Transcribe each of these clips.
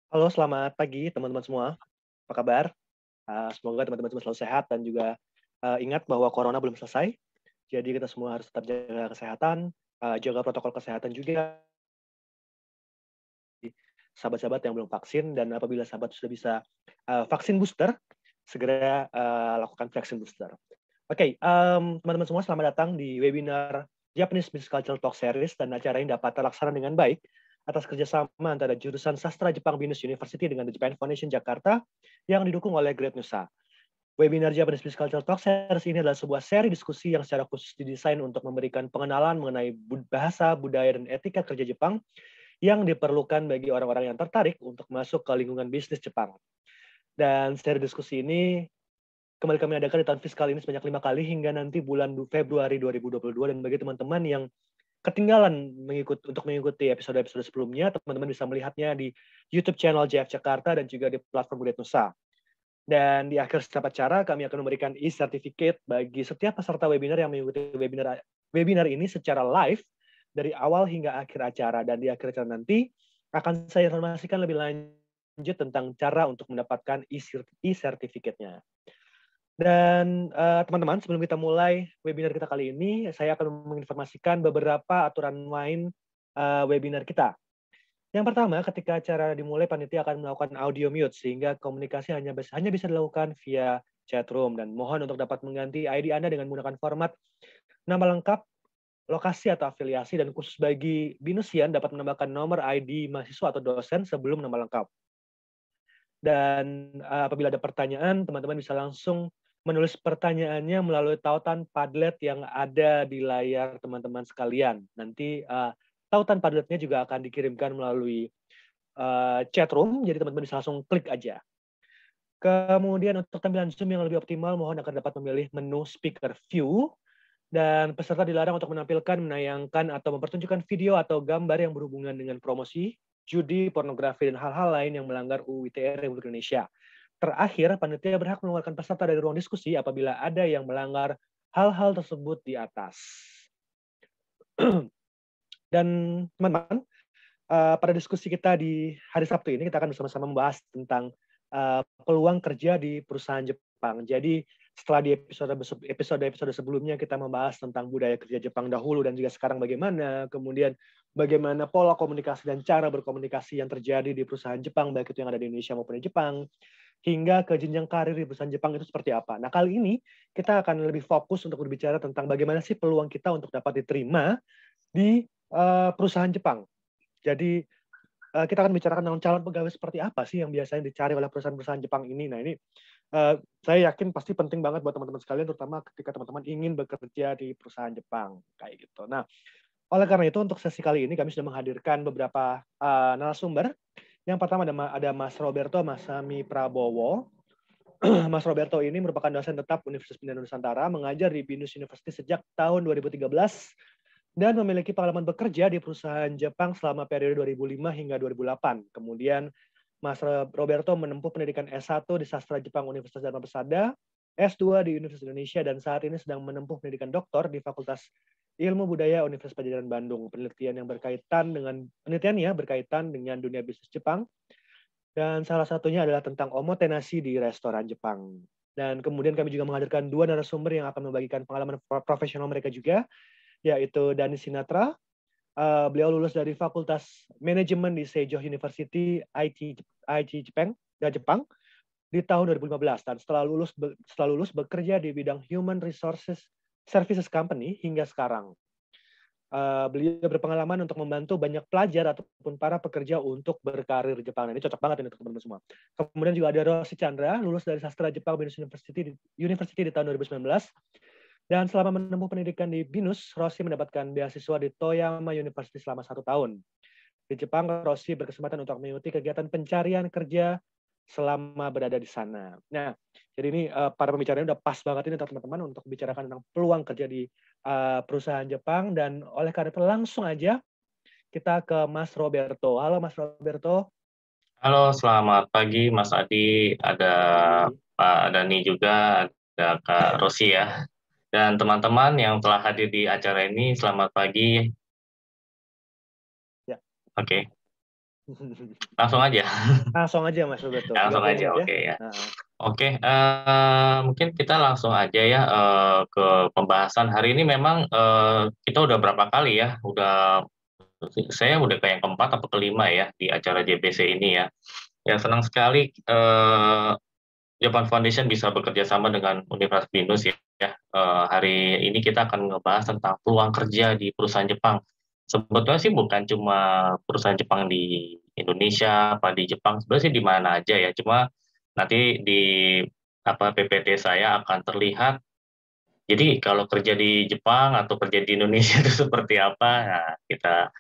Halo, selamat pagi teman-teman semua. Apa kabar? Semoga teman-teman semua selalu sehat dan juga ingat bahwa corona belum selesai. Jadi kita semua harus tetap jaga kesehatan, jaga protokol kesehatan juga. Sahabat-sahabat yang belum vaksin dan apabila sahabat sudah bisa vaksin booster, segera lakukan vaksin booster. Oke, teman-teman semua selamat datang di webinar Japanese Business Culture Talk Series dan acara ini dapat terlaksana dengan baik atas kerjasama antara jurusan Sastra Jepang Binus University dengan The Japan Foundation Jakarta yang didukung oleh Great Nusa. Webinar Japanese Business Culture Talk Series ini adalah sebuah seri diskusi yang secara khusus didesain untuk memberikan pengenalan mengenai bahasa, budaya, dan etika kerja Jepang yang diperlukan bagi orang-orang yang tertarik untuk masuk ke lingkungan bisnis Jepang. Dan seri diskusi ini kembali kami adakan di tahun fiskal ini sebanyak 5 kali hingga nanti bulan Februari 2022. Dan bagi teman-teman yang ketinggalan untuk mengikuti episode-episode sebelumnya, teman-teman bisa melihatnya di YouTube channel JF Jakarta dan juga di platform Budaya Nusa. Dan di akhir setiap acara, kami akan memberikan e-certificate bagi setiap peserta webinar yang mengikuti webinar ini secara live dari awal hingga akhir acara. Dan di akhir acara nanti akan saya informasikan lebih lanjut tentang cara untuk mendapatkan e-certificate-nya. Dan teman-teman, sebelum kita mulai webinar kita kali ini, saya akan menginformasikan beberapa aturan main webinar kita. Yang pertama, ketika acara dimulai, panitia akan melakukan audio mute, sehingga komunikasi hanya bisa dilakukan via chat room. Dan mohon untuk dapat mengganti ID Anda dengan menggunakan format nama lengkap, lokasi atau afiliasi, dan khusus bagi Binusian dapat menambahkan nomor ID mahasiswa atau dosen sebelum nama lengkap. Dan apabila ada pertanyaan, teman-teman bisa langsung menulis pertanyaannya melalui tautan Padlet yang ada di layar teman-teman sekalian. Nanti tautan Padletnya juga akan dikirimkan melalui chat room, jadi teman-teman bisa langsung klik aja. Kemudian untuk tampilan Zoom yang lebih optimal, mohon akan dapat memilih menu speaker view, dan peserta dilarang untuk menampilkan, menayangkan, atau mempertunjukkan video atau gambar yang berhubungan dengan promosi, judi, pornografi, dan hal-hal lain yang melanggar UU ITE Republik Indonesia. Terakhir, panitia berhak mengeluarkan peserta dari ruang diskusi apabila ada yang melanggar hal-hal tersebut di atas. Dan teman-teman, pada diskusi kita di hari Sabtu ini, kita akan bersama-sama membahas tentang peluang kerja di perusahaan Jepang. Jadi setelah di episode sebelumnya kita membahas tentang budaya kerja Jepang dahulu dan juga sekarang bagaimana, kemudian bagaimana pola komunikasi dan cara berkomunikasi yang terjadi di perusahaan Jepang, baik itu yang ada di Indonesia maupun di Jepang, hingga ke jenjang karir di perusahaan Jepang itu seperti apa. Nah, kali ini kita akan lebih fokus untuk berbicara tentang bagaimana sih peluang kita untuk dapat diterima di perusahaan Jepang. Jadi kita akan bicarakan tentang calon pegawai seperti apa sih yang biasanya dicari oleh perusahaan-perusahaan Jepang ini. Nah, ini saya yakin pasti penting banget buat teman-teman sekalian, terutama ketika teman-teman ingin bekerja di perusahaan Jepang kayak gitu. Nah, oleh karena itu untuk sesi kali ini kami sudah menghadirkan beberapa narasumber. Yang pertama ada Mas Roberto Masami Prabowo. Mas Roberto ini merupakan dosen tetap Universitas Pendidikan Nusantara, mengajar di Binus University sejak tahun 2013 dan memiliki pengalaman bekerja di perusahaan Jepang selama periode 2005 hingga 2008. Kemudian Mas Roberto menempuh pendidikan S1 di Sastra Jepang Universitas Dharma Persada, S2 di Universitas Indonesia, dan saat ini sedang menempuh pendidikan doktor di Fakultas Ilmu Budaya Universitas Padjadjaran Bandung. Penelitiannya berkaitan dengan dunia bisnis Jepang, dan salah satunya adalah tentang omotenashi di restoran Jepang. Dan kemudian kami juga menghadirkan dua narasumber yang akan membagikan pengalaman profesional mereka juga, yaitu Dani Sinatra. Beliau lulus dari Fakultas Manajemen di Seijo University IT Jepang di tahun 2015, dan setelah lulus bekerja di bidang Human Resources Services Company hingga sekarang. Beliau berpengalaman untuk membantu banyak pelajar ataupun para pekerja untuk berkarir di Jepang. Nah, ini cocok banget ini untuk teman-teman semua. Kemudian juga ada Rossi Chandra, lulus dari Sastra Jepang Binus University di tahun 2019. Dan selama menempuh pendidikan di Binus, Rossi mendapatkan beasiswa di Toyama University selama 1 tahun. Di Jepang, Rossi berkesempatan untuk mengikuti kegiatan pencarian kerja selama berada di sana. Nah, jadi ini para pembicaranya udah pas banget ini teman-teman untuk bicarakan tentang peluang kerja di perusahaan Jepang, dan oleh karena itu langsung aja kita ke Mas Roberto. Halo Mas Roberto. Halo, selamat pagi Mas Adi. Ada Pagi. Pak Dani juga, ada Kak Rosi ya. Dan teman-teman yang telah hadir di acara ini, selamat pagi. Ya. Oke. Langsung aja. Langsung aja Mas Roberto, Langsung 30 aja, menit ya. oke ya. Nah, Oke, mungkin kita langsung aja ya ke pembahasan hari ini. Memang kita udah berapa kali ya, saya udah kayak keempat atau kelima ya di acara JBC ini ya. Ya senang sekali Japan Foundation bisa bekerja sama dengan Universitas Binus ya. Hari ini kita akan ngebahas tentang peluang kerja di perusahaan Jepang. Sebetulnya sih bukan cuma perusahaan Jepang di Indonesia, apa di Jepang, sebenarnya sih di mana aja ya. Cuma nanti di PPT saya akan terlihat. Jadi kalau kerja di Jepang atau kerja di Indonesia itu seperti apa? Nah, kita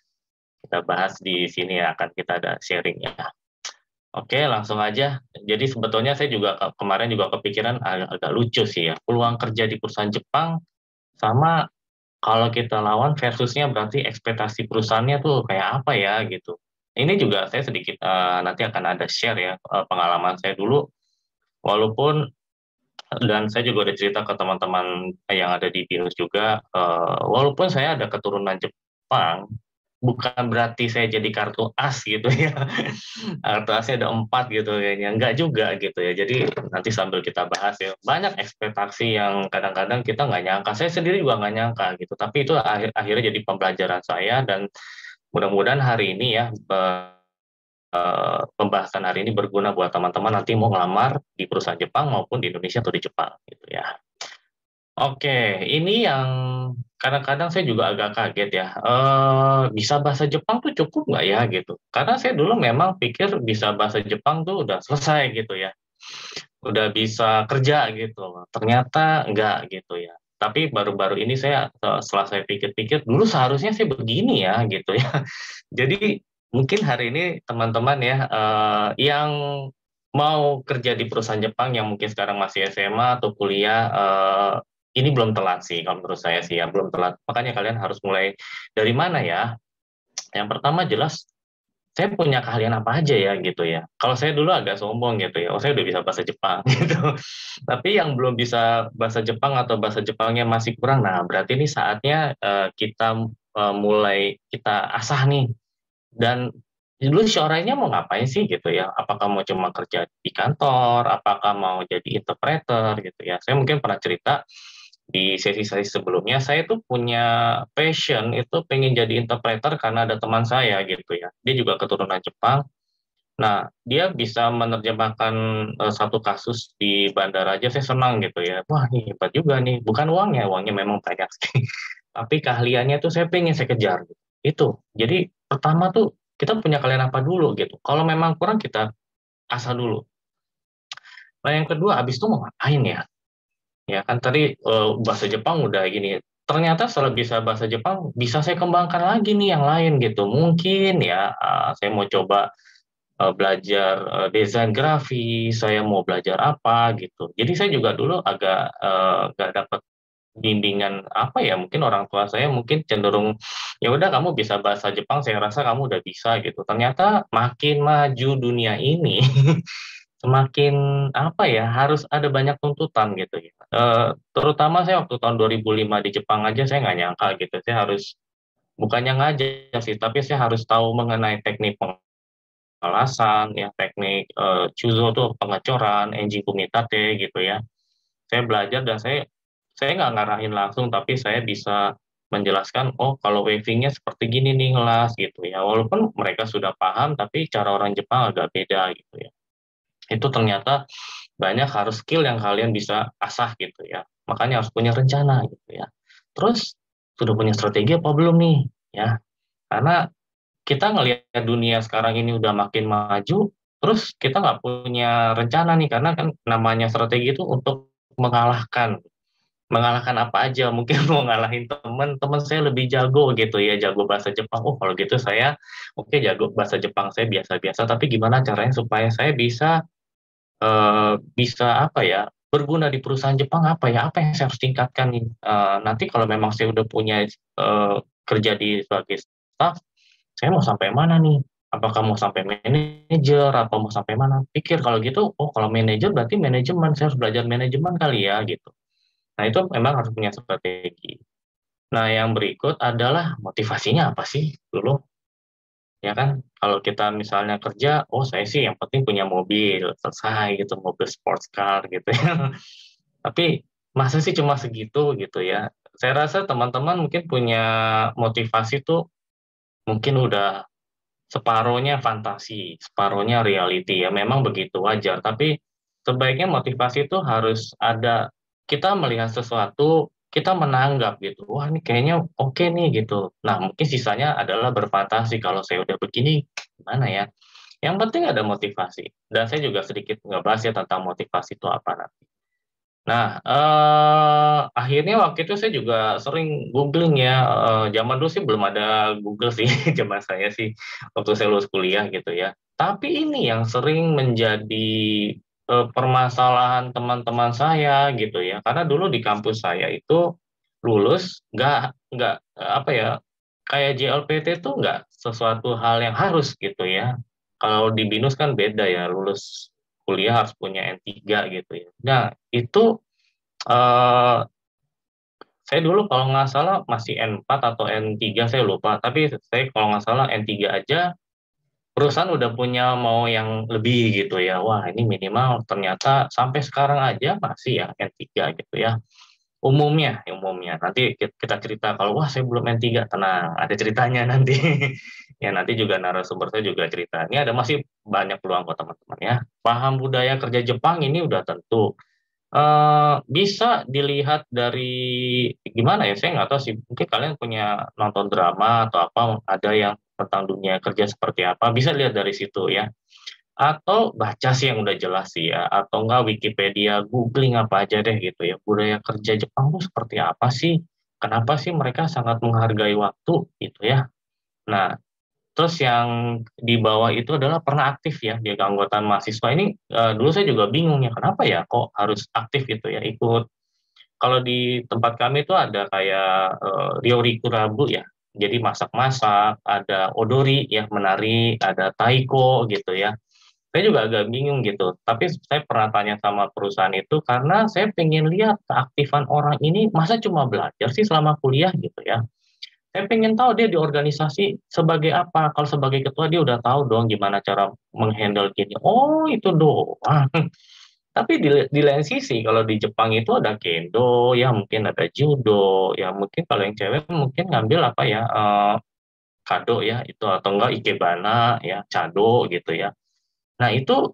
kita bahas di sini ya, akan kita ada sharing ya. Oke, langsung aja. Jadi sebetulnya saya juga kemarin juga kepikiran agak lucu sih ya. Peluang kerja di perusahaan Jepang sama kalau kita lawan versusnya berarti ekspektasi perusahaannya tuh kayak apa ya gitu. Ini juga saya sedikit nanti akan ada share ya pengalaman saya dulu. Walaupun dan saya juga udah cerita ke teman-teman yang ada di BINUS juga, walaupun saya ada keturunan Jepang, bukan berarti saya jadi kartu as gitu ya. Kartu asnya ada 4 gitu kayaknya. Enggak juga gitu ya. Jadi nanti sambil kita bahas ya. Banyak ekspektasi yang kadang-kadang kita nggak nyangka. Saya sendiri juga nggak nyangka gitu. Tapi itu akhirnya jadi pembelajaran saya dan mudah-mudahan hari ini ya pembahasan hari ini berguna buat teman-teman nanti mau ngelamar di perusahaan Jepang maupun di Indonesia atau di Jepang gitu ya. Oke, ini yang kadang-kadang saya juga agak kaget ya. Bisa bahasa Jepang tuh cukup nggak ya gitu? Karena saya dulu memang pikir bisa bahasa Jepang tuh udah selesai gitu ya, udah bisa kerja gitu. Ternyata enggak gitu ya. Tapi baru-baru ini saya setelah saya pikir-pikir, dulu seharusnya sih begini ya gitu ya. Jadi mungkin hari ini teman-teman ya yang mau kerja di perusahaan Jepang yang mungkin sekarang masih SMA atau kuliah, ini belum telat sih kalau menurut saya sih ya, belum telat. Makanya kalian harus mulai dari mana ya? Yang pertama jelas saya punya keahlian apa aja ya gitu ya. Kalau saya dulu agak sombong gitu ya, oh saya udah bisa bahasa Jepang gitu. Tapi yang belum bisa bahasa Jepang atau bahasa Jepangnya masih kurang, nah berarti ini saatnya kita mulai kita asah nih. Dan dulu Shorainya mau ngapain sih gitu ya? Apakah mau cuma kerja di kantor? Apakah mau jadi interpreter gitu ya? Saya mungkin pernah cerita di sesi-sesi sebelumnya, saya tuh punya passion itu pengen jadi interpreter karena ada teman saya gitu ya. Dia juga keturunan Jepang. Nah, dia bisa menerjemahkan satu kasus di bandara aja, saya senang gitu ya. Wah, ini hebat juga nih. Bukan uangnya, uangnya memang banyak sih. Tapi keahliannya tuh saya pengen saya kejar. Gitu. Itu. Jadi pertama tuh kita punya keahlian apa dulu gitu. Kalau memang kurang kita asah dulu. Nah, yang kedua, habis itu mau ngapain ya? Ya kan tadi bahasa Jepang udah gini. Ternyata setelah bisa bahasa Jepang, bisa saya kembangkan lagi nih yang lain gitu. Mungkin ya, saya mau coba belajar desain grafis, saya mau belajar apa gitu. Jadi saya juga dulu agak nggak dapat bimbingan apa ya, mungkin orang tua saya mungkin cenderung ya udah kamu bisa bahasa Jepang, saya rasa kamu udah bisa gitu. Ternyata makin maju dunia ini semakin apa ya, harus ada banyak tuntutan gitu ya. Terutama saya waktu tahun 2005 di Jepang aja saya nggak nyangka gitu. Saya harus bukannya ngajar sih, tapi saya harus tahu mengenai teknik pengelasan, ya teknik Chuzo tuh pengecoran, engine kumitate gitu ya. Saya belajar dan saya nggak ngarahin langsung, tapi saya bisa menjelaskan, oh kalau waving-nya seperti gini nih ngelas gitu ya. Walaupun mereka sudah paham, tapi cara orang Jepang agak beda gitu ya. Itu ternyata banyak harus skill yang kalian bisa asah gitu ya. Makanya harus punya rencana gitu ya. Terus sudah punya strategi apa belum nih ya? Karena kita ngelihat dunia sekarang ini udah makin maju, terus kita nggak punya rencana nih, karena kan namanya strategi itu untuk mengalahkan. Mengalahkan apa aja, mungkin mau ngalahin teman saya lebih jago gitu ya, jago bahasa Jepang. Oh kalau gitu saya, oke jago bahasa Jepang saya biasa-biasa, tapi gimana caranya supaya saya bisa apa ya, berguna di perusahaan Jepang apa yang saya harus tingkatkan nih. Nanti kalau memang saya udah punya kerja di sebagai staff, saya mau sampai mana nih? Apakah mau sampai manajer atau mau sampai mana? Pikir kalau gitu, oh kalau manajer berarti manajemen, saya harus belajar manajemen kali ya gitu. Nah itu memang harus punya strategi. Nah yang berikut adalah motivasinya apa sih dulu? Ya kan, kalau kita misalnya kerja, oh saya sih yang penting punya mobil, selesai gitu, mobil sports car gitu ya. Tapi masa sih cuma segitu gitu ya. Saya rasa teman-teman mungkin punya motivasi tuh mungkin udah separohnya fantasi, separohnya reality ya. Memang begitu wajar, tapi sebaiknya motivasi itu harus ada, kita melihat sesuatu, kita menanggap gitu. Wah, ini kayaknya oke nih gitu. Nah, mungkin sisanya adalah berfantasi kalau saya udah begini gimana ya. Yang penting ada motivasi. Dan saya juga sedikit ngebahas ya tentang motivasi itu apa nanti. Nah, akhirnya waktu itu saya juga sering googling ya, zaman dulu sih belum ada Google sih, zaman saya sih waktu saya lulus kuliah gitu ya. Tapi ini yang sering menjadi permasalahan teman-teman saya gitu ya, karena dulu di kampus saya itu lulus nggak apa ya, kayak JLPT itu nggak sesuatu hal yang harus gitu ya. Kalau di BINUS kan beda ya, lulus kuliah harus punya N3 gitu ya. Nah, itu eh saya dulu kalau nggak salah masih N4 atau N3 saya lupa, tapi saya kalau nggak salah N3 aja perusahaan udah punya mau yang lebih gitu ya. Wah, ini minimal ternyata sampai sekarang aja masih ya N3 gitu ya. Umumnya nanti kita cerita kalau wah saya belum N3, tenang, ada ceritanya nanti. Ya nanti juga narasumber saya juga cerita. Ini ada masih banyak peluang kok teman-teman ya. Paham budaya kerja Jepang ini udah tentu. Bisa dilihat dari gimana ya, saya nggak tahu sih, mungkin kalian punya nonton drama atau apa, ada yang tentang dunia kerja seperti apa, bisa lihat dari situ ya. Atau baca sih yang udah jelas sih ya, atau enggak Wikipedia, googling apa aja deh gitu ya, budaya kerja Jepang tuh seperti apa sih, kenapa sih mereka sangat menghargai waktu gitu ya. Nah, terus yang di bawah itu adalah pernah aktif ya di keanggotaan mahasiswa ini. Dulu saya juga bingung ya kenapa ya kok harus aktif gitu ya ikut. Kalau di tempat kami itu ada kayak Ryori Kurabu ya. Jadi masak-masak, ada odori ya menari, ada taiko gitu ya. Saya juga agak bingung gitu. Tapi saya pernah tanya sama perusahaan itu karena saya pengen lihat keaktifan orang ini masa cuma belajar sih selama kuliah gitu ya. Saya pengen tahu dia di organisasi sebagai apa. Kalau sebagai ketua dia udah tahu dong gimana cara menghandle gini. Oh itu doang. Tapi di lain sisi kalau di Jepang itu ada kendo, ya mungkin ada judo, ya mungkin kalau yang cewek mungkin ngambil apa ya, kado ya itu, atau enggak ikebana ya, cado gitu ya. Nah itu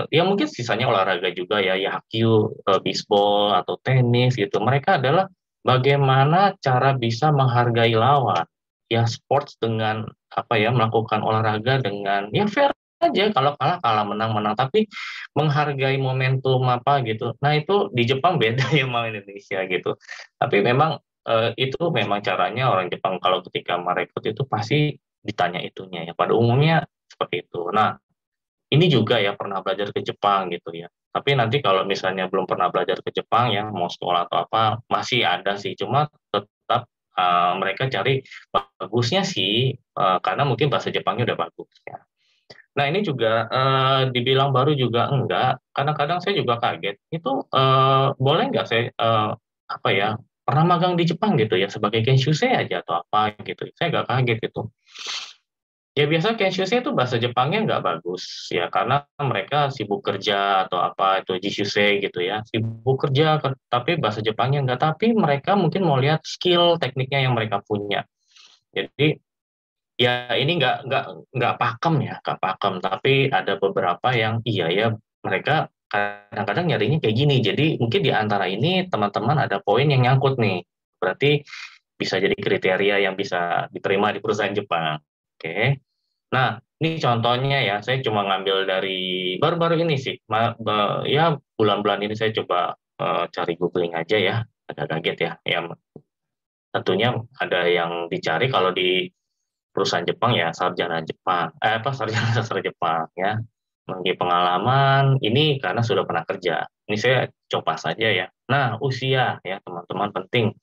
ya mungkin sisanya olahraga juga ya, yakyu, bisbol atau tenis gitu. Mereka adalah bagaimana cara bisa menghargai lawan. Ya sports dengan apa ya, melakukan olahraga dengan ya fair aja, kalau kalah kalah, menang menang, tapi menghargai momentum apa gitu. Nah itu di Jepang beda ya sama Indonesia gitu. Tapi memang itu memang caranya orang Jepang kalau ketika merekrut itu pasti ditanya itunya ya. Pada umumnya seperti itu. Nah ini juga ya pernah belajar ke Jepang gitu ya. Tapi nanti kalau misalnya belum pernah belajar ke Jepang ya, mau sekolah atau apa, masih ada sih. Cuma tetap mereka cari bagusnya sih, karena mungkin bahasa Jepangnya udah bagus ya. Nah ini juga dibilang baru juga enggak. Kadang-kadang saya juga kaget. Itu boleh nggak saya apa ya, pernah magang di Jepang gitu ya sebagai kenshusei aja atau apa gitu. Saya agak kaget gitu. Ya biasa Kenshusei itu bahasa Jepangnya nggak bagus ya karena mereka sibuk kerja atau apa itu Jishusei gitu ya, sibuk kerja tapi bahasa Jepangnya nggak, tapi mereka mungkin mau lihat skill tekniknya yang mereka punya. Jadi ya ini nggak pakem ya, nggak pakem, tapi ada beberapa yang iya ya, mereka kadang-kadang nyarinya kayak gini. Jadi mungkin di antara ini teman-teman ada poin yang nyangkut nih, berarti bisa jadi kriteria yang bisa diterima di perusahaan Jepang. Oke. Nah, ini contohnya ya, saya cuma ngambil dari baru-baru ini sih. Ya, bulan-bulan ini saya coba cari googling aja ya, agak kaget ya. Ya, tentunya ada yang dicari kalau di perusahaan Jepang ya sarjana Jepang, apa sarjana sastra Jepang ya. Memiliki pengalaman ini karena sudah pernah kerja. Ini saya coba saja ya. Nah, usia ya teman-teman penting.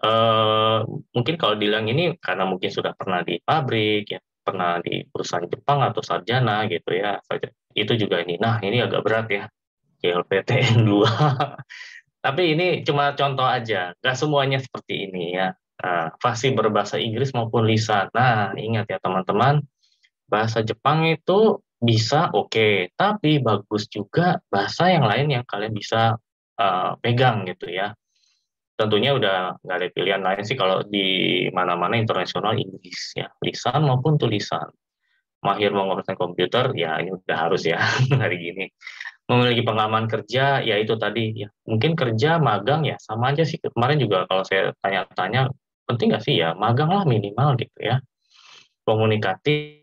eh, Mungkin kalau bilang ini karena mungkin sudah pernah di pabrik ya, pernah di perusahaan Jepang atau sarjana gitu ya saja. Itu juga ini. Nah, ini agak berat ya. JLPTN 2. Tapi ini cuma contoh aja. Nggak semuanya seperti ini ya. fasih berbahasa Inggris maupun lisan. Nah, ingat ya teman-teman, bahasa Jepang itu bisa oke, tapi bagus juga bahasa yang lain yang kalian bisa pegang gitu ya. Tentunya udah nggak ada pilihan lain sih kalau di mana-mana internasional Inggris ya, lisan maupun tulisan. Mahir menguasai komputer, ya ini udah harus ya hari gini. Memiliki pengalaman kerja, ya itu tadi ya. Mungkin kerja magang ya sama aja sih. Kemarin juga kalau saya tanya-tanya, penting nggak sih ya magang lah minimal gitu ya. Komunikatif,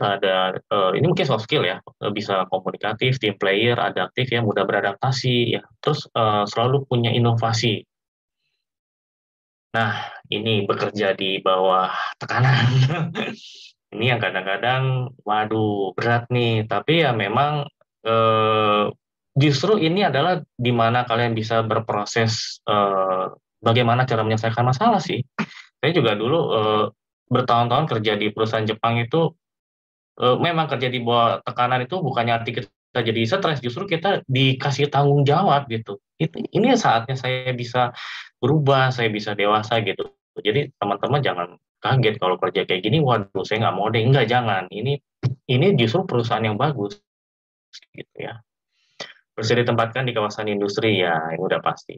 ada ini mungkin soft skill ya, bisa komunikatif, team player, adaptif ya, mudah beradaptasi ya. Terus selalu punya inovasi. Nah, ini bekerja di bawah tekanan. Ini yang kadang-kadang, waduh, berat nih. Tapi ya memang justru ini adalah di mana kalian bisa berproses bagaimana cara menyelesaikan masalah sih. Saya juga dulu bertahun-tahun kerja di perusahaan Jepang itu, memang kerja di bawah tekanan itu bukannya arti kita jadi stres, justru kita dikasih tanggung jawab gitu. Ini saatnya saya bisa berubah, saya bisa dewasa gitu. Jadi teman-teman jangan kaget kalau kerja kayak gini, waduh saya nggak mau deh, enggak, jangan. Ini justru perusahaan yang bagus gitu ya. Bisa ditempatkan di kawasan industri ya, ini udah pasti.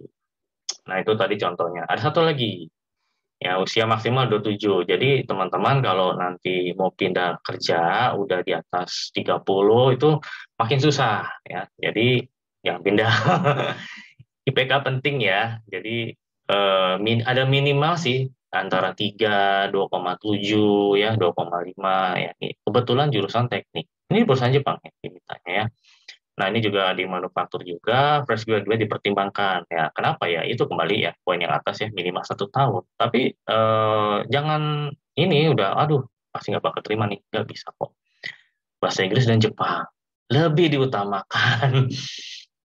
Nah itu tadi contohnya. Ada satu lagi, ya usia maksimal 27. Jadi teman-teman kalau nanti mau pindah kerja udah di atas 30 itu makin susah ya. Jadi jangan pindah. IPK penting ya. Jadi ada minimal sih antara 3, 2,7 ya, 2,5 ya. Kebetulan jurusan teknik. Ini perusahaan Jepang ya dimintanya ya. Nah, ini juga di manufaktur juga, fresh graduate dipertimbangkan. Ya, kenapa ya? Itu kembali ya, poin yang atas ya, minimal 1 tahun. Tapi jangan ini udah, aduh, pasti nggak bakal terima nih. Nggak bisa kok. Bahasa Inggris dan Jepang lebih diutamakan.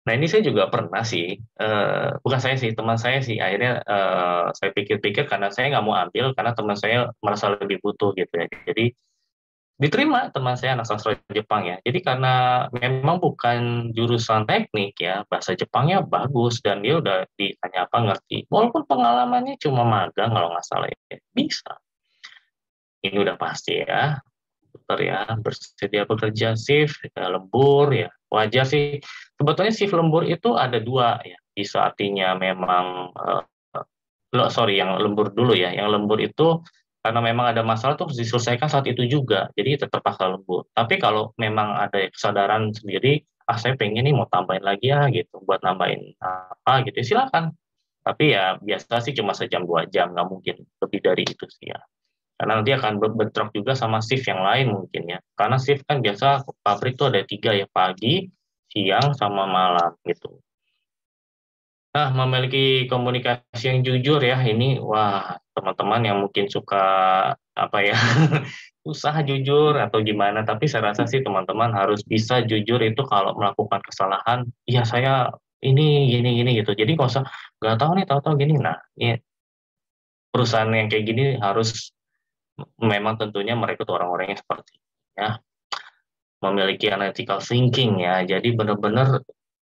Nah, ini saya juga pernah sih, bukan saya sih, teman saya sih. Akhirnya saya pikir-pikir karena saya nggak mau ambil, karena teman saya merasa lebih butuh gitu ya. Jadi, diterima teman saya anak sastra Jepang ya. Jadi karena memang bukan jurusan teknik ya, bahasa Jepangnya bagus dan dia udah ditanya apa ngerti. Walaupun pengalamannya cuma magang kalau nggak salah ya, bisa. Ini udah pasti ya, dokter ya, bersedia bekerja shift, ya, lembur ya, wajar sih. Sebetulnya shift lembur itu ada dua ya, bisa artinya memang, sorry yang lembur dulu ya, yang lembur itu karena memang ada masalah tuh harus diselesaikan saat itu juga, jadi terpaksa lembur. Tapi kalau memang ada kesadaran sendiri, saya pengen nih mau tambahin lagi ya gitu, buat nambahin apa gitu, ya silakan. Tapi ya biasa sih cuma sejam 2 jam, nggak mungkin lebih dari itu sih ya. Karena nanti akan bentrok juga sama shift yang lain mungkin ya. Karena shift kan biasa pabrik tuh ada 3 ya, pagi, siang, sama malam gitu. Nah, memiliki komunikasi yang jujur ya, ini wah teman-teman yang mungkin suka apa ya, usaha jujur atau gimana, tapi saya rasa sih teman-teman harus bisa jujur itu kalau melakukan kesalahan, iya saya ini gini-gini gitu. Jadi nggak usah nggak tahu nih, tahu-tahu gini. Nah, ini perusahaan yang kayak gini harus memang tentunya mereka tuh orang-orang yang seperti ya, memiliki analytical thinking ya. Jadi benar-benar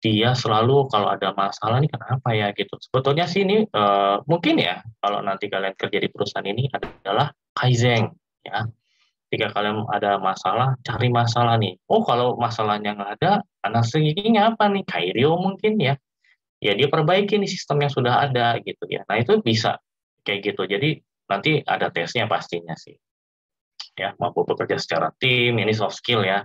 dia selalu kalau ada masalah nih kenapa ya gitu. Sebetulnya sih ini mungkin ya kalau nanti kalian kerja di perusahaan ini adalah kaizen ya. Jika kalian ada masalah, cari masalah nih. Oh kalau masalahnya nggak ada, analitiknya apa nih? Kairio mungkin ya. Ya dia perbaiki nih sistem yang sudah ada gitu ya. Nah itu bisa kayak gitu. Jadi nanti ada tesnya pastinya sih. Ya mampu bekerja secara tim, ini soft skill ya.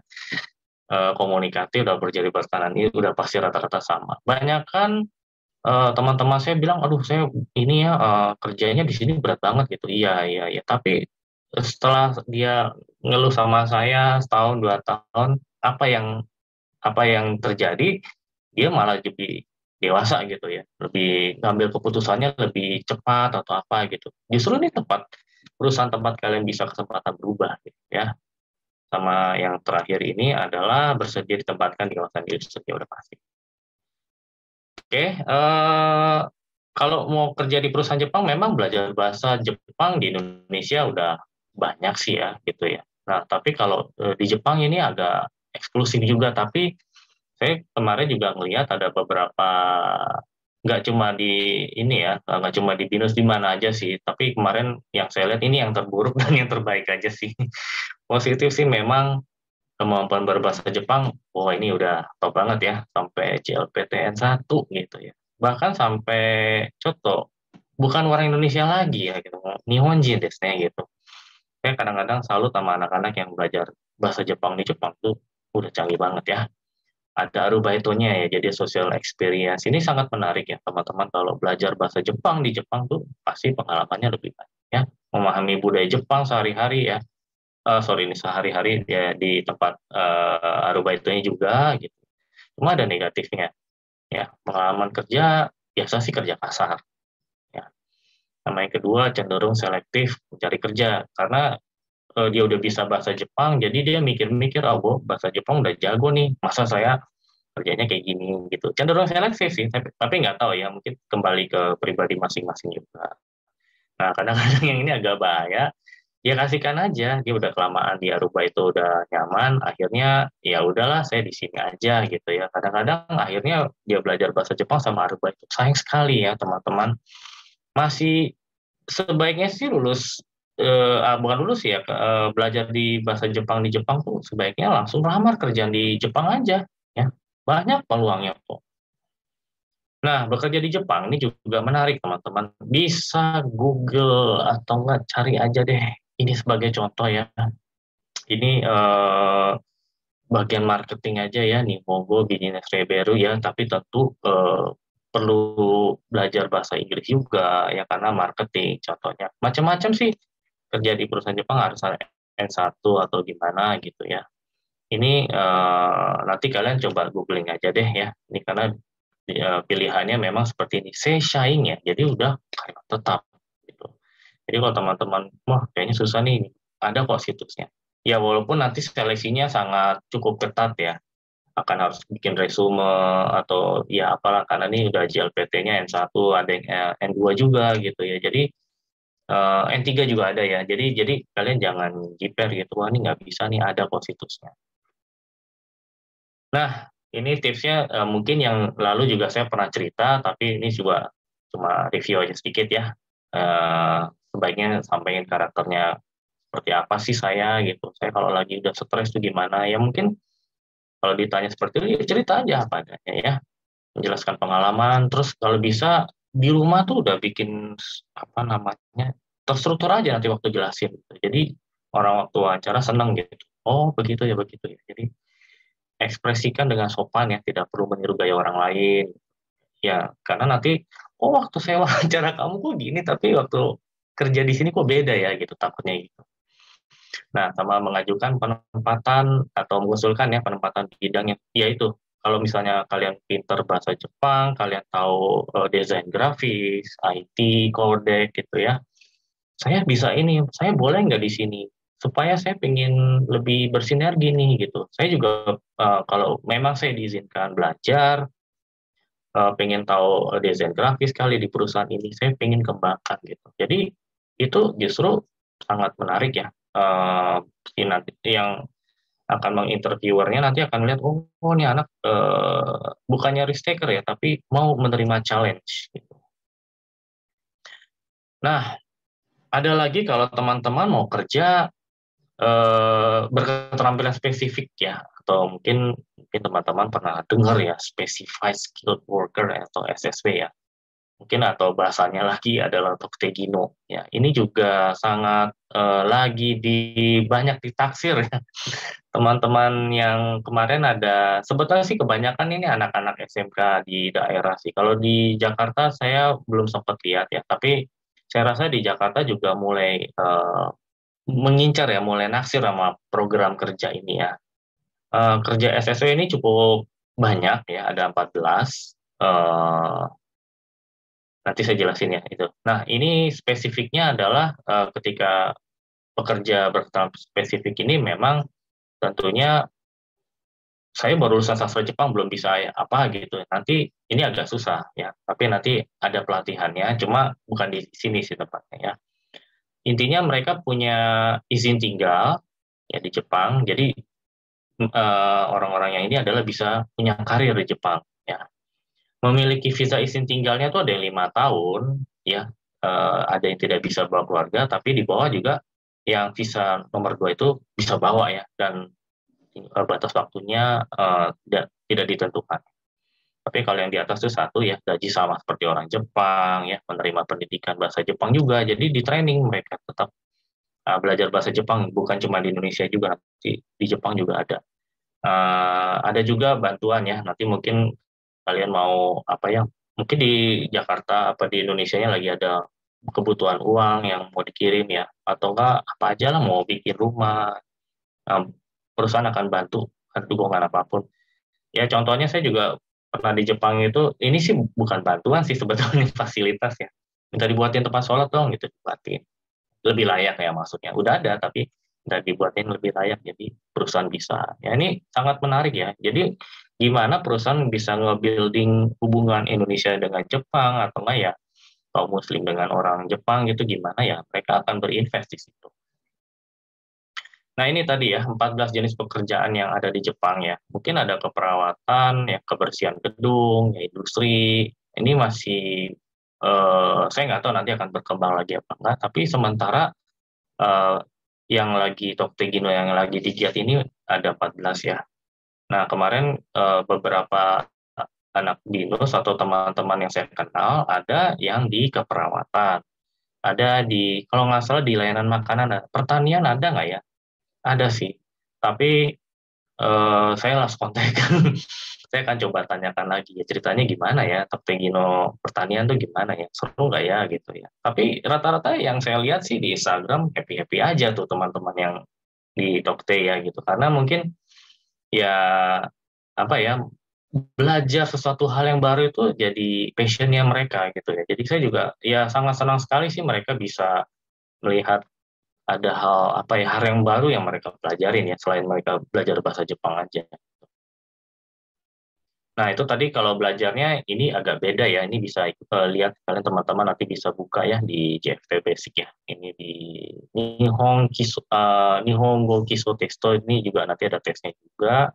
Komunikatif udah berjadi bertahan ini udah pasti rata-rata sama. Banyak kan teman-teman saya bilang, aduh saya ini ya kerjanya di sini berat banget gitu. Iya iya iya. Tapi setelah dia ngeluh sama saya setahun 2 tahun, apa yang terjadi, dia malah lebih dewasa gitu ya, lebih ngambil keputusannya lebih cepat atau apa gitu. Justru ini perusahaan tempat kalian bisa kesempatan berubah gitu ya. Sama yang terakhir ini adalah bersedia ditempatkan di kawasan industri, udah pasti. Oke, kalau mau kerja di perusahaan Jepang, memang belajar bahasa Jepang di Indonesia udah banyak sih ya, gitu ya. Nah, tapi kalau di Jepang ini agak eksklusif juga, tapi saya kemarin juga ngelihat ada beberapa nggak cuma di ini ya, nggak cuma di BINUS, di mana aja sih. Tapi kemarin yang saya lihat ini yang terburuk dan yang terbaik aja sih. Positif sih memang kemampuan berbahasa Jepang, wah ini udah top banget ya, sampai JLPTN 1 gitu ya. Bahkan sampai Coto, bukan orang Indonesia lagi ya gitu, Nihonjin desu ne gitu. Saya kadang-kadang salut sama anak-anak yang belajar bahasa Jepang di Jepang tuh udah canggih banget ya. Ada arubaitonya ya, jadi social experience. Ini sangat menarik ya teman-teman, kalau belajar bahasa Jepang di Jepang tuh pasti pengalamannya lebih banyak ya. Memahami budaya Jepang sehari-hari ya. Sorry ini sehari-hari ya di tempat arubaitonya juga gitu. Cuma ada negatifnya ya. Pengalaman kerja biasa sih kerja kasar ya. Sama yang kedua cenderung selektif mencari kerja karena dia udah bisa bahasa Jepang, jadi dia mikir-mikir, oh bahasa Jepang udah jago nih, masa saya kerjanya kayak gini gitu. Cenderung selektif sih, tapi nggak tahu ya, mungkin kembali ke pribadi masing-masing juga. Nah, kadang-kadang yang ini agak bahaya, ya kasihkan aja, dia udah kelamaan di Aruba itu udah nyaman, akhirnya ya udahlah saya di sini aja gitu ya. Kadang-kadang akhirnya dia belajar bahasa Jepang sama Aruba itu sayang sekali ya teman-teman. Masih sebaiknya sih lulus bukan lulus ya, belajar di bahasa Jepang di Jepang tuh sebaiknya langsung lamar kerjaan di Jepang aja ya. Banyak peluangnya kok. Nah, bekerja di Jepang ini juga menarik teman-teman. Bisa Google atau enggak cari aja deh. Ini sebagai contoh ya. Ini bagian marketing aja ya, Nihongo Business Reberu ya, tapi tentu perlu belajar bahasa Inggris juga ya karena marketing contohnya. Macam-macam sih kerja di perusahaan Jepang harus ada N1 atau gimana gitu ya. Ini nanti kalian coba googling aja deh ya. Ini karena pilihannya memang seperti ini. Seishaing ya. Jadi udah karyawan tetap gitu. Jadi kalau teman-teman, wah kayaknya susah nih, ada kok situsnya. Ya walaupun nanti seleksinya sangat cukup ketat ya. Akan harus bikin resume atau ya apalah karena ini udah JLPT-nya N1, ada yang N2 juga gitu ya. Jadi N3 juga ada ya. Jadi kalian jangan jiper gitu. Wah ini nggak bisa nih, ada kok situsnya. Nah, ini tipsnya mungkin yang lalu juga saya pernah cerita, tapi ini juga cuma review aja sedikit ya. Sebaiknya sampaikan karakternya seperti apa sih saya gitu. Saya kalau lagi udah stres tuh gimana? Ya mungkin kalau ditanya seperti itu, ya cerita aja apa adanya ya. Menjelaskan pengalaman, terus kalau bisa di rumah tuh udah bikin apa namanya terstruktur aja nanti waktu jelasin. Jadi orang waktu wawancara seneng gitu. Oh begitu ya begitu ya. Jadi ekspresikan dengan sopan ya, tidak perlu meniru gaya orang lain. Ya, karena nanti, oh waktu saya wawancara kamu kok gini, tapi waktu kerja di sini kok beda ya gitu, takutnya gitu. Nah, sama mengajukan penempatan atau mengusulkan ya penempatan bidang yang, ya itu, kalau misalnya kalian pinter bahasa Jepang, kalian tahu desain grafis, IT, codec gitu ya, saya bisa ini, saya boleh nggak di sini? Supaya saya pengen lebih bersinergi nih gitu. Saya juga kalau memang saya diizinkan belajar, pengen tahu desain grafis kali di perusahaan ini, saya pengen kembangkan gitu. Jadi itu justru sangat menarik ya. Nanti yang akan menginterviewernya nanti akan lihat, oh ini anak bukannya risk taker ya, tapi mau menerima challenge gitu. Nah, ada lagi kalau teman-teman mau kerja berketerampilan spesifik ya, atau mungkin teman-teman pernah dengar ya Specified Skilled Worker atau SSW ya, mungkin atau bahasanya lagi adalah Toktegino ya. Ini juga sangat lagi banyak ditaksir ya. Teman-teman yang kemarin ada, sebetulnya sih kebanyakan ini anak-anak SMK di daerah sih. Kalau di Jakarta saya belum sempat lihat ya, tapi saya rasa di Jakarta juga mulai mengincar ya, mulai naksir sama program kerja ini ya. Kerja SSW ini cukup banyak ya, ada 14. Nanti saya jelasin ya itu. Nah, ini spesifiknya adalah ketika pekerja berketerampilan spesifik ini memang tentunya saya baru lulusan sastra Jepang belum bisa ya, apa gitu. Nanti ini agak susah ya, tapi nanti ada pelatihannya, cuma bukan di sini sih tempatnya ya. Intinya mereka punya izin tinggal ya di Jepang, jadi orang-orang yang ini adalah bisa punya karir di Jepang ya. memiliki visa izin tinggalnya tuh ada yang 5 tahun, ya, ada yang tidak bisa bawa keluarga, tapi di bawah juga yang visa nomor 2 itu bisa bawa ya, dan batas waktunya tidak ditentukan. Tapi kalau yang di atas itu satu ya, gaji sama seperti orang Jepang ya, menerima pendidikan bahasa Jepang juga, jadi di training mereka tetap belajar bahasa Jepang, bukan cuma di Indonesia juga, di Jepang juga ada. Ada juga bantuan ya, nanti mungkin kalian mau apa ya, mungkin di Jakarta apa di Indonesianya lagi ada kebutuhan uang yang mau dikirim ya, atau enggak apa aja lah, mau bikin rumah, perusahaan akan bantu dukungan apapun. Ya contohnya saya juga pernah di Jepang itu, ini sih bukan bantuan sih sebetulnya, fasilitas ya. Minta dibuatin tempat sholat dong gitu, dibuatin. Lebih layak ya maksudnya. Udah ada tapi minta dibuatin lebih layak, jadi perusahaan bisa. Ya ini sangat menarik ya. Jadi gimana perusahaan bisa nge-building hubungan Indonesia dengan Jepang, atau enggak ya kaum muslim dengan orang Jepang gitu, gimana ya mereka akan berinvest di situ. Nah ini tadi ya 14 jenis pekerjaan yang ada di Jepang ya. Mungkin ada keperawatan, ya kebersihan gedung, ya industri. Ini masih saya nggak tahu nanti akan berkembang lagi apa enggak. Tapi sementara yang lagi Toktegino yang lagi digiat ini ada 14 ya. Nah kemarin beberapa anak binus atau teman-teman yang saya kenal ada yang di keperawatan, ada di kalau nggak salah di layanan makanan, pertanian ada nggak ya? Ada sih, tapi saya lost contact kan. Saya akan coba tanyakan lagi ya ceritanya gimana ya, Toktegino pertanian tuh gimana ya, seru nggak ya gitu ya. Tapi rata-rata yang saya lihat sih di Instagram happy-happy aja tuh teman-teman yang di Tokte ya gitu. Karena mungkin ya apa ya, belajar sesuatu hal yang baru itu jadi passionnya mereka gitu ya. Jadi saya juga ya sangat senang sekali sih mereka bisa melihat ada hal apa ya, hal yang baru yang mereka pelajarin ya, selain mereka belajar bahasa Jepang aja. Nah itu tadi kalau belajarnya ini agak beda ya, ini bisa lihat kalian teman-teman nanti bisa buka ya di JFT Basic ya. Ini di Nihongo Kiso Testo ini juga nanti ada tesnya juga.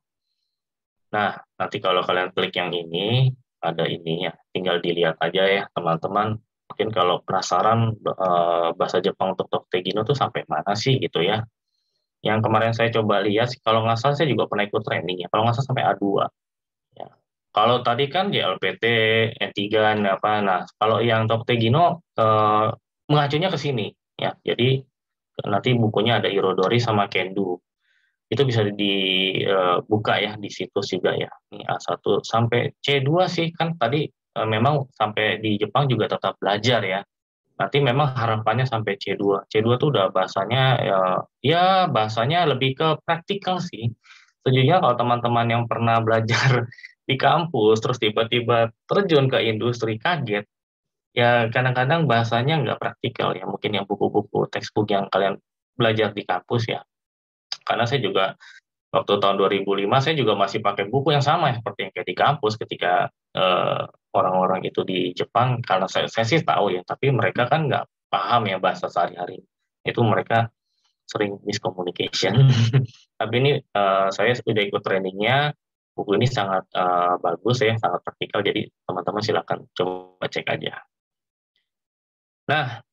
Nah nanti kalau kalian klik yang ini, ada ini ya, tinggal dilihat aja ya teman-teman. Mungkin kalau penasaran bahasa Jepang untuk Toktegino tuh sampai mana sih gitu ya. Yang kemarin saya coba lihat, kalau nggak salah saya juga pernah ikut training ya, kalau nggak salah sampai A2. Ya. Kalau tadi kan di LPT, N3, apa, nah kalau yang Toktegino mengacunya ke sini ya. Jadi nanti bukunya ada Irodori sama Kendo. Itu bisa dibuka ya di situs juga ya. Ini A1 sampai C2 sih, kan tadi memang sampai di Jepang juga tetap belajar ya. Nanti memang harapannya sampai C2. C2 tuh udah bahasanya ya bahasanya lebih ke praktikal sih. Sejujurnya kalau teman-teman yang pernah belajar di kampus terus tiba-tiba terjun ke industri kaget, ya kadang-kadang bahasanya nggak praktikal ya. Mungkin yang buku-buku textbook yang kalian belajar di kampus ya. Karena saya juga waktu tahun 2005 saya juga masih pakai buku yang sama seperti yang kayak di kampus ketika orang-orang itu di Jepang, karena saya sih tahu ya, tapi mereka kan nggak paham ya bahasa sehari-hari. Itu mereka sering miscommunication. Tapi ini saya sudah ikut trainingnya, buku ini sangat bagus ya, sangat praktikal, jadi teman-teman silakan coba cek aja. Nah,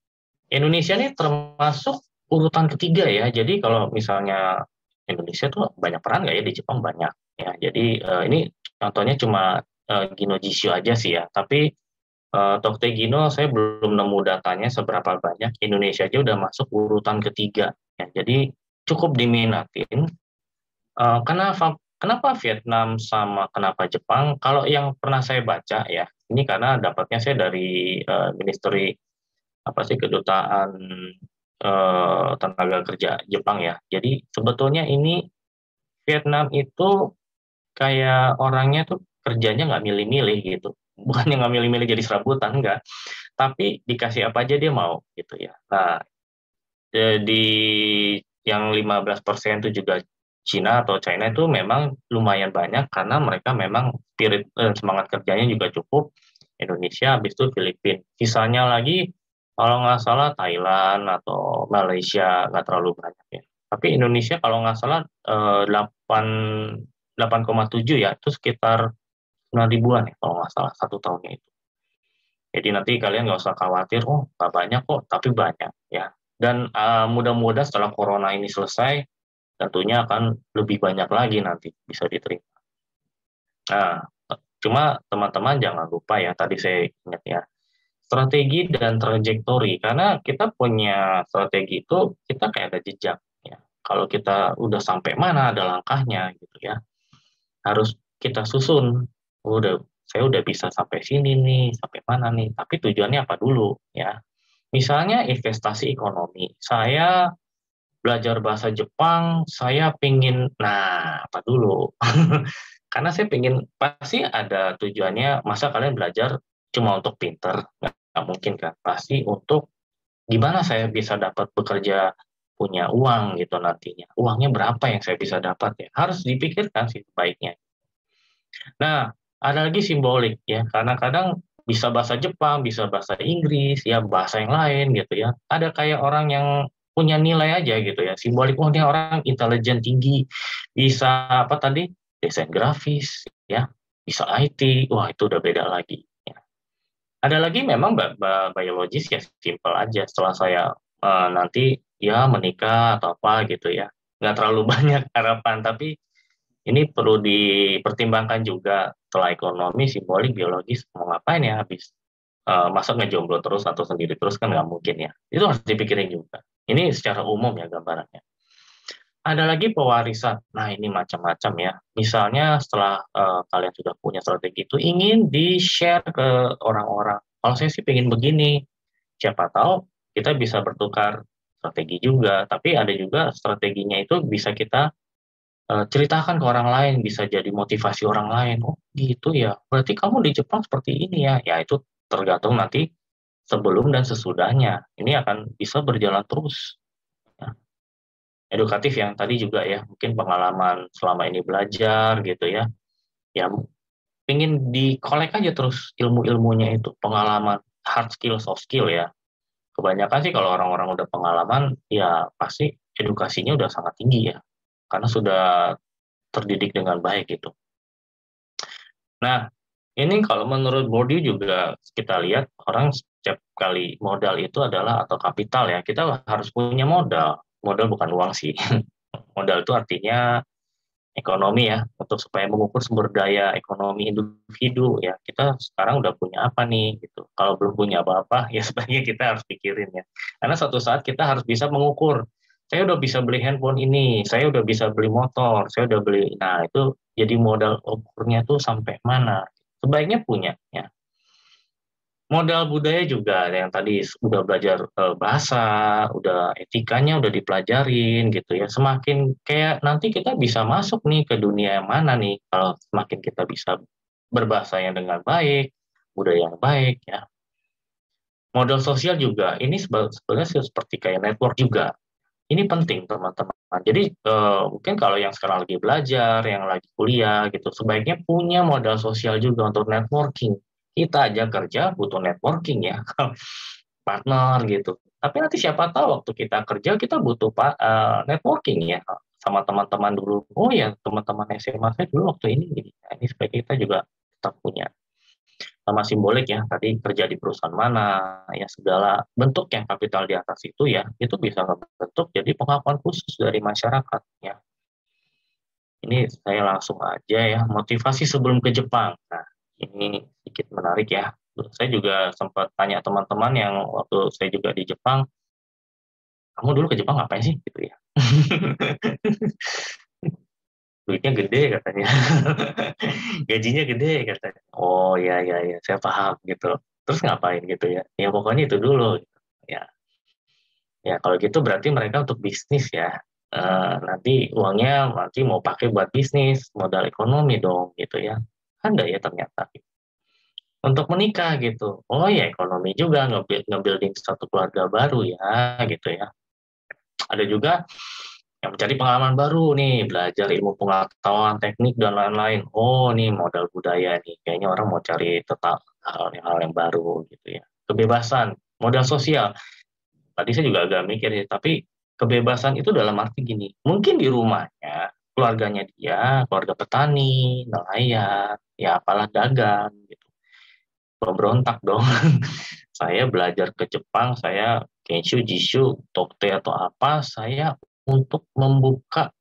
Indonesia ini termasuk urutan ketiga ya, jadi kalau misalnya Indonesia tuh banyak peran nggak ya di Jepang? Banyak ya. Jadi ini contohnya cuma Gino Jisho aja sih ya. Tapi Toktegino saya belum nemu datanya seberapa banyak. Indonesia aja udah masuk urutan ketiga. Ya. Jadi cukup diminatin. Kenapa Vietnam sama kenapa Jepang? Kalau yang pernah saya baca ya, ini karena dapatnya saya dari Ministry apa sih, kedutaan tenaga kerja Jepang ya. Jadi sebetulnya ini Vietnam itu kayak orangnya tuh kerjanya nggak milih-milih gitu. Bukannya nggak milih-milih jadi serabutan, enggak. Tapi dikasih apa aja dia mau gitu ya. Nah, di yang 15% itu juga Cina atau China itu memang lumayan banyak karena mereka memang spirit semangat kerjanya juga cukup. Indonesia, habis itu Filipina. Sisanya lagi kalau nggak salah Thailand atau Malaysia, nggak terlalu banyak ya. Tapi Indonesia kalau nggak salah 8,7 ya, itu sekitar 9 ribuan ya kalau nggak salah 1 tahunnya itu. Jadi nanti kalian nggak usah khawatir, oh nggak banyak kok, tapi banyak ya. Dan mudah-mudahan setelah corona ini selesai, tentunya akan lebih banyak lagi nanti bisa diterima. Nah, cuma teman-teman jangan lupa ya, tadi saya ingat ya, strategi dan trajektori. Karena kita punya strategi itu, kita kayak ada jejak. Ya. Kalau kita udah sampai mana, ada langkahnya gitu ya. Harus kita susun. Saya udah bisa sampai sini nih, sampai mana nih. Tapi tujuannya apa dulu ya. Misalnya investasi ekonomi. Saya belajar bahasa Jepang, saya pingin, nah apa dulu? Karena saya pingin, pasti ada tujuannya, masa kalian belajar cuma untuk pinter? Nggak mungkin kan? Pasti untuk gimana saya bisa dapat bekerja, punya uang gitu nantinya. Uangnya berapa yang saya bisa dapat ya? Harus dipikirkan sih baiknya. Nah, ada lagi simbolik ya, karena kadang bisa bahasa Jepang, bisa bahasa Inggris, ya bahasa yang lain gitu ya. Ada kayak orang yang punya nilai aja gitu ya, simbolik, oh dia orang intelijen tinggi, bisa apa tadi, desain grafis, ya, bisa IT, wah itu udah beda lagi. Ya. Ada lagi memang biologis ya, simple aja, setelah saya nanti ya menikah atau apa gitu ya, nggak terlalu banyak harapan, tapi ini perlu dipertimbangkan juga setelah ekonomi, simbolik, biologis, mau ngapain ya habis masa ngejomblo terus atau sendiri terus kan nggak mungkin ya. Itu harus dipikirin juga. Ini secara umum ya gambarannya. Ada lagi pewarisan. Nah ini macam-macam ya. Misalnya setelah kalian sudah punya strategi itu ingin di-share ke orang-orang. Kalau saya sih pengen begini. Siapa tahu kita bisa bertukar strategi juga. Tapi ada juga strateginya itu bisa kita ceritakan ke orang lain, bisa jadi motivasi orang lain. Oh gitu ya, berarti kamu di Jepang seperti ini ya. Ya itu tergantung nanti sebelum dan sesudahnya. Ini akan bisa berjalan terus. Ya. Edukatif yang tadi juga ya, mungkin pengalaman selama ini belajar gitu ya. Ya ingin dikolek aja terus ilmu-ilmunya itu, pengalaman hard skill, soft skill ya. Kebanyakan sih kalau orang-orang udah pengalaman, ya pasti edukasinya udah sangat tinggi ya. Karena sudah terdidik dengan baik gitu. Nah, ini kalau menurut Bourdieu juga kita lihat orang setiap kali modal itu adalah atau kapital ya, kita harus punya modal. Modal bukan uang sih. Modal itu artinya ekonomi ya, untuk supaya mengukur sumber daya ekonomi individu ya. Kita sekarang udah punya apa nih gitu. Kalau belum punya apa-apa ya sebaiknya kita harus pikirin ya. Karena suatu saat kita harus bisa mengukur, saya udah bisa beli handphone ini, saya udah bisa beli motor, saya udah beli, nah itu jadi modal ukurnya tuh sampai mana. Sebaiknya punya ya. Modal budaya juga yang tadi udah belajar bahasa, udah etikanya udah dipelajarin gitu ya. Semakin kayak nanti kita bisa masuk nih ke dunia yang mana nih kalau semakin kita bisa berbahasa yang dengan baik, budaya yang baik ya. Modal sosial juga ini sebenarnya seperti kayak network juga. Ini penting teman-teman. Jadi mungkin kalau yang sekarang lagi belajar, yang lagi kuliah gitu, sebaiknya punya modal sosial juga untuk networking. Kita aja kerja butuh networking ya, partner gitu. Tapi nanti siapa tahu waktu kita kerja kita butuh networking ya sama teman-teman dulu. Oh ya teman-teman SMA saya dulu waktu ini gini. Nah, ini sebaiknya kita juga tetap punya. Sama simbolik ya, tadi kerja di perusahaan mana, ya segala bentuk yang kapital di atas itu ya, itu bisa membentuk jadi pengakuan khusus dari masyarakat ya. Ini saya langsung aja ya, motivasi sebelum ke Jepang. Nah, ini sedikit menarik ya. Saya juga sempat tanya teman-teman yang waktu saya juga di Jepang, kamu dulu ke Jepang ngapain sih gitu ya. Duitnya gede katanya, gajinya gede katanya. Oh ya ya ya, saya paham gitu. Terus ngapain gitu ya? Ya pokoknya itu dulu. Gitu. Ya, ya kalau gitu berarti mereka untuk bisnis ya. Nanti uangnya nanti mau pakai buat bisnis, modal ekonomi dong gitu ya. Ada ya ternyata. Untuk menikah gitu. Oh ya ekonomi juga nge-building satu keluarga baru ya gitu ya. Ada juga yang mencari pengalaman baru nih, belajar ilmu pengetahuan, teknik, dan lain-lain. Oh, nih modal budaya nih. Kayaknya orang mau cari tetap hal-hal yang baru gitu ya. Kebebasan, modal sosial. Tadi saya juga agak mikir ya, tapi kebebasan itu dalam arti gini. Mungkin di rumahnya, keluarganya dia, keluarga petani, nelayan, ya apalah dagang gitu. Pemberontak dong. Saya belajar ke Jepang, saya Kenshu, Jishu, Tokte atau apa, saya untuk membuka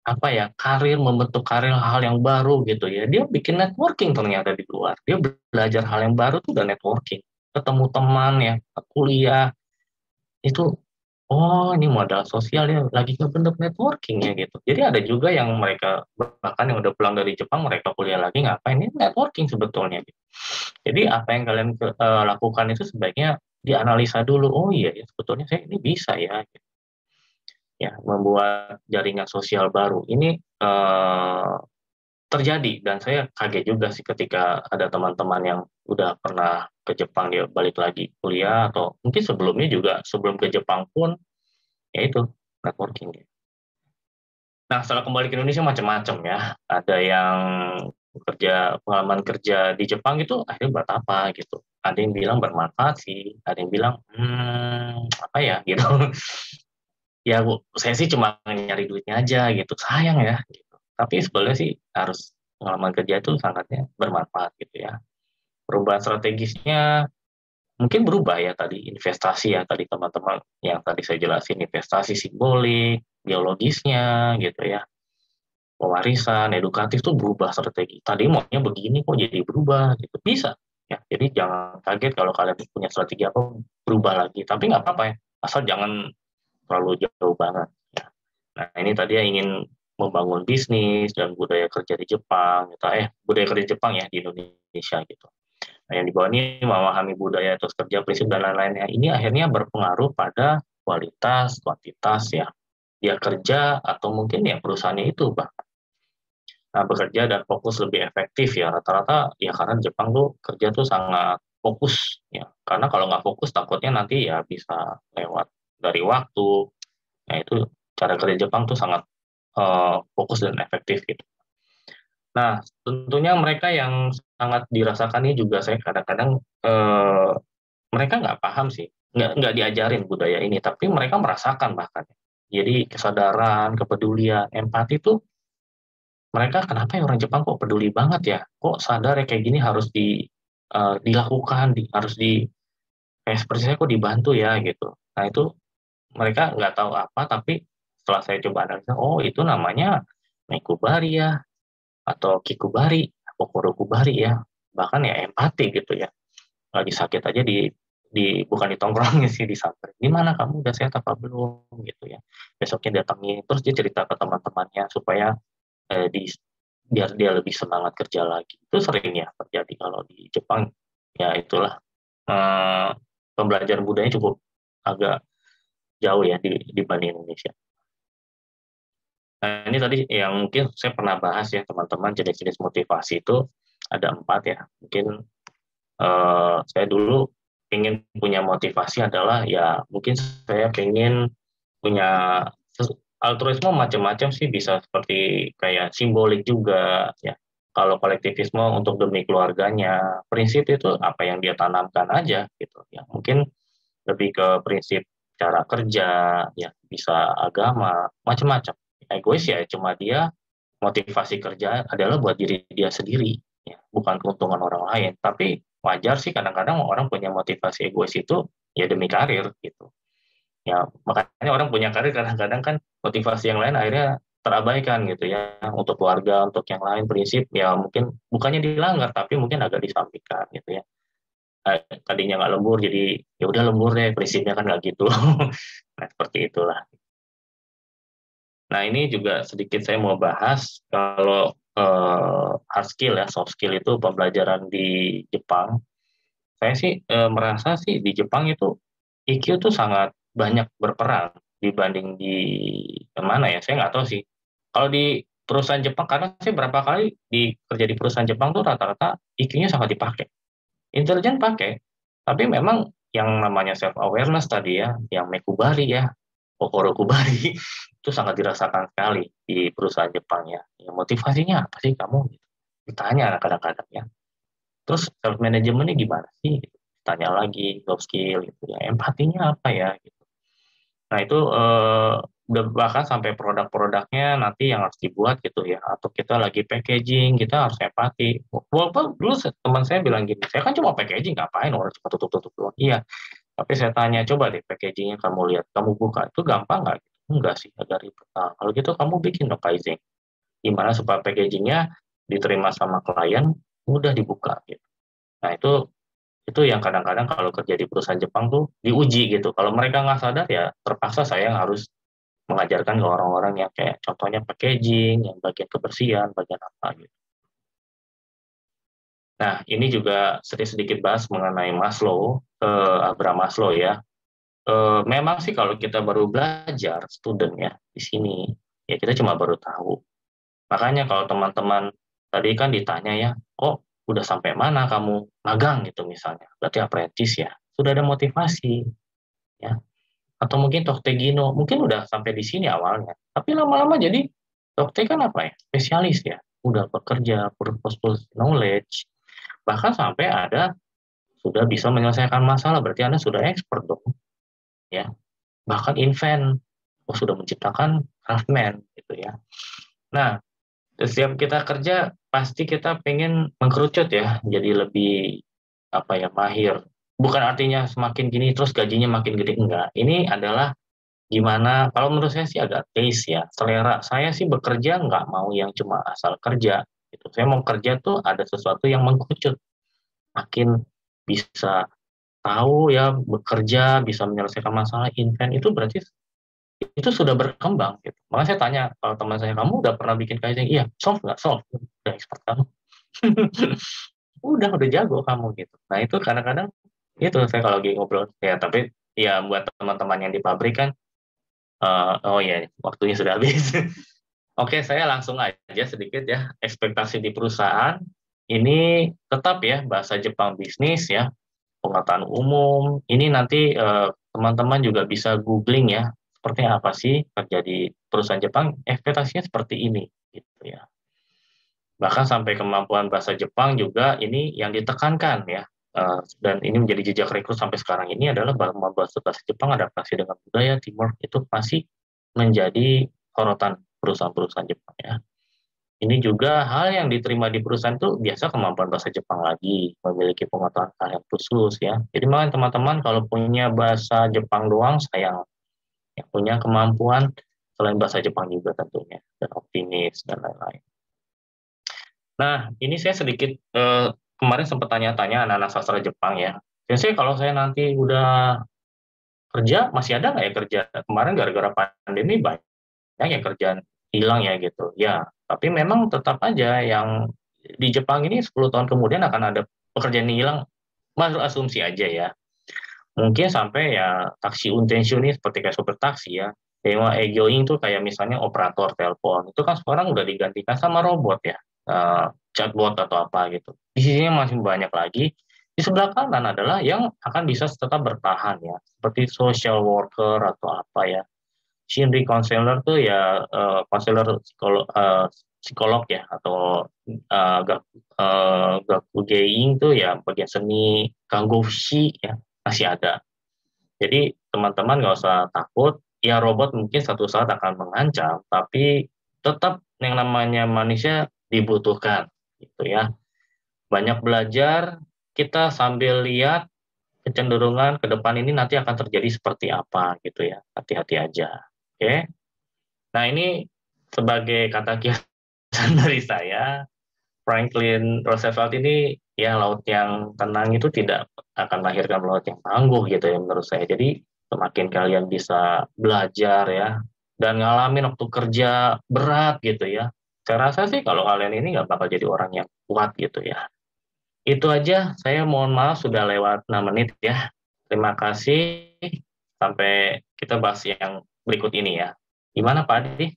apa ya, karir, membentuk karir hal yang baru gitu ya. Dia bikin networking ternyata di luar. Dia belajar hal yang baru tuh udah networking. Ketemu teman ya, kuliah, itu oh ini modal sosial ya, lagi ngebentuk networking ya gitu. Jadi ada juga yang mereka bahkan yang udah pulang dari Jepang mereka kuliah lagi ngapain ini networking sebetulnya gitu. Jadi apa yang kalian lakukan itu sebaiknya dianalisa dulu. Oh iya ya sebetulnya saya ini bisa ya gitu. Ya membuat jaringan sosial baru ini terjadi dan saya kaget juga sih ketika ada teman-teman yang udah pernah ke Jepang dia balik lagi kuliah atau mungkin sebelumnya juga sebelum ke Jepang pun ya itu networking. Nah, setelah kembali ke Indonesia macam-macam ya. Ada yang pengalaman kerja di Jepang itu akhirnya buat apa gitu. Ada yang bilang bermanfaat sih, ada yang bilang apa ya gitu. Ya saya sih cuma nyari duitnya aja gitu, sayang ya gitu. Tapi sebenarnya sih harus pengalaman kerja itu sangatnya bermanfaat gitu ya. Perubahan strategisnya mungkin berubah ya tadi investasi ya tadi teman-teman yang tadi saya jelasin investasi simbolik, biologisnya gitu ya pewarisan, edukatif tuh berubah strategi. Tadi maunya begini kok jadi berubah gitu. Bisa. Ya, jadi jangan kaget kalau kalian punya strategi apa berubah lagi. Tapi nggak apa-apa ya. Asal jangan terlalu jauh banget. Ya. Nah ini tadi ya ingin membangun bisnis dan budaya kerja di Jepang. Gitu. Budaya kerja Jepang ya di Indonesia gitu. Nah yang di bawah ini memahami budaya terus kerja prinsip dan lain-lainnya. Ini akhirnya berpengaruh pada kualitas, kuantitas ya. Dia kerja atau mungkin ya perusahaannya itu bahkan bekerja dan fokus lebih efektif ya rata-rata ya karena Jepang tuh kerja tuh sangat fokus ya karena kalau nggak fokus takutnya nanti ya bisa lewat dari waktu. Nah itu cara kerja Jepang tuh sangat fokus dan efektif gitu. Nah tentunya mereka yang sangat dirasakan ini juga saya kadang-kadang mereka nggak paham sih nggak diajarin budaya ini tapi mereka merasakan bahkan jadi kesadaran kepedulian empati tuh mereka kenapa ya orang Jepang kok peduli banget ya? Kok sadar ya kayak gini harus dilakukan, harus kayak seperti saya kok dibantu ya gitu. Nah itu mereka nggak tahu apa, tapi setelah saya coba analisa, oh itu namanya Mekubari ya, atau Kikubari, Kokorokubari ya, bahkan ya empati gitu ya. Lagi sakit aja bukan ditongkrongin sih disamperin. Gimana kamu udah sehat apa belum gitu ya. Besoknya datangin, terus dia cerita ke teman-temannya supaya biar dia lebih semangat kerja lagi. Itu sering ya terjadi kalau di Jepang. Ya itulah pembelajaran budayanya cukup agak jauh ya dibanding Indonesia. Nah ini tadi yang mungkin saya pernah bahas ya teman-teman jenis-jenis motivasi itu ada 4 ya. Mungkin saya dulu ingin punya motivasi adalah ya mungkin saya ingin punya altruisme macam-macam sih bisa seperti kayak simbolik juga ya. Kalau kolektivisme untuk demi keluarganya, prinsip itu apa yang dia tanamkan aja gitu ya. Mungkin lebih ke prinsip cara kerja ya, bisa agama, macam-macam. Egois ya cuma dia motivasi kerja adalah buat diri dia sendiri ya, bukan keuntungan orang lain. Tapi wajar sih kadang-kadang orang punya motivasi egois itu ya demi karir gitu. Ya, makanya orang punya karir kadang-kadang kan motivasi yang lain akhirnya terabaikan gitu ya. Untuk keluarga, untuk yang lain prinsip ya mungkin bukannya dilanggar tapi mungkin agak disampaikan gitu ya. Tadinya nggak lembur jadi ya udah lembur deh prinsipnya kan nggak gitu. Nah, seperti itulah. Nah, ini juga sedikit saya mau bahas kalau hard skill ya, soft skill itu pembelajaran di Jepang. Saya sih merasa sih di Jepang itu IQ tuh sangat banyak berperan dibanding di mana ya, saya nggak tahu sih. Kalau di perusahaan Jepang, karena saya berapa kali kerja di perusahaan Jepang tuh rata-rata IQ-nya sangat dipakai. Intelijen pakai, tapi memang yang namanya self awareness tadi ya, yang Mekubari ya, Kokoro Kubari itu sangat dirasakan sekali di perusahaan Jepang ya. Ya motivasinya apa sih kamu? Ditanya kadang-kadang ya. Terus self manajemennya gimana sih? Tanya lagi soft skill gitu ya. Empatinya apa ya? Gitu. Nah, itu bahkan sampai produk-produknya nanti yang harus dibuat gitu ya. Atau kita lagi packaging, kita harus empati. Walaupun dulu teman saya bilang gini, saya kan cuma packaging, ngapain orang cuma tutup-tutup doang. Iya, tapi saya tanya, coba deh packagingnya kamu lihat, kamu buka, itu gampang nggak? Enggak sih, agak ribet. Nah, kalau gitu kamu bikin dong Kaizen. Gimana supaya packagingnya diterima sama klien, mudah dibuka gitu. Nah, itu yang kadang-kadang kalau kerja di perusahaan Jepang tuh diuji gitu. Kalau mereka nggak sadar ya terpaksa saya yang harus mengajarkan ke orang-orang yang kayak contohnya packaging, yang bagian kebersihan, bagian apa gitu. Nah, ini juga sedikit bahas mengenai Maslow, Abraham Maslow ya. Memang sih kalau kita baru belajar, student ya, di sini, ya kita cuma baru tahu. Makanya kalau teman-teman tadi kan ditanya ya, kok udah sampai mana kamu magang gitu misalnya, berarti apprentice ya, sudah ada motivasi ya, atau mungkin Tokte Gino, mungkin udah sampai di sini awalnya, tapi lama-lama jadi Tokte kan apa ya, spesialis ya, udah bekerja, purpose knowledge, bahkan sampai ada sudah bisa menyelesaikan masalah, berarti Anda sudah expert dong, ya, bahkan invent, sudah menciptakan craftsman gitu ya. Nah, setiap kita kerja pasti kita pengen mengkerucut ya, jadi lebih apa ya mahir. Bukan artinya semakin gini terus gajinya makin gede, enggak. Ini adalah gimana? Kalau menurut saya sih agak taste ya, selera. Saya sih bekerja nggak mau yang cuma asal kerja. Gitu. Saya mau kerja tuh ada sesuatu yang mengkerucut, makin bisa tahu ya bekerja, bisa menyelesaikan masalah, invent itu berarti itu sudah berkembang gitu. Makanya saya tanya kalau teman saya, kamu udah pernah bikin Kaizen? Iya, solve nggak? Solve. Udah expert kamu. udah jago kamu gitu. Nah itu kadang-kadang itu saya kalau lagi ngobrol ya, tapi ya buat teman-teman yang di pabrik kan, oh ya waktunya sudah habis. Oke, saya langsung aja sedikit ya ekspektasi di perusahaan ini tetap ya bahasa Jepang bisnis ya, pengetahuan umum. Ini nanti teman-teman juga bisa googling ya, seperti apa sih kerja di perusahaan Jepang, ekspektasinya seperti ini gitu ya. Bahkan sampai kemampuan bahasa Jepang juga ini yang ditekankan ya. Dan ini menjadi jejak rekrut sampai sekarang ini adalah bahwa bahasa Jepang adaptasi dengan budaya teamwork itu masih menjadi sorotan perusahaan-perusahaan Jepang ya. Ini juga hal yang diterima di perusahaan itu biasa kemampuan bahasa Jepang lagi, memiliki pengetahuan hal yang khusus ya. Jadi makanya teman-teman kalau punya bahasa Jepang doang sayang, yang punya kemampuan selain bahasa Jepang juga tentunya, dan optimis dan lain-lain. Nah, ini saya sedikit kemarin sempat tanya-tanya anak-anak sastra Jepang ya. Saya kalau saya nanti udah kerja, masih ada nggak ya kerja? Kemarin gara-gara pandemi banyak yang kerjaan hilang ya gitu. Ya, tapi memang tetap aja yang di Jepang ini 10 tahun kemudian akan ada pekerjaan yang hilang, masuk asumsi aja ya. Mungkin sampai ya taksi untensio ini seperti kayak sopir taksi ya. Dewa egoing tuh kayak misalnya operator telepon. Itu kan sekarang udah digantikan sama robot ya. Chatbot atau apa gitu. Di sisinya masih banyak lagi. Di sebelah kanan adalah yang akan bisa tetap bertahan ya. Seperti social worker atau apa ya. Shinri counselor tuh ya counselor psikolog ya, atau gakugeing tuh ya bagian seni, kangoshi ya masih ada. Jadi teman-teman nggak usah takut, ya robot mungkin satu saat akan mengancam, tapi tetap yang namanya manusia dibutuhkan gitu ya. Banyak belajar, kita sambil lihat kecenderungan ke depan ini nanti akan terjadi seperti apa gitu ya. Hati-hati aja. Oke. Nah, ini sebagai kata kiasan dari saya, Franklin Roosevelt ini ya laut yang tenang itu tidak akan melahirkan laut yang tangguh gitu ya menurut saya. Jadi semakin kalian bisa belajar ya dan ngalamin waktu kerja berat gitu ya. Saya rasa sih kalau kalian ini nggak bakal jadi orang yang kuat gitu ya. Itu aja, saya mohon maaf sudah lewat 6 menit ya. Terima kasih, sampai kita bahas yang berikut ini ya. Gimana Pak Adi?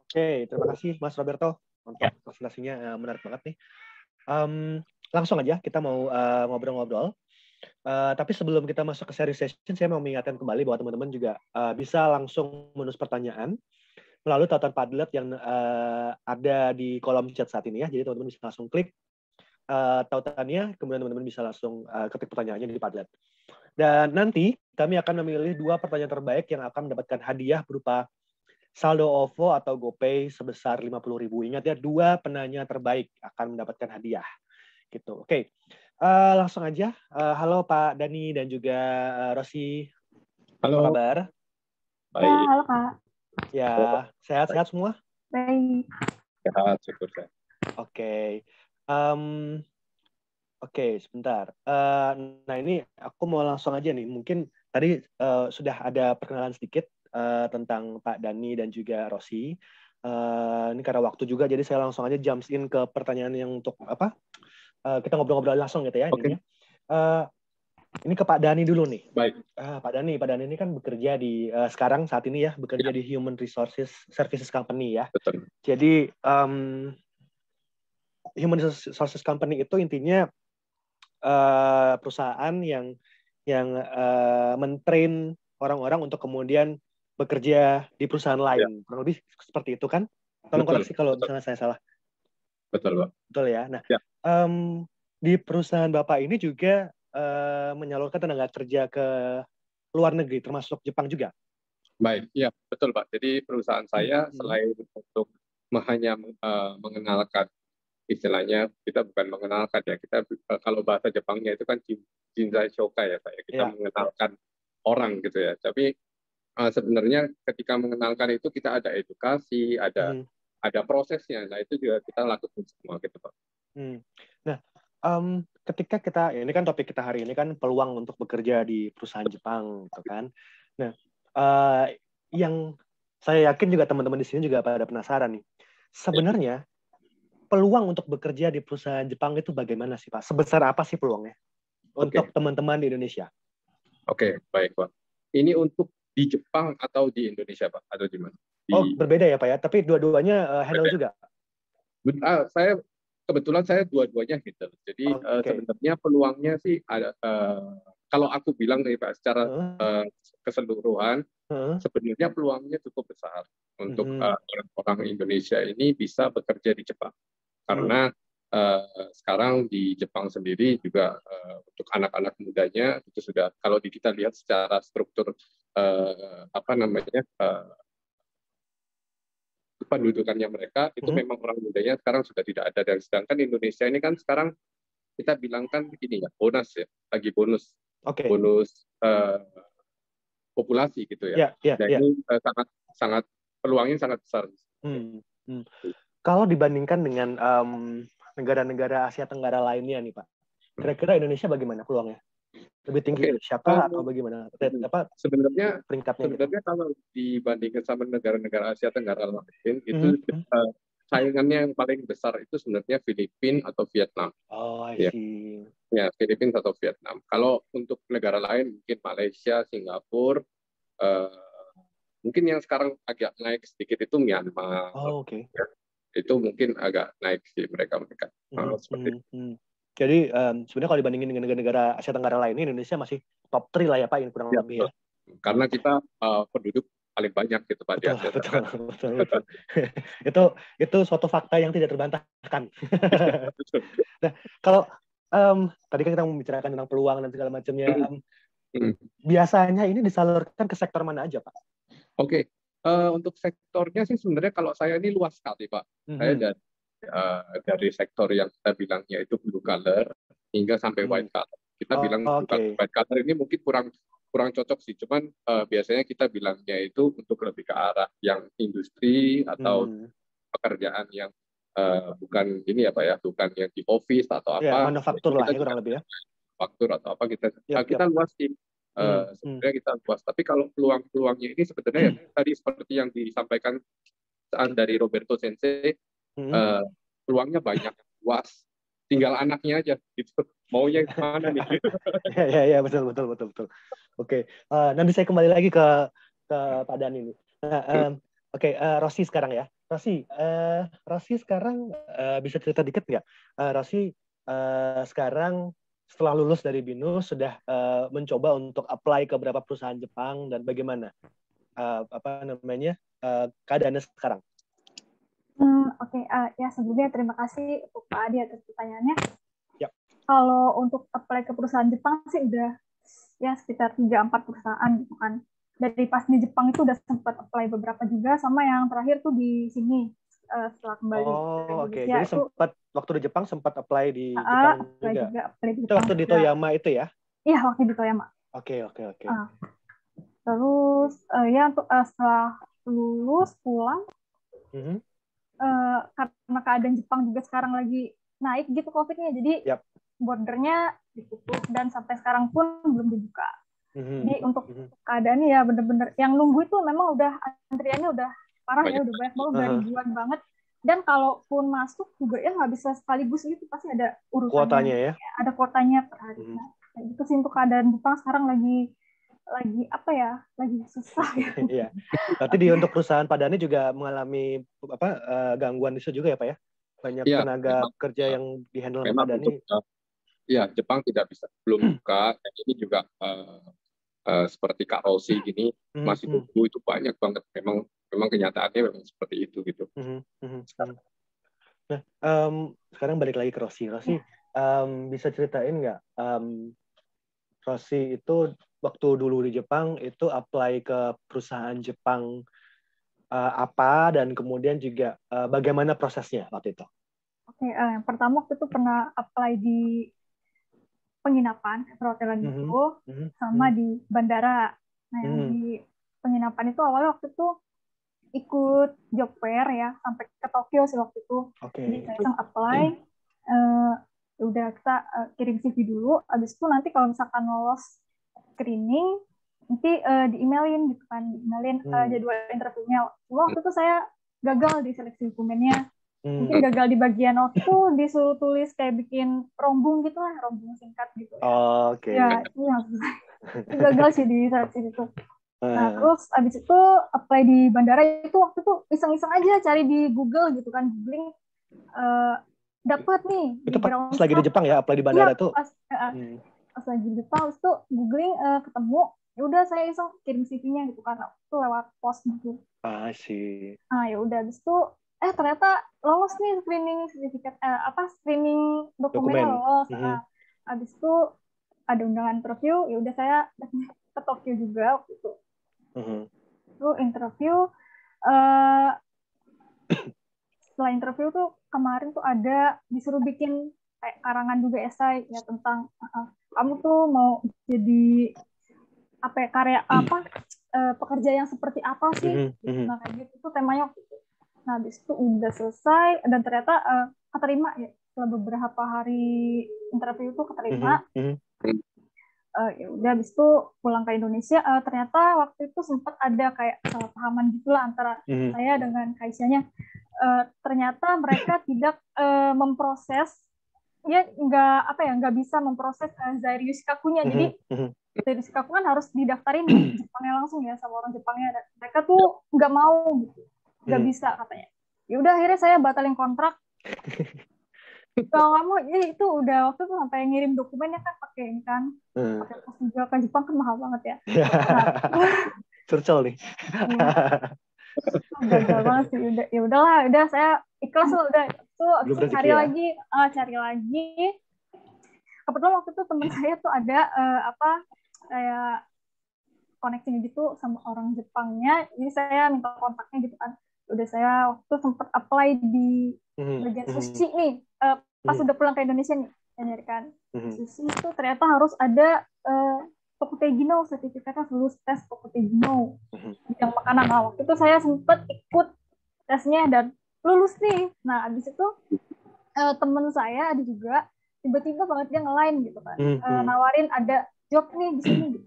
Oke, terima kasih Mas Roberto untuk presentasinya, menarik banget nih. Langsung aja kita mau ngobrol-ngobrol. Tapi sebelum kita masuk ke seri session, saya mau mengingatkan kembali bahwa teman-teman juga bisa langsung menulis pertanyaan melalui tautan Padlet yang ada di kolom chat saat ini ya. Jadi teman-teman bisa langsung klik tautannya, kemudian teman-teman bisa langsung ketik pertanyaannya di Padlet. Dan nanti kami akan memilih 2 pertanyaan terbaik yang akan mendapatkan hadiah berupa saldo OVO atau GoPay sebesar 50.000. Ingat ya, 2 penanya terbaik akan mendapatkan hadiah. Gitu. Oke. Langsung aja. Halo Pak Dani dan juga Rosi. Apa Halo. kabar? Baik. Ya, halo Kak. Ya, sehat-sehat semua? Baik. Sehat, syukur sehat. Oke. Oke, sebentar. Nah, ini aku mau langsung aja nih. Mungkin tadi sudah ada perkenalan sedikit tentang Pak Dani dan juga Rosi. Ini karena waktu juga, jadi saya langsung aja jumps in ke pertanyaan yang untuk apa? Kita ngobrol-ngobrol langsung gitu ya. Oke. Ini ke Pak Dani dulu nih. Baik. Pak Dani ini kan bekerja di sekarang saat ini ya bekerja di Human Resources Services Company ya. Betul. Jadi Human Resources Company itu intinya perusahaan yang mentrain orang-orang untuk kemudian bekerja di perusahaan lain. Kurang lebih seperti itu kan? Tolong koreksi kalau misalnya saya salah. Betul, Pak. Betul ya. Nah, ya. Di perusahaan Bapak ini juga menyalurkan tenaga kerja ke luar negeri, termasuk Jepang juga? Baik, ya betul Pak. Jadi perusahaan saya selain untuk hanya mengenalkan, istilahnya kita bukan mengenalkan ya, kita kalau bahasa Jepangnya itu kan Jinzai Shoka ya Pak, kita mengenalkan orang gitu ya. Tapi sebenarnya ketika mengenalkan itu kita ada edukasi, ada prosesnya. Nah itu juga kita lakukan semua gitu Pak. Nah, ketika kita, ini kan topik kita hari ini kan peluang untuk bekerja di perusahaan Jepang, gitu kan. Nah, yang saya yakin juga teman-teman di sini juga pada penasaran nih. Sebenarnya peluang untuk bekerja di perusahaan Jepang itu bagaimana sih Pak? Sebesar apa sih peluangnya untuk teman-teman di Indonesia? Oke, baik Pak. Ini untuk di Jepang atau di Indonesia Pak? Atau di mana? Berbeda ya Pak ya? Tapi dua-duanya handle juga? Kebetulan saya dua-duanya gitu. Jadi sebenarnya peluangnya sih ada. Kalau aku bilang nih Pak, secara keseluruhan, sebenarnya peluangnya cukup besar untuk orang-orang Indonesia ini bisa bekerja di Jepang. Karena sekarang di Jepang sendiri juga untuk anak-anak mudanya itu sudah, kalau kita lihat secara struktur pendudukannya mereka itu memang orang mudanya sekarang sudah tidak ada, dan sedangkan Indonesia ini kan sekarang kita bilang kan ini ya bonus ya, lagi bonus populasi gitu ya. Ini sangat peluangnya sangat besar. Kalau dibandingkan dengan negara-negara Asia Tenggara lainnya nih Pak, kira-kira Indonesia bagaimana peluangnya? Lebih tinggi siapa atau bagaimana? Sebenarnya peringkatnya gitu? Kalau dibandingkan sama negara-negara Asia Tenggara lain itu saingannya yang paling besar itu sebenarnya Filipina atau Vietnam. Oh, I see. Ya, Filipina atau Vietnam. Kalau untuk negara lain mungkin Malaysia, Singapura, mungkin yang sekarang agak naik sedikit itu Myanmar. Oh, oke. Ya, itu mungkin agak naik sih mereka. Seperti itu. Jadi sebenarnya kalau dibandingin dengan negara-negara Asia Tenggara lainnya, Indonesia masih top 3 lah ya Pak, ini kurang lebih ya. Karena kita penduduk paling banyak gitu Pak. Betul. itu suatu fakta yang tidak terbantahkan. Nah, kalau tadi kan kita membicarakan tentang peluang dan segala macamnya, biasanya ini disalurkan ke sektor mana aja Pak? Oke. Untuk sektornya sih sebenarnya kalau saya ini luas sekali Pak. Saya dari sektor yang kita bilangnya itu blue collar hingga sampai white collar. Kita bilang white collar ini mungkin kurang cocok sih, cuman biasanya kita bilangnya itu untuk lebih ke arah yang industri atau pekerjaan yang bukan ini ya Pak ya, bukan yang di office atau apa. Manufaktur lah ya kurang lebih ya. Manufaktur atau apa kita luas sih. Sebenarnya kita luas. Tapi kalau peluang-peluangnya ini sebenarnya tadi seperti yang disampaikan dari Roberto Sensei, peluangnya banyak, luas. Tinggal anaknya aja gitu. Maunya kemana nih? Ya, betul. Oke. Nanti saya kembali lagi ke Pak Dani ini. Rosi sekarang ya. Rosi sekarang bisa cerita dikit nggak? Rosi sekarang setelah lulus dari BINUS sudah mencoba untuk apply ke beberapa perusahaan Jepang, dan bagaimana keadaannya sekarang? Ya sebelumnya terima kasih untuk Pak Adi atas pertanyaannya. Ya. Kalau untuk apply ke perusahaan Jepang sih udah ya sekitar 3-4 perusahaan gitu kan. Dari pas di Jepang itu udah sempat apply beberapa juga, sama yang terakhir tuh di sini setelah kembali ke Oke. Indonesia Jadi itu waktu di Jepang sempat apply di Jepang apply juga. juga, apply di Itu Jepang waktu di juga. Toyama itu ya? Iya, waktu di Toyama. Oke. Terus ya untuk setelah lulus pulang, karena keadaan Jepang juga sekarang lagi naik gitu COVID-nya, jadi bordernya ditutup dan sampai sekarang pun belum dibuka. Jadi untuk keadaannya ya bener-bener yang nunggu itu memang udah antriannya udah parah ya, udah banyak banget, udah ribuan banget. Dan kalaupun masuk juga ya nggak bisa sekaligus gitu, pasti ada urutannya. Kuotanya ya? Ada kuotanya per hari. Nah, itu sih untuk keadaan Jepang sekarang lagi apa ya, lagi susah gitu. Iya. Berarti untuk perusahaan Pak Dhani juga mengalami gangguan itu juga ya Pak ya? Banyak tenaga kerja yang dihandle sama Pak Dhani. Iya, Jepang belum buka. Dan ini juga seperti Kak Rosi gini masih tunggu, itu banyak banget. Memang kenyataannya memang seperti itu gitu. Nah, sekarang balik lagi ke Rosi. Bisa ceritain nggak? Rosi itu waktu dulu di Jepang itu apply ke perusahaan Jepang apa, dan kemudian juga bagaimana prosesnya waktu itu? Oke, yang pertama waktu itu pernah apply di penginapan, perhotelan itu, sama di bandara. Nah, yang di penginapan itu awalnya waktu itu ikut job fair ya, sampai ke Tokyo sih waktu itu. Jadi saya langsung apply, udah kita kirim CV dulu, habis itu nanti kalau misalkan lolos screening, nanti di-emailin gitu kan, jadwal interviewnya. Waktu itu saya gagal di seleksi dokumennya. Mungkin gagal di bagian waktu disuruh tulis kayak bikin rombung gitu lah, rombung singkat gitu ya. Ya, itu yang susah. Gagal sih di seleksi itu. Nah, terus abis itu apply di bandara itu waktu itu iseng-iseng aja cari di Google gitu kan, googling, dapat nih. Itu pas lagi di Jepang ya, apply di bandara tuh? Pas lagi di Jepang, itu googling, ketemu, ya udah saya iseng kirim CV-nya gitu kan, itu lewat pos gitu. Sih. Ya udah, abis itu ternyata lolos nih screening sertifikat screening dokumennya lolos. Abis itu ada undangan interview, ya udah saya ke Tokyo juga waktu itu. Itu interview, setelah interview tuh kemarin tuh ada disuruh bikin kayak karangan juga esai ya tentang kamu tuh mau jadi apa ya, karya apa, pekerja yang seperti apa sih. Nah kayak gitu tuh temanya waktu itu. Nah, habis itu udah selesai dan ternyata keterima ya, setelah beberapa hari interview itu keterima. Ya udah, habis itu pulang ke Indonesia, ternyata waktu itu sempat ada kayak salah pahaman gitulah antara saya dengan Kaisyanya. Ternyata mereka tidak memproses, ya nggak bisa memproses Zairi Yushikakunya. Jadi Zairi Yushikaku kan harus didaftarin di Jepangnya langsung ya sama orang Jepangnya. Dan mereka tuh nggak mau gitu. Nggak bisa katanya. Ya udah, akhirnya saya batalin kontrak. Kalau nggak mau, jadi itu udah waktu itu sampai ngirim dokumennya kan pakai ini kan, pakai pos juga ke Jepang kan mahal banget ya. Curcol nih. Gagal banget sih. Udah saya ikhlas loh, udah itu cari lagi. Kebetulan waktu itu teman saya tuh ada kayak koneksinya gitu sama orang Jepangnya, jadi saya minta kontaknya gitu kan. Udah, saya waktu sempat apply di bagian sushi nih, pas udah pulang ke Indonesia nih, nyari kan sushi itu ternyata harus ada Tokutegino, sertifikatnya lulus tes Tokutegino yang makanan. Nah, waktu itu saya sempat ikut tesnya dan lulus nih. Nah, abis itu temen saya ada juga, tiba-tiba banget dia nge-line gitu kan, nawarin ada job nih di sini gitu,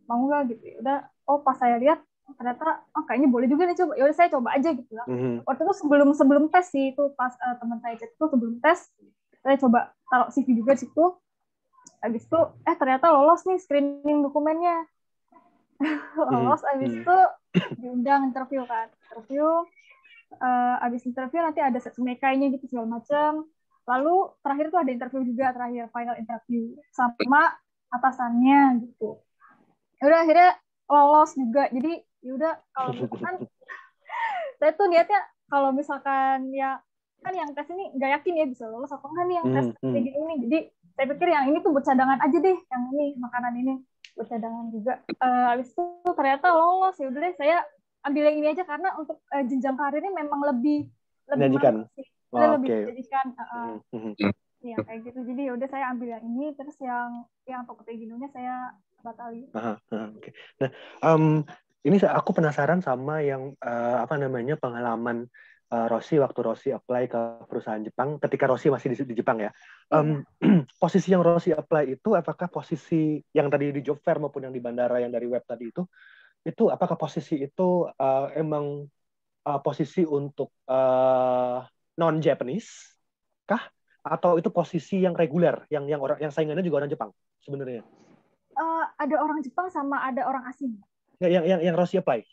mau nggak gitu. Ya udah, pas saya lihat ternyata kayaknya boleh juga nih, coba. Ya udah, saya coba aja gitu lah. Waktu itu sebelum tes sih, itu pas teman saya chat itu sebelum tes, saya coba taruh CV juga di situ. Habis itu ternyata lolos nih screening dokumennya. Lolos, habis itu diundang interview kan. Habis interview nanti ada sumekainya gitu segala macam. Lalu terakhir tuh ada interview juga, final interview sama atasannya gitu. Ya udah, akhirnya lolos juga. Jadi yaudah, kalau misalkan saya tuh niatnya kalau misalkan ya kan yang tes ini nggak yakin ya bisa lolos atau enggak nih yang tes kayak gini nih. Jadi saya pikir yang ini tuh buat cadangan aja deh, yang ini makanan ini. buat cadangan juga. Habis itu ternyata lolos, ya udah deh saya ambil yang ini aja karena untuk jenjang karirnya memang lebih menjanjikan. Lebih menjanjikan. Ya kayak gitu. Jadi ya udah saya ambil yang ini, terus yang Tokopedia saya batalin. Okay. Nah, ini aku penasaran sama yang pengalaman Rossi waktu Rossi apply ke perusahaan Jepang ketika Rossi masih di Jepang ya. Posisi yang Rossi apply itu apakah posisi yang tadi di job fair maupun yang di bandara yang dari web tadi itu apakah posisi itu emang posisi untuk non Japanese kah atau itu posisi yang reguler yang saingannya juga orang Jepang sebenarnya? Ada orang Jepang sama ada orang asing. Yang Rossi apply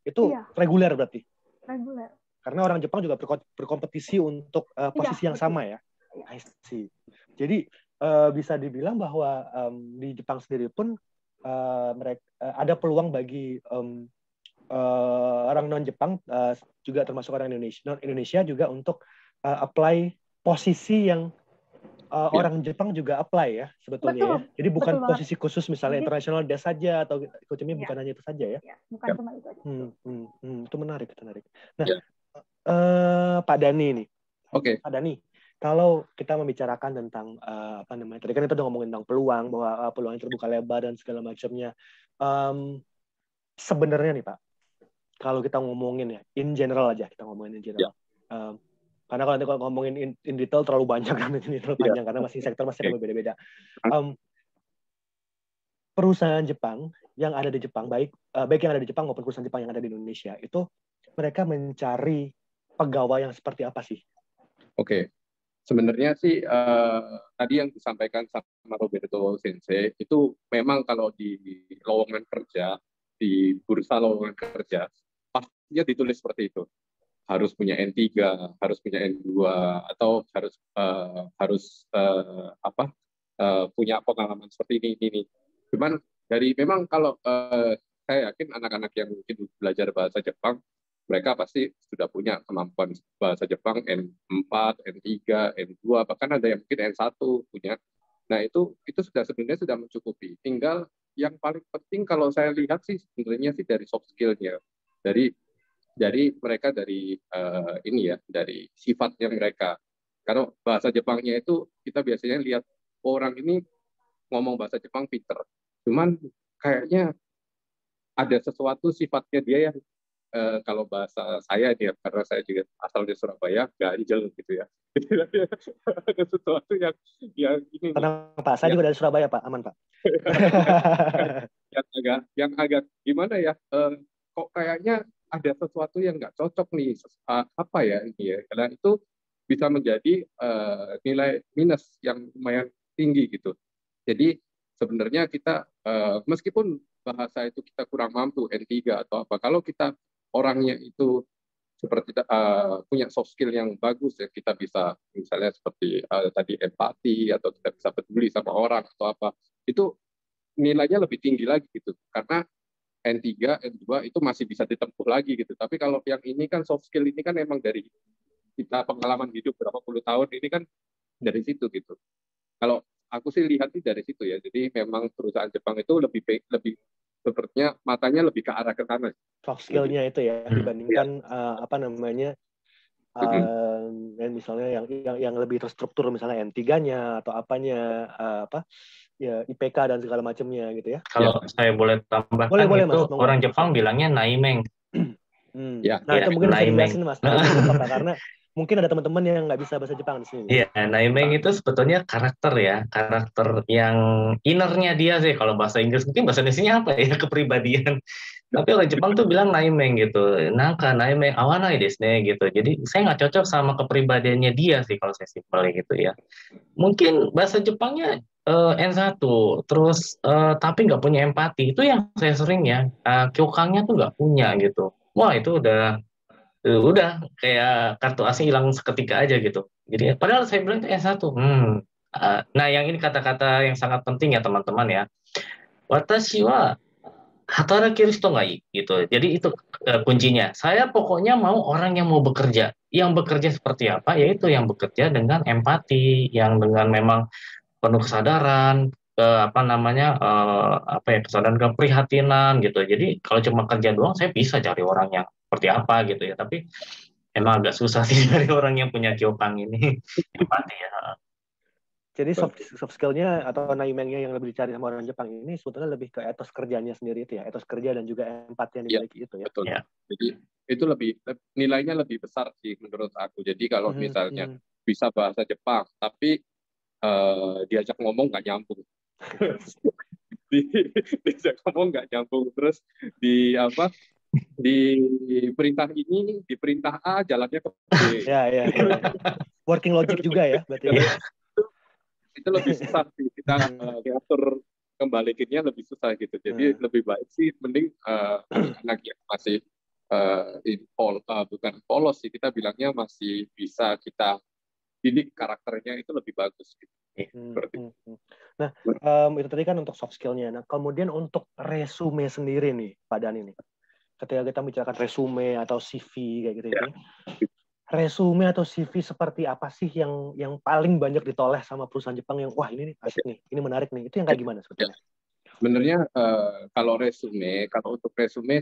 itu reguler berarti. Reguler. Karena orang Jepang juga berkompetisi untuk posisi yang sama ya. I see. Jadi bisa dibilang bahwa di Jepang sendiri pun mereka ada peluang bagi orang non Jepang juga termasuk orang Indonesia juga untuk apply posisi yang orang Jepang juga apply ya sebetulnya. Betul, ya. Jadi bukan posisi banget. khusus misalnya international desk saja atau ikutnya bukan hanya itu saja ya. Bukan cuma itu aja. Itu menarik. Nah, Pak Dhani nih. Oke. Pak Dhani, kalau kita membicarakan tentang tadi kan kita udah ngomongin tentang peluang bahwa peluangnya terbuka lebar dan segala macamnya. Sebenarnya nih Pak, kalau kita ngomongin ya in general aja kita ngomongin in general. Karena kalau nanti ngomongin in detail terlalu banyak kan in detail panjang karena masing sektor masih ada berbeda-beda. Perusahaan Jepang yang ada di Jepang baik yang ada di Jepang maupun perusahaan Jepang yang ada di Indonesia itu mereka mencari pegawai yang seperti apa sih? Oke. Sebenarnya sih tadi yang disampaikan sama Roberto Sensei itu memang kalau di lowongan kerja, di bursa lowongan kerja, pastinya ditulis seperti itu. Harus punya N3, harus punya N2, atau harus punya pengalaman seperti ini. Cuman memang kalau saya yakin anak-anak yang mungkin belajar bahasa Jepang, mereka pasti sudah punya kemampuan bahasa Jepang N4, N3, N2, bahkan ada yang mungkin N1 punya. Nah, itu sebenarnya sudah mencukupi. Tinggal yang paling penting kalau saya lihat sih sebenarnya sih dari soft skill-nya. Dari mereka dari dari sifatnya mereka. Karena bahasa Jepangnya itu kita biasanya lihat orang ini ngomong bahasa Jepang pinter. Cuman kayaknya ada sesuatu sifatnya dia yang kalau bahasa saya dia karena saya juga asal dari Surabaya ganjel gitu ya. Ada sesuatu yang ini. Tenang Pak, saya juga dari Surabaya Pak, aman Pak. yang agak gimana ya? Kok kayaknya ada sesuatu yang nggak cocok nih. Apa ya ini ya? Karena itu bisa menjadi nilai minus yang lumayan tinggi gitu. Jadi sebenarnya kita meskipun bahasa itu kita kurang mampu N3 atau apa, kalau kita orangnya itu seperti punya soft skill yang bagus ya, kita bisa misalnya seperti tadi empati atau kita bisa peduli sama orang atau apa, itu nilainya lebih tinggi lagi gitu karena N3, N2 itu masih bisa ditempuh lagi gitu. Tapi kalau yang ini kan soft skill ini kan emang dari kita pengalaman hidup berapa puluh tahun ini kan dari situ gitu. Kalau aku sih lihat sih dari situ ya. Jadi memang perusahaan Jepang itu lebih sepertinya matanya lebih ke arah ke sana. Soft skill-nya itu ya dibandingkan misalnya yang lebih terstruktur misalnya N3-nya atau apanya IPK dan segala macamnya gitu ya. Kalau saya boleh tambahkan boleh, itu Mas, orang Jepang bilangnya naimeng. Itu mungkin bisa dijelasin Mas. Karena mungkin ada teman-teman yang nggak bisa bahasa Jepang di sini. Iya, naimeng itu sebetulnya karakter yang innernya dia sih. Kalau bahasa Inggris mungkin bahasa Indonesia apa ya, kepribadian. Tapi orang Jepang tuh bilang naimeng gitu. Naimeng awanai desu ne gitu. Jadi saya nggak cocok sama kepribadiannya dia sih kalau saya simpel gitu ya. Mungkin bahasa Jepangnya N1, terus tapi nggak punya empati. Itu yang saya sering ya. Kyokangnya tuh nggak punya gitu. Wah itu udah kayak kartu asing hilang seketika aja gitu. Jadi padahal saya bilang itu S1. Nah yang ini kata-kata yang sangat penting ya teman-teman ya. Watashi wa hatarakiru hito ga ii gitu. Jadi itu kuncinya. Saya pokoknya mau orang yang mau bekerja. Yang bekerja seperti apa? Yaitu yang bekerja dengan empati, yang dengan memang penuh kesadaran, kesadaran keprihatinan gitu. Jadi kalau cuma kerja doang saya bisa cari orang yang seperti apa gitu ya. Tapi emang agak susah sih dari orang yang punya Kyokang ini empati ya. Jadi soft skill-nya atau naimengnya yang lebih dicari sama orang Jepang ini sebetulnya lebih ke etos kerjanya sendiri itu ya, etos kerja dan juga empati yang dimiliki itu ya. Betul. Ya. Jadi itu nilainya lebih besar sih menurut aku. Jadi kalau misalnya bisa bahasa Jepang tapi diajak ngomong nggak nyambung, diajak ngomong nggak nyambung, terus di perintah ini, di perintah A jalannya ke B. Ya. Working logic juga ya berarti. Itu lebih susah sih, kita diatur kembalikinnya lebih susah gitu. Jadi lebih baik sih mending anak yang masih bukan polos sih, kita bilangnya masih bisa kita didik karakternya, itu lebih bagus gitu. Nah, itu tadi kan untuk soft skill-nya. Nah, kemudian untuk resume sendiri nih Pak Dani nih. Ketika kita bicarakan resume atau CV kayak gitu ya. Resume atau CV seperti apa sih yang paling banyak ditoleh sama perusahaan Jepang yang wah ini nih asik nih, ini menarik nih, itu yang kayak gimana sebetulnya? Sebenarnya kalau untuk resume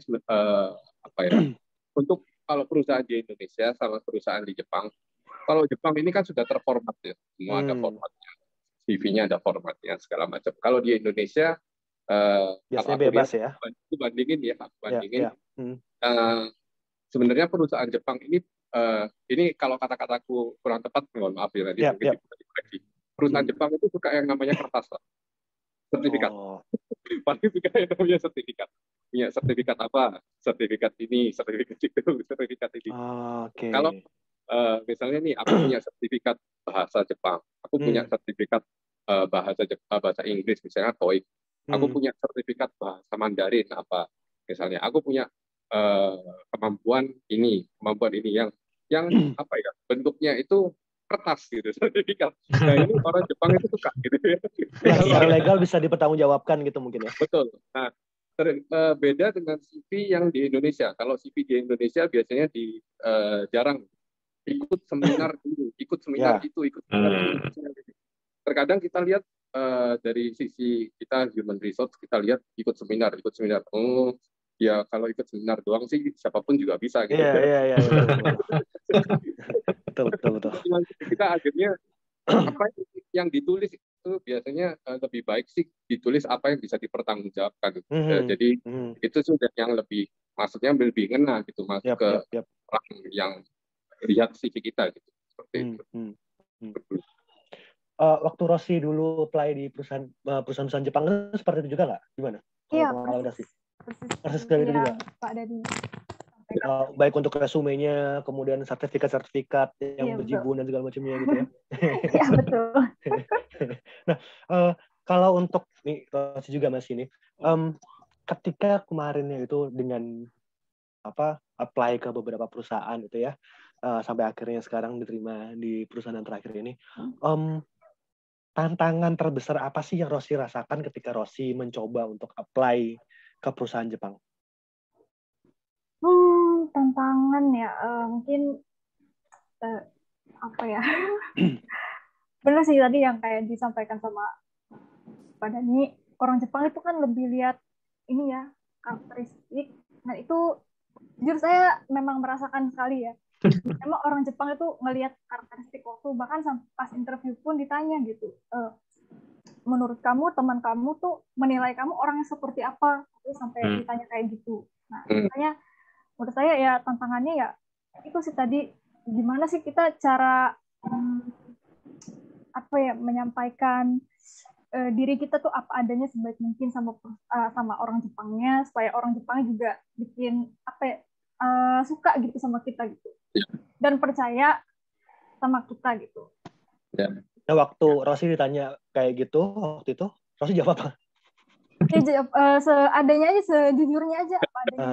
untuk kalau perusahaan di Indonesia sama perusahaan di Jepang, kalau Jepang ini kan sudah terformat ya, semua ada formatnya, CV-nya ada formatnya segala macam. Kalau di Indonesia biasanya bebas ya. Bandingin. Sebenarnya perusahaan Jepang ini kalau kata-kataku kurang tepat, mohon maaf ya nanti mungkin dikoreksi. Perusahaan Jepang itu suka yang namanya kertas, sertifikat. Paling suka yang namanya sertifikat. Punya sertifikat apa? Sertifikat ini, sertifikat itu, sertifikat ini. Kalau misalnya nih, aku punya sertifikat bahasa Jepang, aku punya sertifikat bahasa Inggris, misalnya TOEIC. Aku punya sertifikat bahasa Mandarin apa? Misalnya, aku punya kemampuan ini yang apa ya, bentuknya itu kertas gitu, sertifikat. Nah ini orang Jepang itu suka gitu ya. Secara legal bisa dipertanggungjawabkan gitu mungkin ya. Betul. Nah beda dengan CV yang di Indonesia. Kalau CV di Indonesia biasanya jarang ikut seminar dulu, ikut seminar itu. Terkadang kita lihat dari sisi kita human resource, kita lihat ikut seminar. Ya kalau ikut seminar doang sih siapapun juga bisa gitu. Iya. Betul. Kita akhirnya apa yang ditulis itu biasanya lebih baik sih ditulis apa yang bisa dipertanggungjawabkan. Jadi itu sudah yang lebih, maksudnya lebih ngena gitu masuk ke orang yang lihat CV kita gitu. Seperti itu. Waktu Rossi dulu apply di perusahaan Jepang itu seperti itu juga nggak? Gimana? Iya. Persis kayak gitu juga. Pak Dani. Baik untuk resumenya, kemudian sertifikat yang berjibun dan segala macamnya gitu ya. Iya betul. Nah, kalau untuk nih Rossi juga Mas ini, ketika kemarinnya itu dengan apply ke beberapa perusahaan gitu ya, sampai akhirnya sekarang diterima di perusahaan yang terakhir ini. Tantangan terbesar apa sih yang Rossi rasakan ketika Rossi mencoba untuk apply ke perusahaan Jepang? Tantangan ya, mungkin apa ya? Benar sih tadi yang kayak disampaikan sama Pak Dani, orang Jepang itu kan lebih lihat ini ya, karakteristik. Nah itu jujur saya memang merasakan sekali ya. Emang orang Jepang itu ngelihat karakteristik waktu, bahkan pas interview pun ditanya gitu, menurut kamu teman kamu tuh menilai kamu orangnya seperti apa, itu sampai ditanya kayak gitu. Nah makanya menurut saya ya tantangannya ya itu sih tadi, gimana sih kita cara menyampaikan diri kita tuh apa adanya sebaik mungkin sama orang Jepangnya, supaya orang Jepangnya juga bikin suka gitu sama kita gitu, dan percaya sama kita gitu. Nah waktu Rossi ditanya kayak gitu waktu itu, Rossi jawab apa? Jawab seadanya aja, sejujurnya aja apa adanya.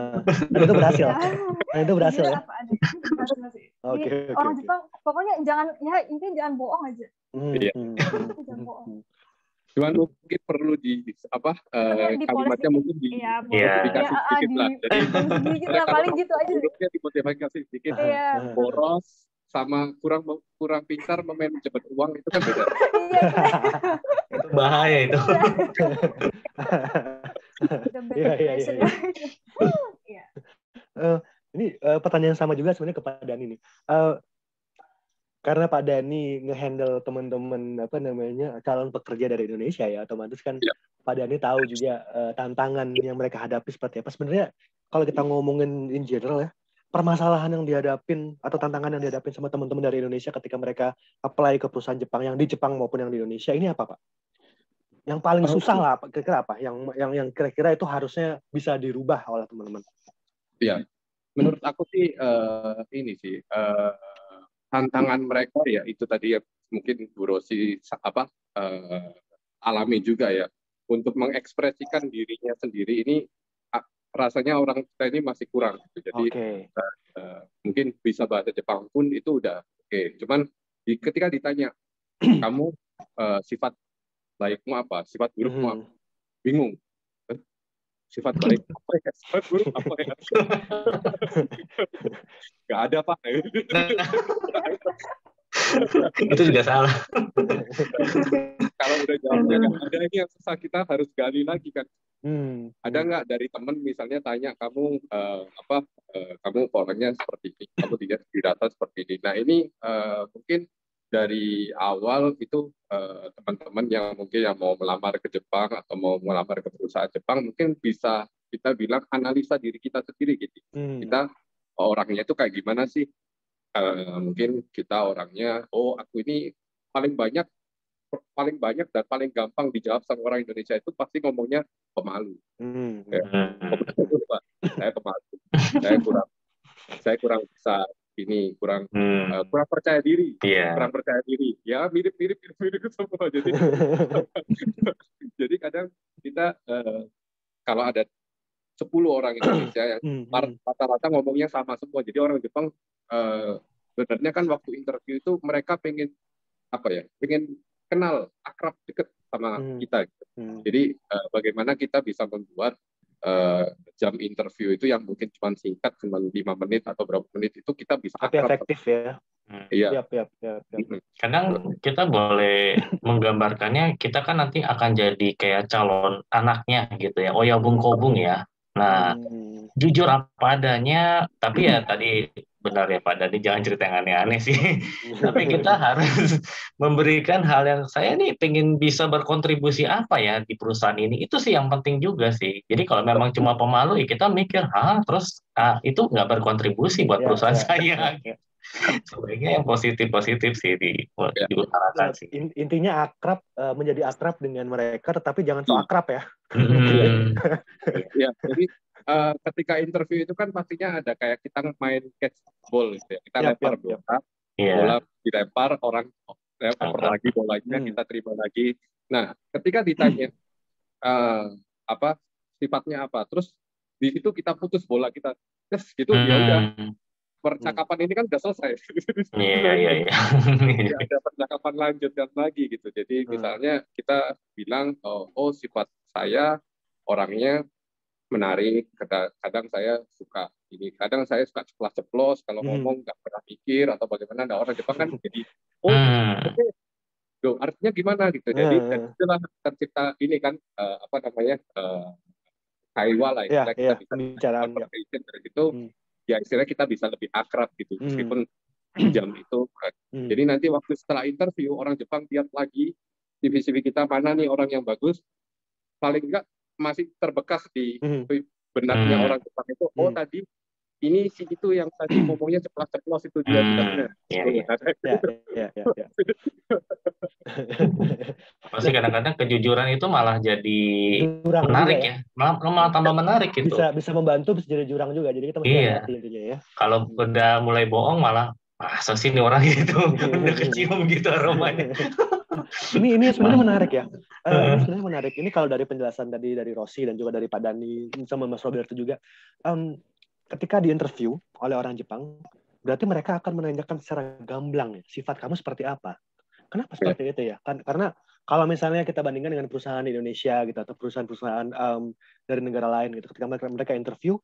Dan itu berhasil. Itu berhasil ya. Jadi orang Jepang pokoknya intinya jangan bohong aja. Jangan bohong. Cuman mungkin perlu kalimatnya mungkin dimodifikasi sedikit lah. Jadi paling gitu aja. Dimodifikasi sedikit. Boros, sama kurang pintar memanajemen uang itu kan beda. Itu bahaya itu. Ini pertanyaan sama juga sebenarnya kepada Dani nih. Karena Pak Dani ngehandle teman-teman calon pekerja dari Indonesia ya, otomatis kan Pak Dani tahu juga tantangan yang mereka hadapi seperti apa. Sebenarnya kalau kita ngomongin in general ya, permasalahan yang dihadapin atau tantangan yang dihadapin sama teman-teman dari Indonesia ketika mereka apply ke perusahaan Jepang, yang di Jepang maupun yang di Indonesia, ini apa Pak? Yang paling susah lah, kira-kira apa? Yang kira-kira itu harusnya bisa dirubah oleh teman-teman? Iya, menurut aku sih ini sih tantangan mereka ya itu tadi ya, mungkin Bu Rosi alami juga ya, untuk mengekspresikan dirinya sendiri ini rasanya orang kita ini masih kurang gitu. Jadi mungkin bisa bahasa Jepang pun itu udah oke. Cuman ketika ditanya kamu sifat baikmu apa, sifat burukmu apa, bingung. Sifat baik apa ya, sifat buruk apa ya? Gak ada Pak. Itu juga salah. Kalau udah jawabnya nggak ada, ini yang susah, kita harus gali lagi kan. Ada nggak dari teman misalnya tanya kamu kamu orangnya seperti ini, kamu tidak di data seperti ini. Nah ini mungkin dari awal itu teman-teman yang mungkin yang mau melamar ke Jepang atau mau melamar ke perusahaan Jepang, mungkin bisa kita bilang analisa diri kita sendiri gitu. Kita orangnya itu kayak gimana sih? Mungkin kita orangnya, aku ini paling banyak dan paling gampang dijawab sama orang Indonesia itu pasti ngomongnya pemalu. Saya pemalu. Saya kurang bisa ini, kurang percaya diri. Kurang percaya diri. Ya mirip semua. Jadi kadang kita kalau ada 10 orang Indonesia yang rata-rata ngomongnya sama semua. Jadi orang Jepang sebenarnya kan waktu interview itu mereka pengen kenal, akrab, deket sama kita. Jadi bagaimana kita bisa membuat jam interview itu yang mungkin cuma singkat, cuma 5 menit atau berapa menit itu kita bisa akrab. Tapi efektif ya. Iya. Kadang kita boleh menggambarkannya, kita kan nanti akan jadi kayak calon anaknya gitu ya, Oyabun Kobung ya. Nah, jujur apa adanya, tapi ya tadi benar ya Pak Dani, jangan cerita yang aneh-aneh sih. Tapi kita harus memberikan hal yang saya nih pengen bisa berkontribusi apa ya di perusahaan ini. Itu sih yang penting juga sih. Jadi kalau memang cuma pemalu ya kita mikir, terus itu nggak berkontribusi buat perusahaan saya. Sebaiknya yang positif-positif sih diutarakan sih. Intinya akrab, menjadi akrab dengan mereka, tetapi jangan so akrab ya. Ya, jadi ketika interview itu kan pastinya ada kayak kita main catchball gitu ya. Kita lempar bola dilempar, orang lempar lagi bolanya, kita terima lagi. Nah, ketika ditanya sifatnya apa, terus di situ kita putus bola kita, gitu ya udah. Percakapan ini kan udah selesai. Iya. Tidak ada percakapan lanjutkan lagi gitu. Jadi misalnya kita bilang, sifat saya orangnya menarik, kadang saya suka ini, kadang saya suka ceplos-ceplos, kalau ngomong nggak pernah mikir atau bagaimana. Nah, orang Jepang kan jadi, artinya gimana gitu. Jadi itulah tercipta ini kan kaiwa lah, kita bisa conversation dari itu. Ya istilahnya kita bisa lebih akrab gitu, meskipun jam itu. Jadi nanti waktu setelah interview, orang Jepang lihat lagi CV kita, mana nih orang yang bagus, paling enggak masih terbekas di benaknya orang Jepang itu, tadi ini si itu yang tadi ngomongnya ceplos-ceplos itu dia tidak benar. Pasti kadang-kadang kejujuran itu malah jadi menarik ya. Malah tambah menarik gitu. Bisa membantu, bisa jadi jurang juga. Jadi kita mesti hati intinya ya. Kalau udah mulai bohong malah masa sih nih orang gitu, udah kecium gitu aromanya. Ini sebenarnya menarik ya. Ini sebenarnya menarik. Ini kalau dari penjelasan tadi dari Rosi dan juga dari Pak Dani sama Mas Roberto juga. Ketika di interview oleh orang Jepang, berarti mereka akan menanyakan secara gamblang ya, sifat kamu seperti apa. Kenapa seperti itu ya? Karena kalau misalnya kita bandingkan dengan perusahaan di Indonesia gitu, atau perusahaan-perusahaan dari negara lain gitu, ketika mereka interview,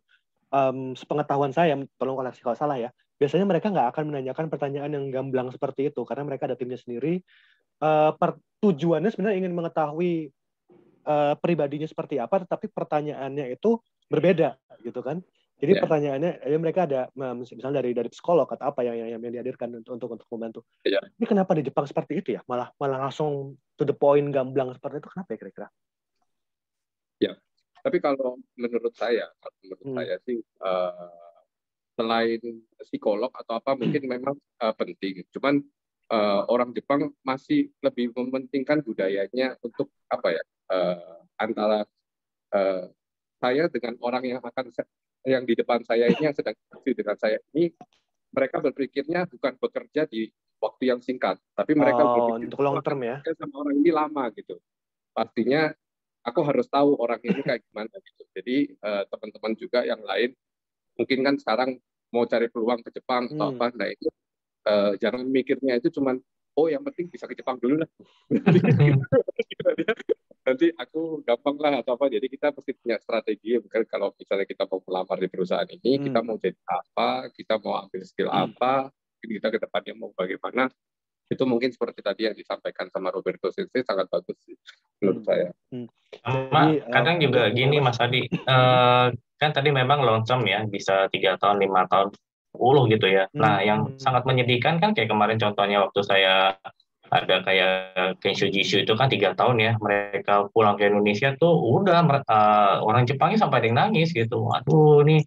sepengetahuan saya, tolong koreksi kalau salah ya, biasanya mereka nggak akan menanyakan pertanyaan yang gamblang seperti itu karena mereka ada timnya sendiri. Tujuannya sebenarnya ingin mengetahui pribadinya seperti apa, tetapi pertanyaannya itu berbeda gitu kan. Jadi pertanyaannya, ya mereka ada misalnya dari psikolog atau apa yang dihadirkan untuk membantu. Ini kenapa di Jepang seperti itu ya? Malah langsung to the point, gamblang seperti itu, kenapa ya kira-kira? Ya, tapi kalau menurut saya sih selain psikolog atau apa mungkin memang penting. Cuman orang Jepang masih lebih mementingkan budayanya untuk apa ya? Antara saya dengan orang yang di depan saya ini yang sedang interaksi dengan saya ini, mereka berpikirnya bukan bekerja di waktu yang singkat, tapi mereka berpikir untuk long term ya. Sama orang ini lama gitu. Pastinya aku harus tahu orang ini kayak gimana gitu. Jadi teman-teman juga yang lain mungkin kan sekarang mau cari peluang ke Jepang atau apa, nah itu jangan mikirnya itu cuman yang penting bisa ke Jepang dulu lah. Nanti aku gampang lah atau apa. Jadi kita pasti punya strategi. Mungkin kalau misalnya kita mau melamar di perusahaan ini, kita mau jadi apa, kita mau ambil skill apa, kita ke depannya mau bagaimana. Itu mungkin seperti tadi yang disampaikan sama Roberto Sensei sangat bagus sih menurut saya. Kadang juga gini Mas Adi, kan tadi memang long term ya, bisa 3 tahun, 5 tahun, 10 gitu ya. Nah, yang sangat menyedihkan kan kayak kemarin contohnya waktu saya ada kayak Kensho Jisoo itu kan 3 tahun ya, mereka pulang ke Indonesia tuh udah orang Jepangnya sampai ada yang nangis gitu. Aduh, nih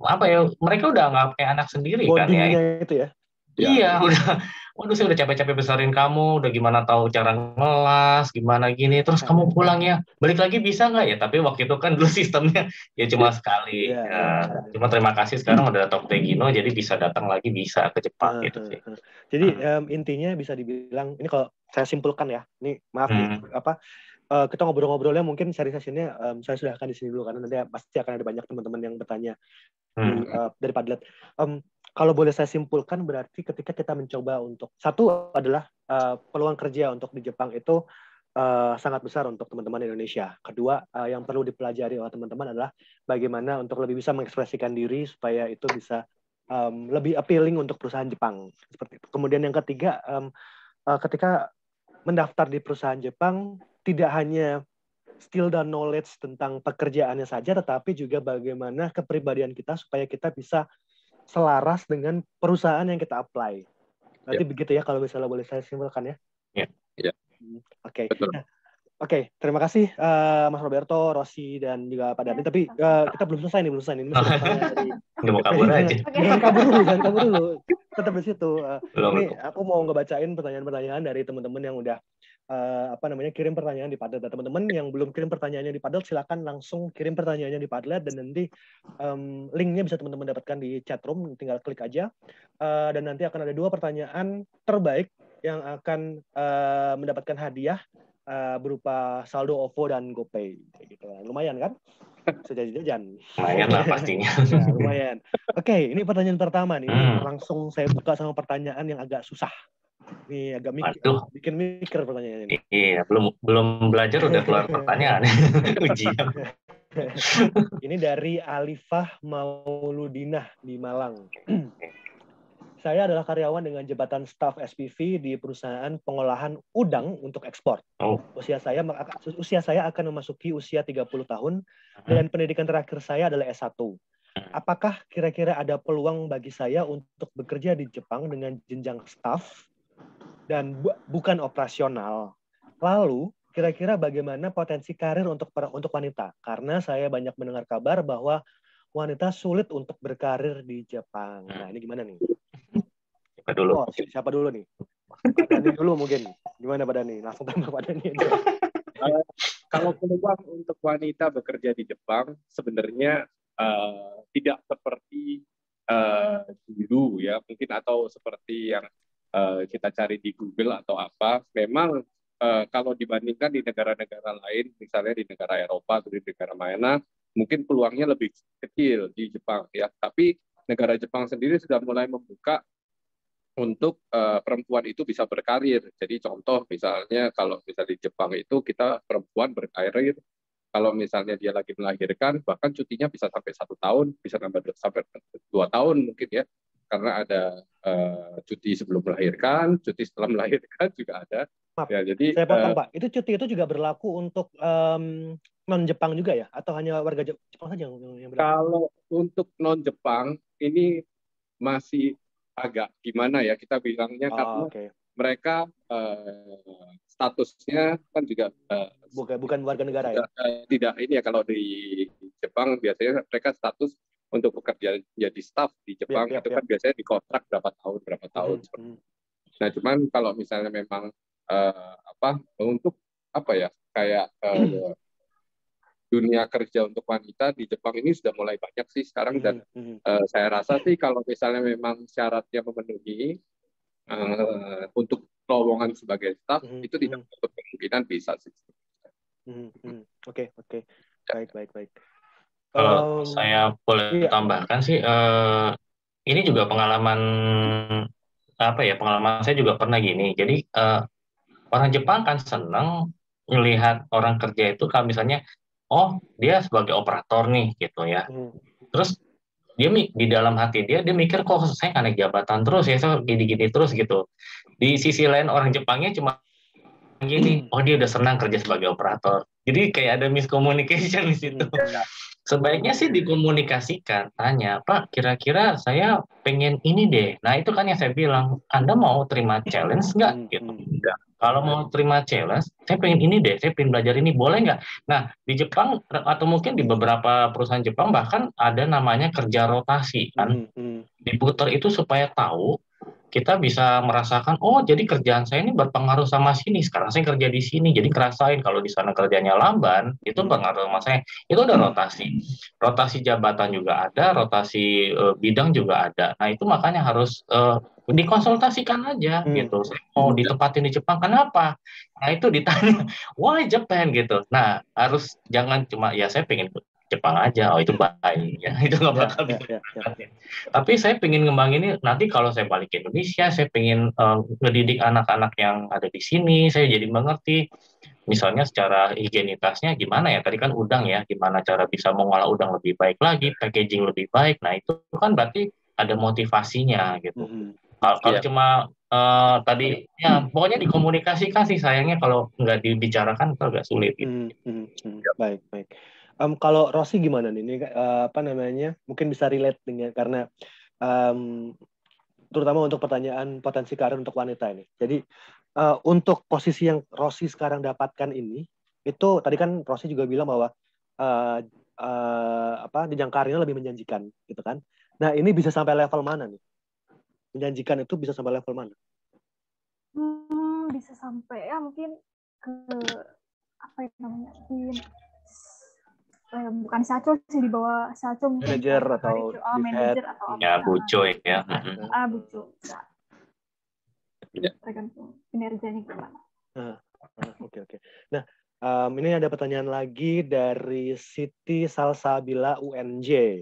apa ya, mereka udah nggak kayak anak sendiri kan ya. Itu ya. Iya, waduh saya udah capek-capek besarin kamu, udah gimana tahu cara ngelas, gimana gini, terus kamu pulang ya, balik lagi bisa nggak ya? Tapi waktu itu kan dulu sistemnya ya cuma sekali. Cuma terima kasih sekarang udah Top Tegino, jadi bisa datang lagi, bisa ke Jepang gitu sih. Jadi intinya bisa dibilang, ini kalau saya simpulkan ya, ini maaf kita ngobrol-ngobrolnya mungkin sesi-sesinya saya sudah akan di sini dulu karena nanti pasti akan ada banyak teman-teman yang bertanya dari Padlet. Kalau boleh saya simpulkan berarti ketika kita mencoba untuk satu adalah peluang kerja untuk di Jepang itu sangat besar untuk teman-teman Indonesia. Kedua, yang perlu dipelajari oleh teman-teman adalah bagaimana untuk lebih bisa mengekspresikan diri supaya itu bisa lebih appealing untuk perusahaan Jepang. Seperti itu. Kemudian yang ketiga, ketika mendaftar di perusahaan Jepang tidak hanya skill dan knowledge tentang pekerjaannya saja, tetapi juga bagaimana kepribadian kita supaya kita bisa selaras dengan perusahaan yang kita apply. Berarti begitu ya kalau misalnya boleh saya simpulkan ya. Iya. Oke. Oke, terima kasih Mas Roberto, Rossi dan juga Pak Dani. Tapi kita belum selesai nih. Ini masih dari Nggak mau kabur aja. Jangan kabur dulu. Tetap di situ. Ini aku mau ngebacain pertanyaan-pertanyaan dari teman-teman yang udah kirim pertanyaan di Padlet. Teman-teman yang belum kirim pertanyaannya di Padlet, silakan langsung kirim pertanyaannya di Padlet dan nanti linknya bisa teman-teman dapatkan di chat room, tinggal klik aja. Dan nanti akan ada 2 pertanyaan terbaik yang akan mendapatkan hadiah berupa saldo OVO dan GoPay. Gitu. Lumayan kan? Sudah jajan. Lumayan lah pastinya. Ya, lumayan. Oke, ini pertanyaan pertama nih. Langsung saya buka sama pertanyaan yang agak susah. Ini agak bikin mikir pertanyaannya ini. Iya, belum belajar udah keluar pertanyaan. Ujian. Ini dari Alifah Mauludinah di Malang. Saya adalah karyawan dengan jabatan staf SPV di perusahaan pengolahan udang untuk ekspor. Usia saya akan memasuki usia 30 tahun dan pendidikan terakhir saya adalah S1. Apakah kira-kira ada peluang bagi saya untuk bekerja di Jepang dengan jenjang staf dan bukan operasional? Lalu, kira-kira bagaimana potensi karir untuk wanita? Karena saya banyak mendengar kabar bahwa wanita sulit untuk berkarir di Jepang. Nah, ini gimana nih? Siapa dulu nih? Pak Dani dulu mungkin. Gimana Pak Dani? Langsung tambah Pak Dani. Kalau peluang untuk wanita bekerja di Jepang sebenarnya tidak seperti dulu ya, mungkin atau seperti yang kita cari di Google atau apa. Memang kalau dibandingkan di negara-negara lain, misalnya di negara Eropa atau di negara mana, mungkin peluangnya lebih kecil di Jepang ya. Tapi negara Jepang sendiri sudah mulai membuka untuk perempuan itu bisa berkarir. Jadi contoh misalnya kalau misalnya di Jepang itu kita perempuan berkarir, kalau misalnya dia lagi melahirkan bahkan cutinya bisa sampai 1 tahun, bisa nambah sampai 2 tahun mungkin ya. karena ada cuti sebelum melahirkan, cuti setelah melahirkan juga ada. Maaf, ya, jadi saya potong Pak. Itu cuti itu juga berlaku untuk non Jepang juga ya, atau hanya warga Jepang saja yang berlaku? Kalau untuk non Jepang ini masih agak gimana ya kita bilangnya, karena mereka statusnya kan juga bukan warga negara ya. Tidak ini ya, kalau di Jepang biasanya mereka status untuk bekerja jadi staff di Jepang itu kan biasanya dikontrak berapa tahun. Nah, cuman kalau misalnya memang untuk kayak dunia kerja untuk wanita di Jepang ini sudah mulai banyak sih sekarang, dan saya rasa sih kalau misalnya memang syaratnya memenuhi untuk lowongan sebagai staff itu tidak untuk kemungkinan bisa sih. Oke. Baik. Kalau saya boleh tambahkan sih, ini juga pengalaman saya juga pernah gini. Jadi orang Jepang kan senang melihat orang kerja itu kalau misalnya, dia sebagai operator nih gitu ya. Terus dia di dalam hati dia mikir, kok saya nggak naik jabatan terus ya, saya gini-gini terus gitu. Di sisi lain orang Jepangnya cuma gini, dia udah senang kerja sebagai operator. Jadi kayak ada miscommunication di situ. Sebaiknya sih dikomunikasikan, tanya, Pak, kira-kira saya pengen ini deh. Nah, itu kan yang saya bilang, Anda mau terima challenge nggak? Gitu. Kalau mau terima challenge, saya pengen ini deh, saya pengen belajar ini, boleh nggak? Nah, di Jepang, atau mungkin di beberapa perusahaan Jepang, bahkan ada namanya kerja rotasi, kan? Diputar itu supaya tahu, kita bisa merasakan, jadi kerjaan saya ini berpengaruh sama sini. Sekarang saya kerja di sini, jadi ngerasain kalau di sana kerjanya lamban, itu pengaruh sama saya. Itu udah rotasi jabatan juga ada, rotasi bidang juga ada. Nah, itu makanya harus dikonsultasikan aja gitu. Saya mau ditempatin di Jepang, kenapa? Nah, itu ditanya, why Japan gitu. Nah, harus jangan cuma saya pengen Jepang aja, itu baik ya, itu nggak bakal bisa. Tapi saya pengen ngembangin ini, nanti kalau saya balik ke Indonesia, saya pengen ngedidik anak-anak yang ada di sini, saya jadi mengerti, misalnya secara higienitasnya gimana ya, tadi kan udang ya, gimana cara bisa mengolah udang lebih baik lagi, packaging lebih baik, nah itu kan berarti ada motivasinya gitu. Kalau cuma tadi ya pokoknya dikomunikasikan sih, sayangnya kalau nggak dibicarakan itu agak sulit gitu. Baik. Kalau Rossi gimana nih? Ini mungkin bisa relate dengan, karena terutama untuk pertanyaan potensi karir untuk wanita ini. Jadi untuk posisi yang Rossi sekarang dapatkan ini, itu tadi kan Rossi juga bilang bahwa jenjang karirnya lebih menjanjikan, gitu kan? Nah, ini bisa sampai level mana nih? Menjanjikan itu bisa sampai level mana? Bisa sampai mungkin ke bukan saco sih, di bawah saco, manajer atau manajer atau buco ya. Buco. Tergantung kinerjanya gimana. Oke. Nah, ini ada pertanyaan lagi dari Siti Salsabila UNJ.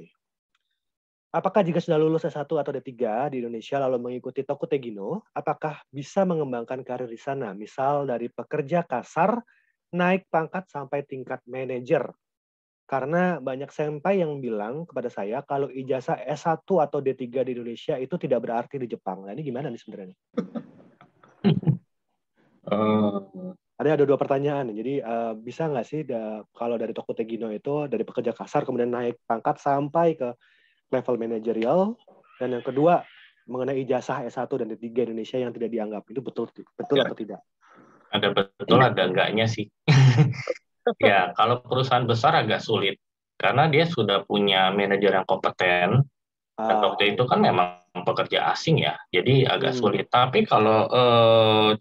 Apakah jika sudah lulus S1 atau D3 di Indonesia lalu mengikuti Tokute Gino, apakah bisa mengembangkan karir di sana? Misal dari pekerja kasar naik pangkat sampai tingkat manajer. Karena banyak senpai yang bilang kepada saya kalau ijazah S1 atau D3 di Indonesia itu tidak berarti di Jepang. Nah, ini gimana nih sebenarnya? Ada 2 pertanyaan. Jadi bisa nggak sih kalau dari Tokute Gino itu dari pekerja kasar kemudian naik pangkat sampai ke level manajerial, dan yang kedua mengenai ijazah S1 dan D3 Indonesia yang tidak dianggap, itu betul atau tidak? Ada betul, ada enggaknya sih. Ya, kalau perusahaan besar agak sulit karena dia sudah punya manajer yang kompeten. Dan waktu itu kan memang pekerja asing ya, jadi agak sulit. Tapi kalau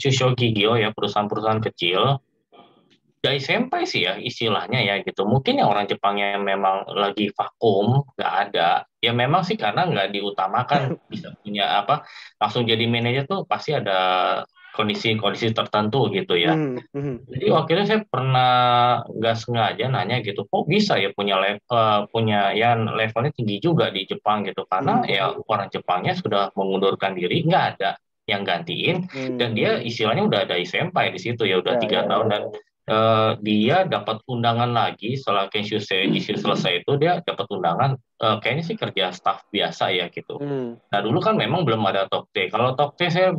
Chushogigyo ya, perusahaan-perusahaan kecil, dari senpai sih ya istilahnya ya gitu. Mungkin yang orang Jepangnya memang lagi vakum, nggak ada. Ya memang sih karena nggak diutamakan bisa punya langsung jadi manajer tuh pasti ada kondisi-kondisi tertentu gitu ya. Jadi waktu itu saya pernah nggak sengaja nanya gitu, kok bisa ya punya levelnya tinggi juga di Jepang gitu, karena ya orang Jepangnya sudah mengundurkan diri, nggak ada yang gantiin, dan dia istilahnya udah ada senpai di situ ya, udah 3 tahun, dan dia dapat undangan lagi setelah Kenshusei selesai itu dia dapat undangan kayaknya sih kerja staff biasa ya gitu. Nah dulu kan memang belum ada Tokte. Kalau Tokte saya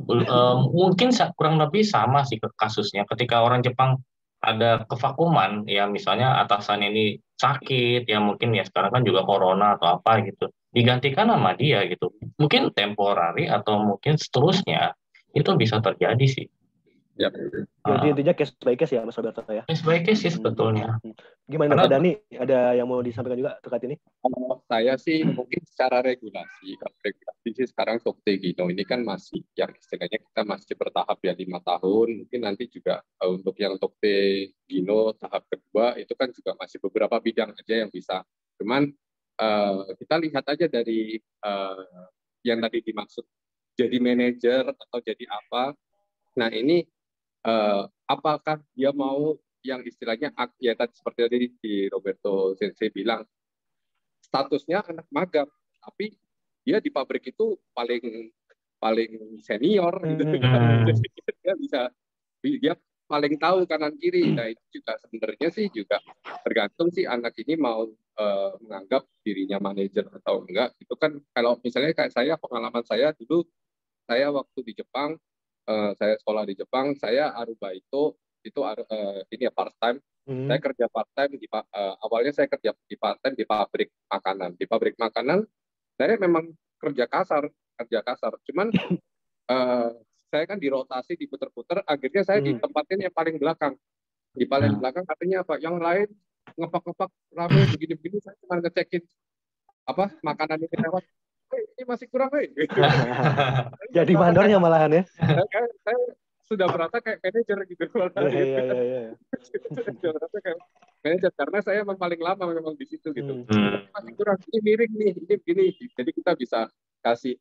mungkin kurang lebih sama sih kasusnya. Ketika orang Jepang ada kevakuman ya misalnya atasannya ini sakit ya mungkin ya sekarang kan juga corona atau apa gitu digantikan sama dia gitu. Mungkin temporary atau mungkin seterusnya itu bisa terjadi sih. Ya. Jadi intinya case by case ya Mas Roberto ya. Case by case sih sebetulnya. Gimana Pak Dani? Ada yang mau disampaikan juga terkait ini? Saya sih mungkin secara regulasi, kalau regulasi sih sekarang Tokte Gino ini kan masih yang istilahnya kita masih bertahap ya 5 tahun. Mungkin nanti juga untuk yang Tokte Gino tahap kedua itu kan juga masih beberapa bidang aja yang bisa. Cuman kita lihat aja dari yang tadi dimaksud jadi manajer atau jadi apa. Nah ini apakah dia mau yang istilahnya ya tadi seperti tadi di Roberto Sensei bilang statusnya anak magang tapi dia di pabrik itu paling senior gitu. Dia paling tahu kanan kiri. Nah itu juga sebenarnya sih juga tergantung sih anak ini mau menganggap dirinya manajer atau enggak. Itu kan kalau misalnya kayak saya pengalaman saya dulu saya waktu di Jepang saya sekolah di Jepang, saya aruba itu ini ya part time. Saya kerja part time awalnya saya kerja di part time di pabrik makanan. Di pabrik makanan saya memang kerja kasar. Cuman saya kan dirotasi, diputer-puter, akhirnya saya ditempatin yang paling belakang. Di paling belakang artinya apa? Yang lain ngepak-ngepak rame begini-begini, saya cuma ngecekin apa makanan ini lewat. Ini masih kurang, Jadi mandornya malahan ya. Saya sudah merasa kayak manajer gitu. Iya. Sudah merasa kayak manajer karena saya memang paling lama memang di situ gitu. Masih kurang, ini miring nih, ini begini. Jadi kita bisa kasih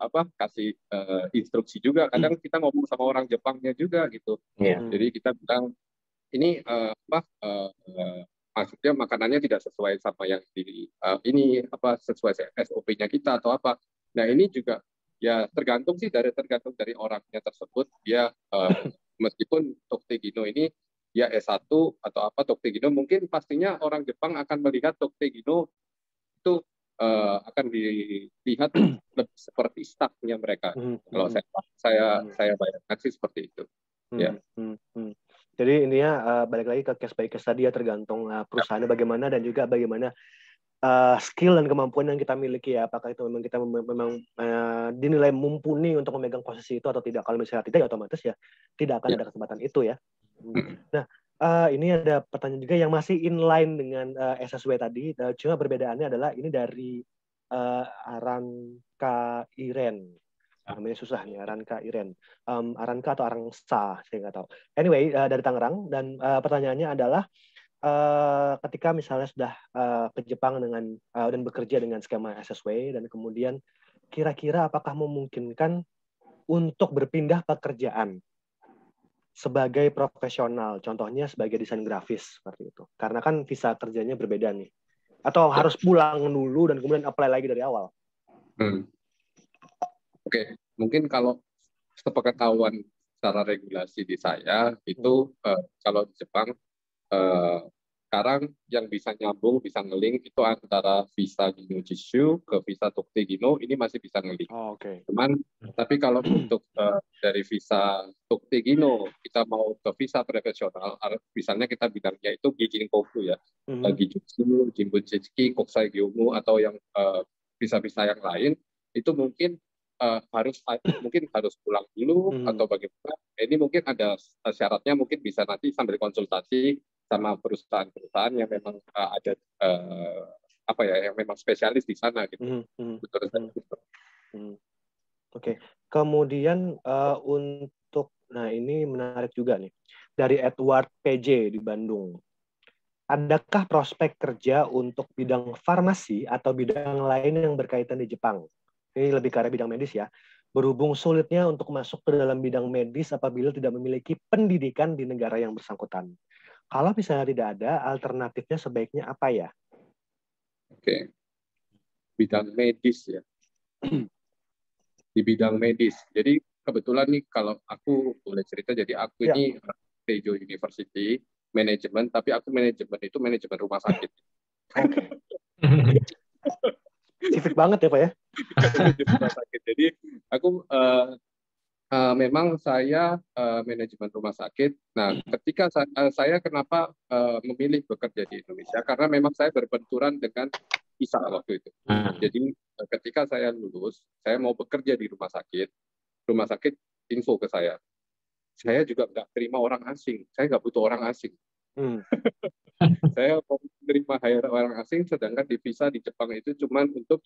instruksi juga. Kadang kita ngomong sama orang Jepangnya juga gitu. Jadi kita bilang ini maksudnya makanannya tidak sesuai sama yang sesuai SOP-nya kita atau apa. Nah ini juga ya tergantung dari orangnya tersebut. Dia meskipun Tokte Gino ini ya S1 atau apa Tokte Gino mungkin pastinya orang Jepang akan melihat Tokte Gino itu akan dilihat lebih seperti staffnya mereka. Kalau saya bayangkan sih seperti itu. Ya. Jadi intinya balik lagi ke case by case tadi ya tergantung perusahaannya bagaimana dan juga bagaimana skill dan kemampuan yang kita miliki ya. Apakah itu memang kita memang dinilai mumpuni untuk memegang posisi itu atau tidak. Kalau misalnya tidak ya otomatis ya tidak akan ada kesempatan itu ya. Nah ini ada pertanyaan juga yang masih inline dengan SSW tadi. Cuma perbedaannya adalah ini dari Aranka Iren. Namanya susah nih, Aranka Iren. Aranka atau Arangsa, saya nggak tahu. Anyway, dari Tangerang, dan pertanyaannya adalah ketika misalnya sudah ke Jepang dan bekerja dengan skema SSW, dan kemudian kira-kira apakah memungkinkan untuk berpindah pekerjaan sebagai profesional, contohnya sebagai desain grafis, seperti itu. Karena kan visa kerjanya berbeda nih. Atau harus pulang dulu dan kemudian apply lagi dari awal. Oke, mungkin kalau sepengetahuan secara regulasi di saya itu kalau di Jepang sekarang yang bisa nyambung, bisa ngelink itu antara visa Gino Jishu ke visa Tokte Gino ini masih bisa ngelink. Cuman tapi kalau untuk dari visa Tokte Gino kita mau ke visa profesional, misalnya kita bilangnya itu Gijin Kofu ya, Gijutsu, Jimbun Jitsuki, Kokusai Gyomu atau yang visa-visa yang lain itu mungkin harus pulang dulu atau bagaimana. Ini mungkin ada syaratnya, mungkin bisa nanti sambil konsultasi sama perusahaan-perusahaan yang memang ada yang memang spesialis di sana gitu. Oke. Kemudian nah ini menarik juga nih dari Edward PJ di Bandung. Adakah prospek kerja untuk bidang farmasi atau bidang lain yang berkaitan di Jepang? Ini lebih ke arah bidang medis ya. Berhubung sulitnya untuk masuk ke dalam bidang medis apabila tidak memiliki pendidikan di negara yang bersangkutan. Kalau misalnya tidak ada, alternatifnya sebaiknya apa ya? Oke. Bidang medis ya. Di bidang medis. Jadi kebetulan nih kalau aku boleh cerita, jadi aku ini Teijo University. manajemen, tapi aku manajemen itu manajemen rumah sakit. Oke. Spesifik banget ya Pak ya. Rumah sakit. Jadi aku memang saya manajemen rumah sakit. Nah, ketika saya kenapa memilih bekerja di Indonesia, karena memang saya berbenturan dengan visa waktu itu. Jadi ketika saya lulus, saya mau bekerja di rumah sakit info ke saya juga nggak terima orang asing, saya nggak butuh orang asing. Saya mau menerima hire orang asing, sedangkan di visa di Jepang itu cuma untuk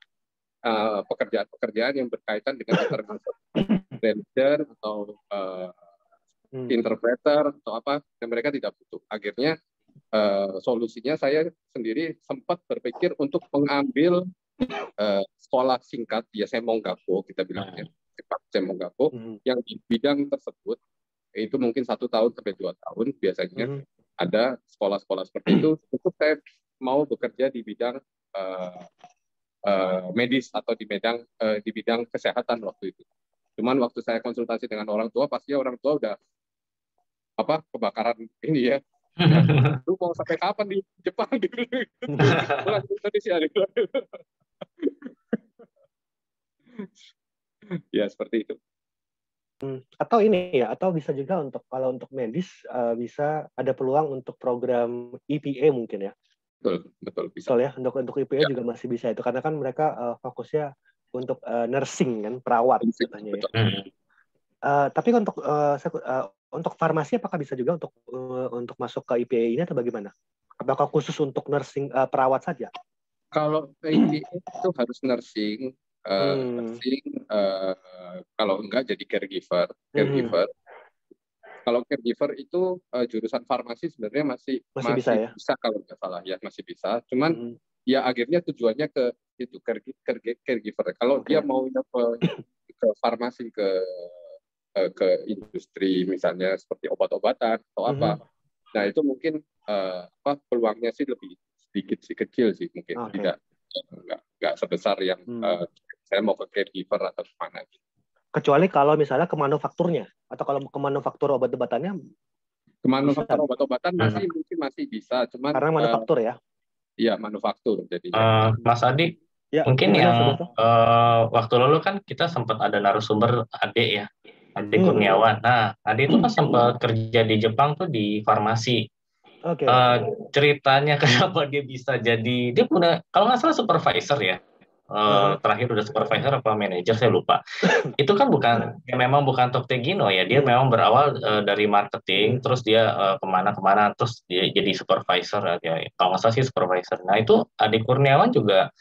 pekerjaan-pekerjaan yang berkaitan dengan manager atau interpreter atau apa, yang mereka tidak butuh. Akhirnya solusinya saya sendiri sempat berpikir untuk mengambil sekolah singkat, ya Semongaku kita bilangnya, Semongaku, yang di bidang tersebut itu mungkin 1 tahun sampai 2 tahun biasanya ada sekolah-sekolah seperti itu untuk saya mau bekerja di bidang medis atau di bidang kesehatan waktu itu. Cuman waktu saya konsultasi dengan orang tua, pastinya orang tua udah kebakaran ini ya. Lu mau sampai kapan di Jepang gitu? Pulang ke Indonesia gitu. Ya seperti itu. Atau ini ya, atau bisa juga kalau untuk medis bisa ada peluang untuk program EPA mungkin ya. Betul bisa. Betul ya, untuk EPA juga masih bisa itu karena kan mereka fokusnya untuk nursing kan, perawat katanya ya. Tapi untuk farmasi apakah bisa juga untuk masuk ke EPA ini atau bagaimana? Apakah khusus untuk nursing perawat saja? Kalau EPA itu harus nursing, kalau enggak jadi caregiver. Kalau caregiver itu jurusan farmasi sebenarnya masih bisa kalau nggak salah ya, masih bisa. Cuman ya akhirnya tujuannya ke itu caregiver. Kalau dia mau ke farmasi ke industri misalnya seperti obat-obatan atau apa, nah itu mungkin peluangnya sih lebih sedikit sih, kecil sih mungkin, nggak sebesar yang saya mau ke caregiver atau kemana gitu. Kecuali kalau misalnya ke manufakturnya, atau kalau ke manufaktur obat-obatannya, ke manufaktur obat-obatan mungkin masih bisa, cuman karena manufaktur ya. Iya, manufaktur jadi. Mas Adi, mungkin yang waktu lalu kan kita sempat ada narasumber Ade ya, Ade Kurniawan. Nah, Ade itu kan sempat kerja di Jepang tuh di farmasi. Ceritanya kenapa dia bisa jadi, dia punya kalau nggak salah supervisor ya. Terakhir udah supervisor apa manajer saya lupa. Itu kan memang bukan Toktegino ya, dia memang berawal dari marketing, terus dia kemana-kemana, terus dia jadi supervisor ya, kalau nggak salah sih supervisor. Nah itu Ade Kurniawan juga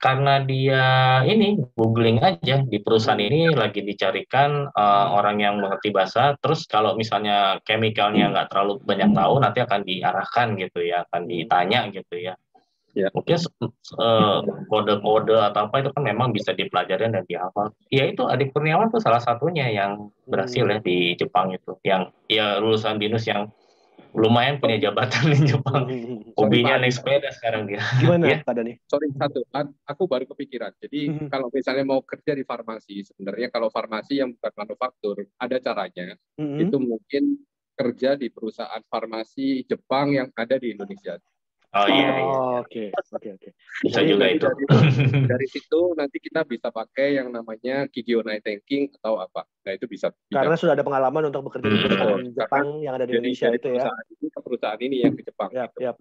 karena dia ini googling aja di perusahaan ini lagi dicarikan orang yang mengerti bahasa, terus kalau misalnya chemicalnya nggak terlalu banyak tahu nanti akan diarahkan gitu ya, akan ditanya gitu ya. Ya, mungkin kode-kode atau apa itu kan memang bisa dipelajari dan dihafal. Ya itu Ade Kurniawan tuh salah satunya yang berhasil ya di Jepang itu. Yang ya lulusan BINUS yang lumayan punya jabatan di Jepang. Hobinya naik sepeda sekarang dia. Gimana Pak Dani? Sorry, aku baru kepikiran. Jadi kalau misalnya mau kerja di farmasi, sebenarnya kalau farmasi yang bukan manufaktur, ada caranya. Itu mungkin kerja di perusahaan farmasi Jepang yang ada di Indonesia. Oh iya. Oke. Bisa juga itu. Dari situ nanti kita bisa pakai yang namanya Kigyo-nai Tenking atau apa. Nah itu bisa. Karena sudah ada pengalaman untuk bekerja di perusahaan Jepang yang ada di Indonesia itu ya. Perusahaan ini yang ke Jepang. Yap.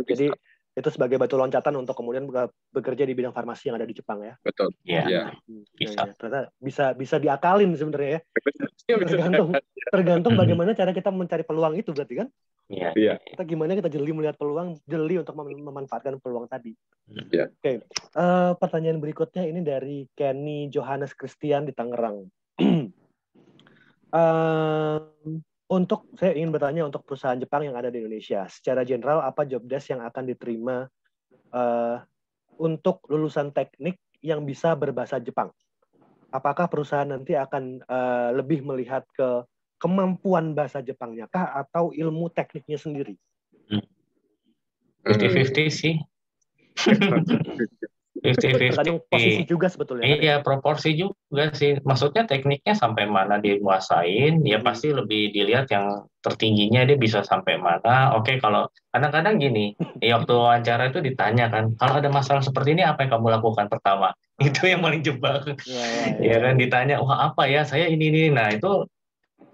Jadi itu sebagai batu loncatan untuk kemudian bekerja di bidang farmasi yang ada di Jepang ya. Betul. Iya. Bisa. Ternyata bisa diakalin sebenarnya ya. Tergantung bagaimana cara kita mencari peluang itu berarti kan? Iya. Kita gimana kita jeli melihat peluang, jeli untuk memanfaatkan peluang tadi. Iya. Oke. Pertanyaan berikutnya ini dari Kenny Johannes Christian di Tangerang. Saya ingin bertanya untuk perusahaan Jepang yang ada di Indonesia, secara general apa job desk yang akan diterima untuk lulusan teknik yang bisa berbahasa Jepang? Apakah perusahaan nanti akan lebih melihat ke kemampuan bahasa Jepangnya kah atau ilmu tekniknya sendiri? 50-50 sih. Tergantung posisi juga sebetulnya. Iya, proporsi juga sih. Maksudnya tekniknya sampai mana dia nguasain, ya pasti lebih dilihat yang tertingginya dia bisa sampai mana. Oke, kalau kadang-kadang gini, waktu wawancara itu ditanya kan, kalau ada masalah seperti ini apa yang kamu lakukan pertama? Itu yang paling jebak. Ya kan ditanya, wah apa ya, saya ini. Nah itu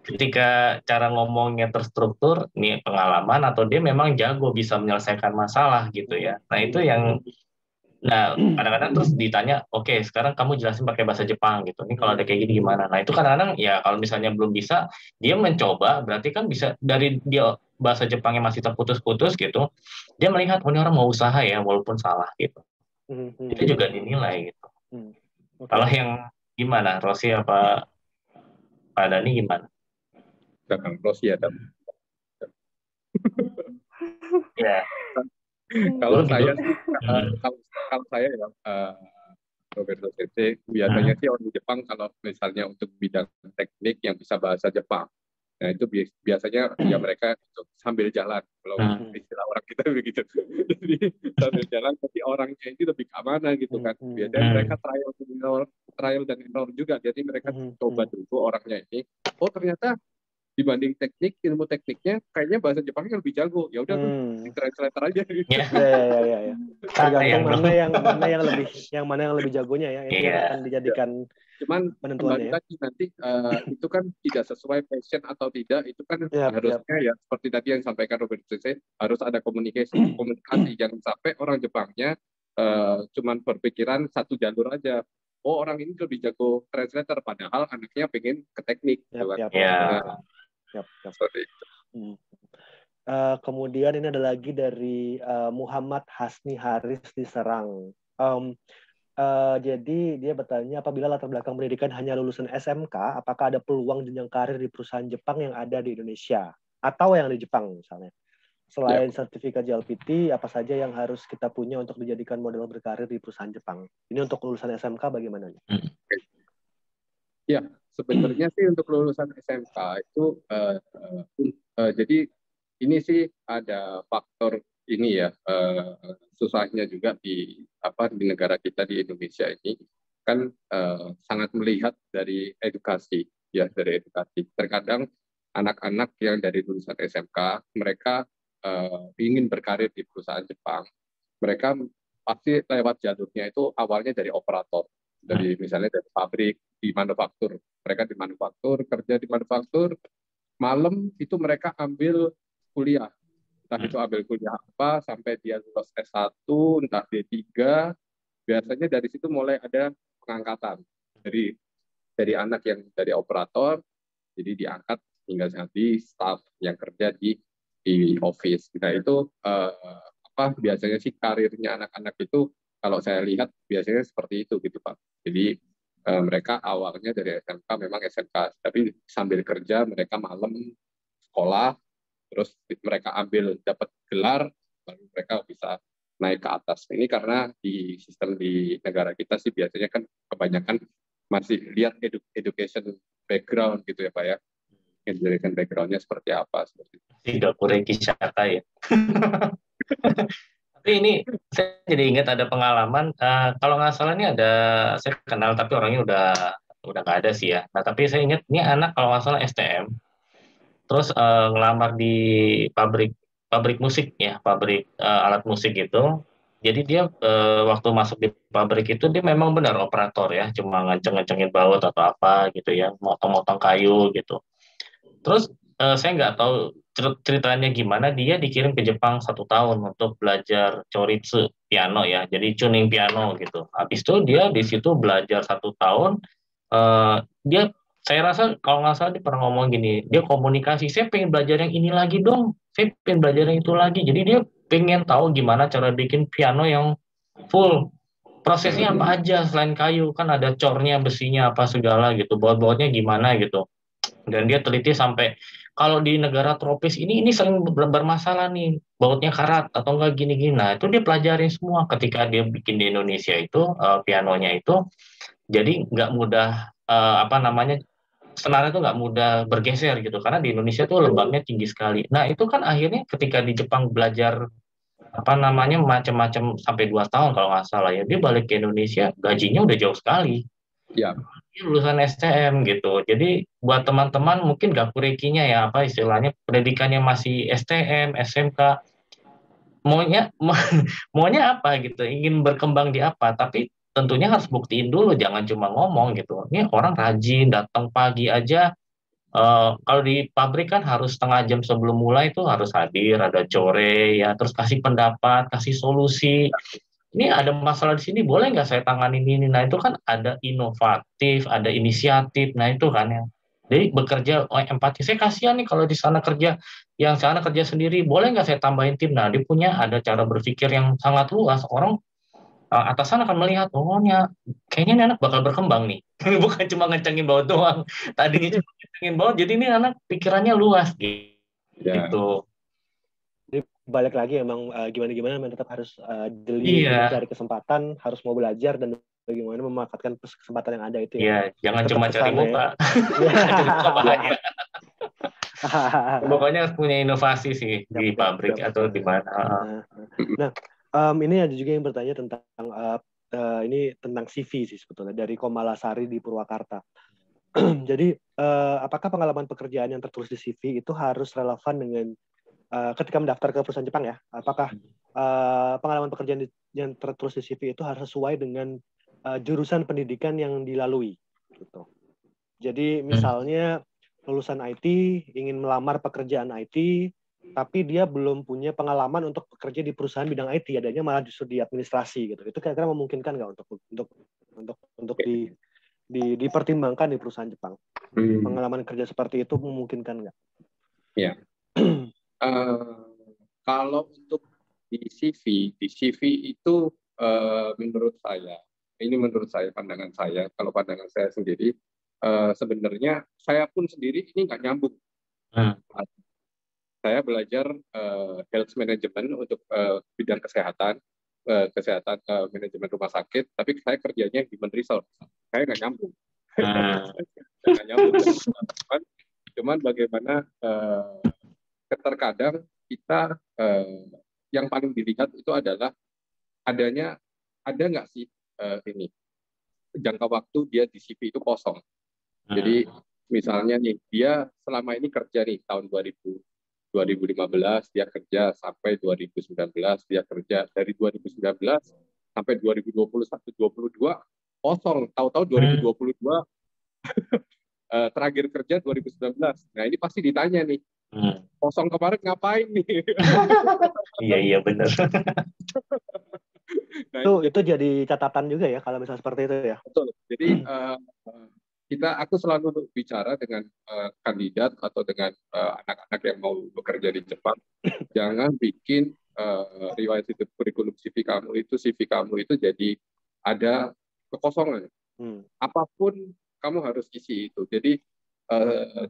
ketika cara ngomongnya terstruktur, nih pengalaman atau dia memang jago bisa menyelesaikan masalah gitu ya. Nah itu yang kadang-kadang terus ditanya, oke, sekarang kamu jelasin pakai bahasa Jepang gitu. Ini kalau ada kayak gini gimana? Nah, itu kadang-kadang ya kalau misalnya belum bisa, dia mencoba, berarti kan bisa dari dia bahasa Jepangnya masih terputus-putus gitu, dia melihat, oh ini orang mau usaha ya, walaupun salah gitu. Itu juga dinilai gitu. Kalau yang gimana, Rosi apa Pak Dhani gimana? Kang Rosi ya, Ya. Kalau saya ya, Roberto Sensei, biasanya sih orang Jepang kalau misalnya untuk bidang teknik yang bisa bahasa Jepang, nah itu biasanya ya mereka sambil jalan, kalau istilah orang kita begitu. Jadi sambil jalan, tapi orangnya ini lebih keamanan gitu kan. Biasanya mereka trial dan error juga, jadi mereka coba dulu orangnya ini. Oh ternyata dibanding ilmu tekniknya kayaknya bahasa Jepangnya lebih jago, ya udah tuh translator aja gitu. Ya. Tergantung mana yang lebih jagonya ya, itu yang akan dijadikan penentuannya. Kembali lagi nanti itu kan tidak sesuai passion atau tidak, itu kan harusnya ya seperti tadi yang disampaikan Robert Sensei, harus ada komunikasi jangan sampai orang Jepangnya cuman berpikiran satu jalur aja. Oh orang ini lebih jago translator, padahal anaknya pengen ke teknik. Seperti itu. Kemudian ini ada lagi dari Muhammad Hasni Haris di Serang. Jadi dia bertanya, apabila latar belakang pendidikan hanya lulusan SMK, apakah ada peluang jenjang karir di perusahaan Jepang yang ada di Indonesia atau yang di Jepang misalnya? Selain sertifikat JLPT, apa saja yang harus kita punya untuk dijadikan model berkarir di perusahaan Jepang? Ini untuk lulusan SMK bagaimana? Ya, sebenarnya sih untuk lulusan SMK itu jadi ini sih ada faktor ini ya, susahnya juga di negara kita di Indonesia ini kan sangat melihat dari edukasi ya, dari edukasi. Terkadang anak-anak yang dari lulusan SMK mereka ingin berkarir di perusahaan Jepang, mereka pasti lewat jalurnya itu awalnya dari operator, dari misalnya dari pabrik, di manufaktur. Mereka di manufaktur, kerja di manufaktur, malam itu mereka ambil kuliah. Entah itu ambil kuliah apa, sampai dia lulus S1, entah D3, biasanya dari situ mulai ada pengangkatan. Dari anak yang dari operator, jadi diangkat hingga jadi staff yang kerja di office. Nah itu biasanya sih karirnya anak-anak itu, kalau saya lihat biasanya seperti itu gitu Pak. Jadi mereka awalnya dari SMK, memang SMK, tapi sambil kerja mereka malam sekolah, terus mereka dapat gelar, baru mereka bisa naik ke atas. Ini karena di sistem di negara kita sih biasanya kan kebanyakan masih lihat education background gitu ya Pak ya. Education background-nya seperti apa. Tidak kurang kisah ya. Tapi ini saya jadi ingat ada pengalaman, kalau nggak salah ini saya kenal tapi orangnya udah nggak ada sih ya. Nah tapi saya ingat ini anak kalau nggak salah STM, terus ngelamar di pabrik musik ya, pabrik alat musik gitu. Jadi dia waktu masuk di pabrik itu dia memang benar operator ya, cuma ngecengin baut atau apa gitu ya, motong-motong kayu gitu. Terus saya nggak tahu ceritanya gimana, dia dikirim ke Jepang 1 tahun untuk belajar choritsu piano ya, jadi tuning piano gitu. Habis itu dia di situ belajar 1 tahun. Saya rasa kalau nggak salah dia pernah ngomong gini, dia komunikasi, saya pengen belajar yang ini lagi dong, saya pengen belajar yang itu lagi. Jadi dia pengen tahu gimana cara bikin piano yang full. Prosesnya apa aja selain kayu, kan ada cornya, besinya, apa segala gitu, baut-bautnya gimana gitu. Dan dia teliti sampai kalau di negara tropis ini sering bermasalah nih, bautnya karat atau enggak gini-gini. Nah, itu dia pelajarin semua ketika dia bikin di Indonesia itu, pianonya itu, jadi nggak mudah, senarnya itu nggak mudah bergeser gitu, karena di Indonesia tuh lembabnya tinggi sekali. Nah, itu kan akhirnya ketika di Jepang belajar apa namanya macam-macam sampai 2 tahun kalau nggak salah ya. Dia balik ke Indonesia gajinya udah jauh sekali. Ya. Dia lulusan STM gitu. Jadi buat teman-teman mungkin gak kurikinya ya apa istilahnya pendidikannya masih STM, SMK, maunya apa gitu, ingin berkembang di apa, tapi tentunya harus buktiin dulu, jangan cuma ngomong gitu. Ini orang rajin datang pagi aja. Kalau di pabrik kan harus setengah jam sebelum mulai itu harus hadir, ada core ya, terus kasih pendapat, kasih solusi. Ini ada masalah di sini, boleh nggak saya tangani ini? Nah itu kan ada inovatif, ada inisiatif. Nah itu kan ya. Jadi bekerja empati. Saya kasihan nih kalau di sana kerja, yang sana kerja sendiri, boleh nggak saya tambahin tim? Nah dia punya ada cara berpikir yang sangat luas. Orang atasan akan melihat, oh ya, kayaknya ini anak bakal berkembang nih. Bukan cuma ngecengin bawah doang. Tadinya cuma ngecengin bawah, jadi ini anak pikirannya luas gitu. Ya. Jadi balik lagi emang gimana-gimana tetap harus jeli, mencari kesempatan, harus mau belajar dan bagaimana memanfaatkan kesempatan yang ada itu ya. Iya, jangan cuma cari muka. Pokoknya harus punya inovasi sih di pabrik atau di mana. Nah, ini ada juga yang bertanya tentang ini tentang CV sih sebetulnya dari Komalasari di Purwakarta. Jadi apakah pengalaman pekerjaan yang tertulis di CV itu harus relevan dengan ketika mendaftar ke perusahaan Jepang ya? Apakah pengalaman pekerjaan yang tertulis di CV itu harus sesuai dengan jurusan pendidikan yang dilalui? Gitu. Jadi misalnya lulusan IT ingin melamar pekerjaan IT, tapi dia belum punya pengalaman untuk bekerja di perusahaan bidang IT, adanya malah justru di administrasi gitu. Itu kira-kira memungkinkan nggak untuk dipertimbangkan di perusahaan Jepang? Pengalaman kerja seperti itu memungkinkan nggak? Ya. Kalau untuk di CV itu menurut saya pandangan saya, kalau pandangan saya sendiri sebenarnya saya pun sendiri ini nggak nyambung. Saya belajar health management untuk bidang kesehatan manajemen rumah sakit, tapi saya kerjanya human resource. Saya nggak nyambung. Nggak nyambung. Cuman bagaimana terkadang kita yang paling dilihat itu adalah ada nggak sih ini jangka waktu dia di CV itu kosong. Jadi misalnya nih dia selama ini kerja nih tahun 2015 dia kerja sampai 2019, dia kerja dari 2019 sampai 2021-22 kosong, tahu-tahu 2022 terakhir kerja 2019. Nah ini pasti ditanya nih, kosong kemarin ngapain nih? Iya benar. Nah, itu jadi catatan juga ya kalau misalnya seperti itu ya. Betul. Jadi aku selalu bicara dengan kandidat atau dengan anak-anak yang mau bekerja di Jepang, jangan bikin riwayat hidup kurikulum CV kamu itu jadi ada kekosongan. Apapun kamu harus isi itu. Jadi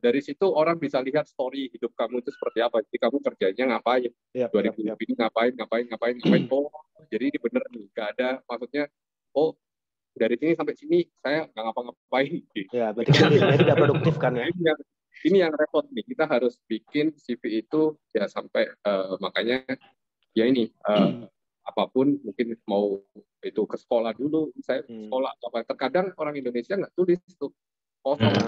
dari situ orang bisa lihat story hidup kamu itu seperti apa. Jadi kamu kerjanya ngapain? 2000 ini ngapain? Oh, jadi ini bener nih. Gak ada maksudnya. Oh, dari sini sampai sini saya nggak ngapa-ngapain. Ya, berarti kan tidak produktif kan ya. Ini yang repot nih. Kita harus bikin CV itu ya sampai makanya ya ini apapun mungkin mau itu ke sekolah dulu. Saya sekolah apa. Terkadang orang Indonesia nggak tulis tuh.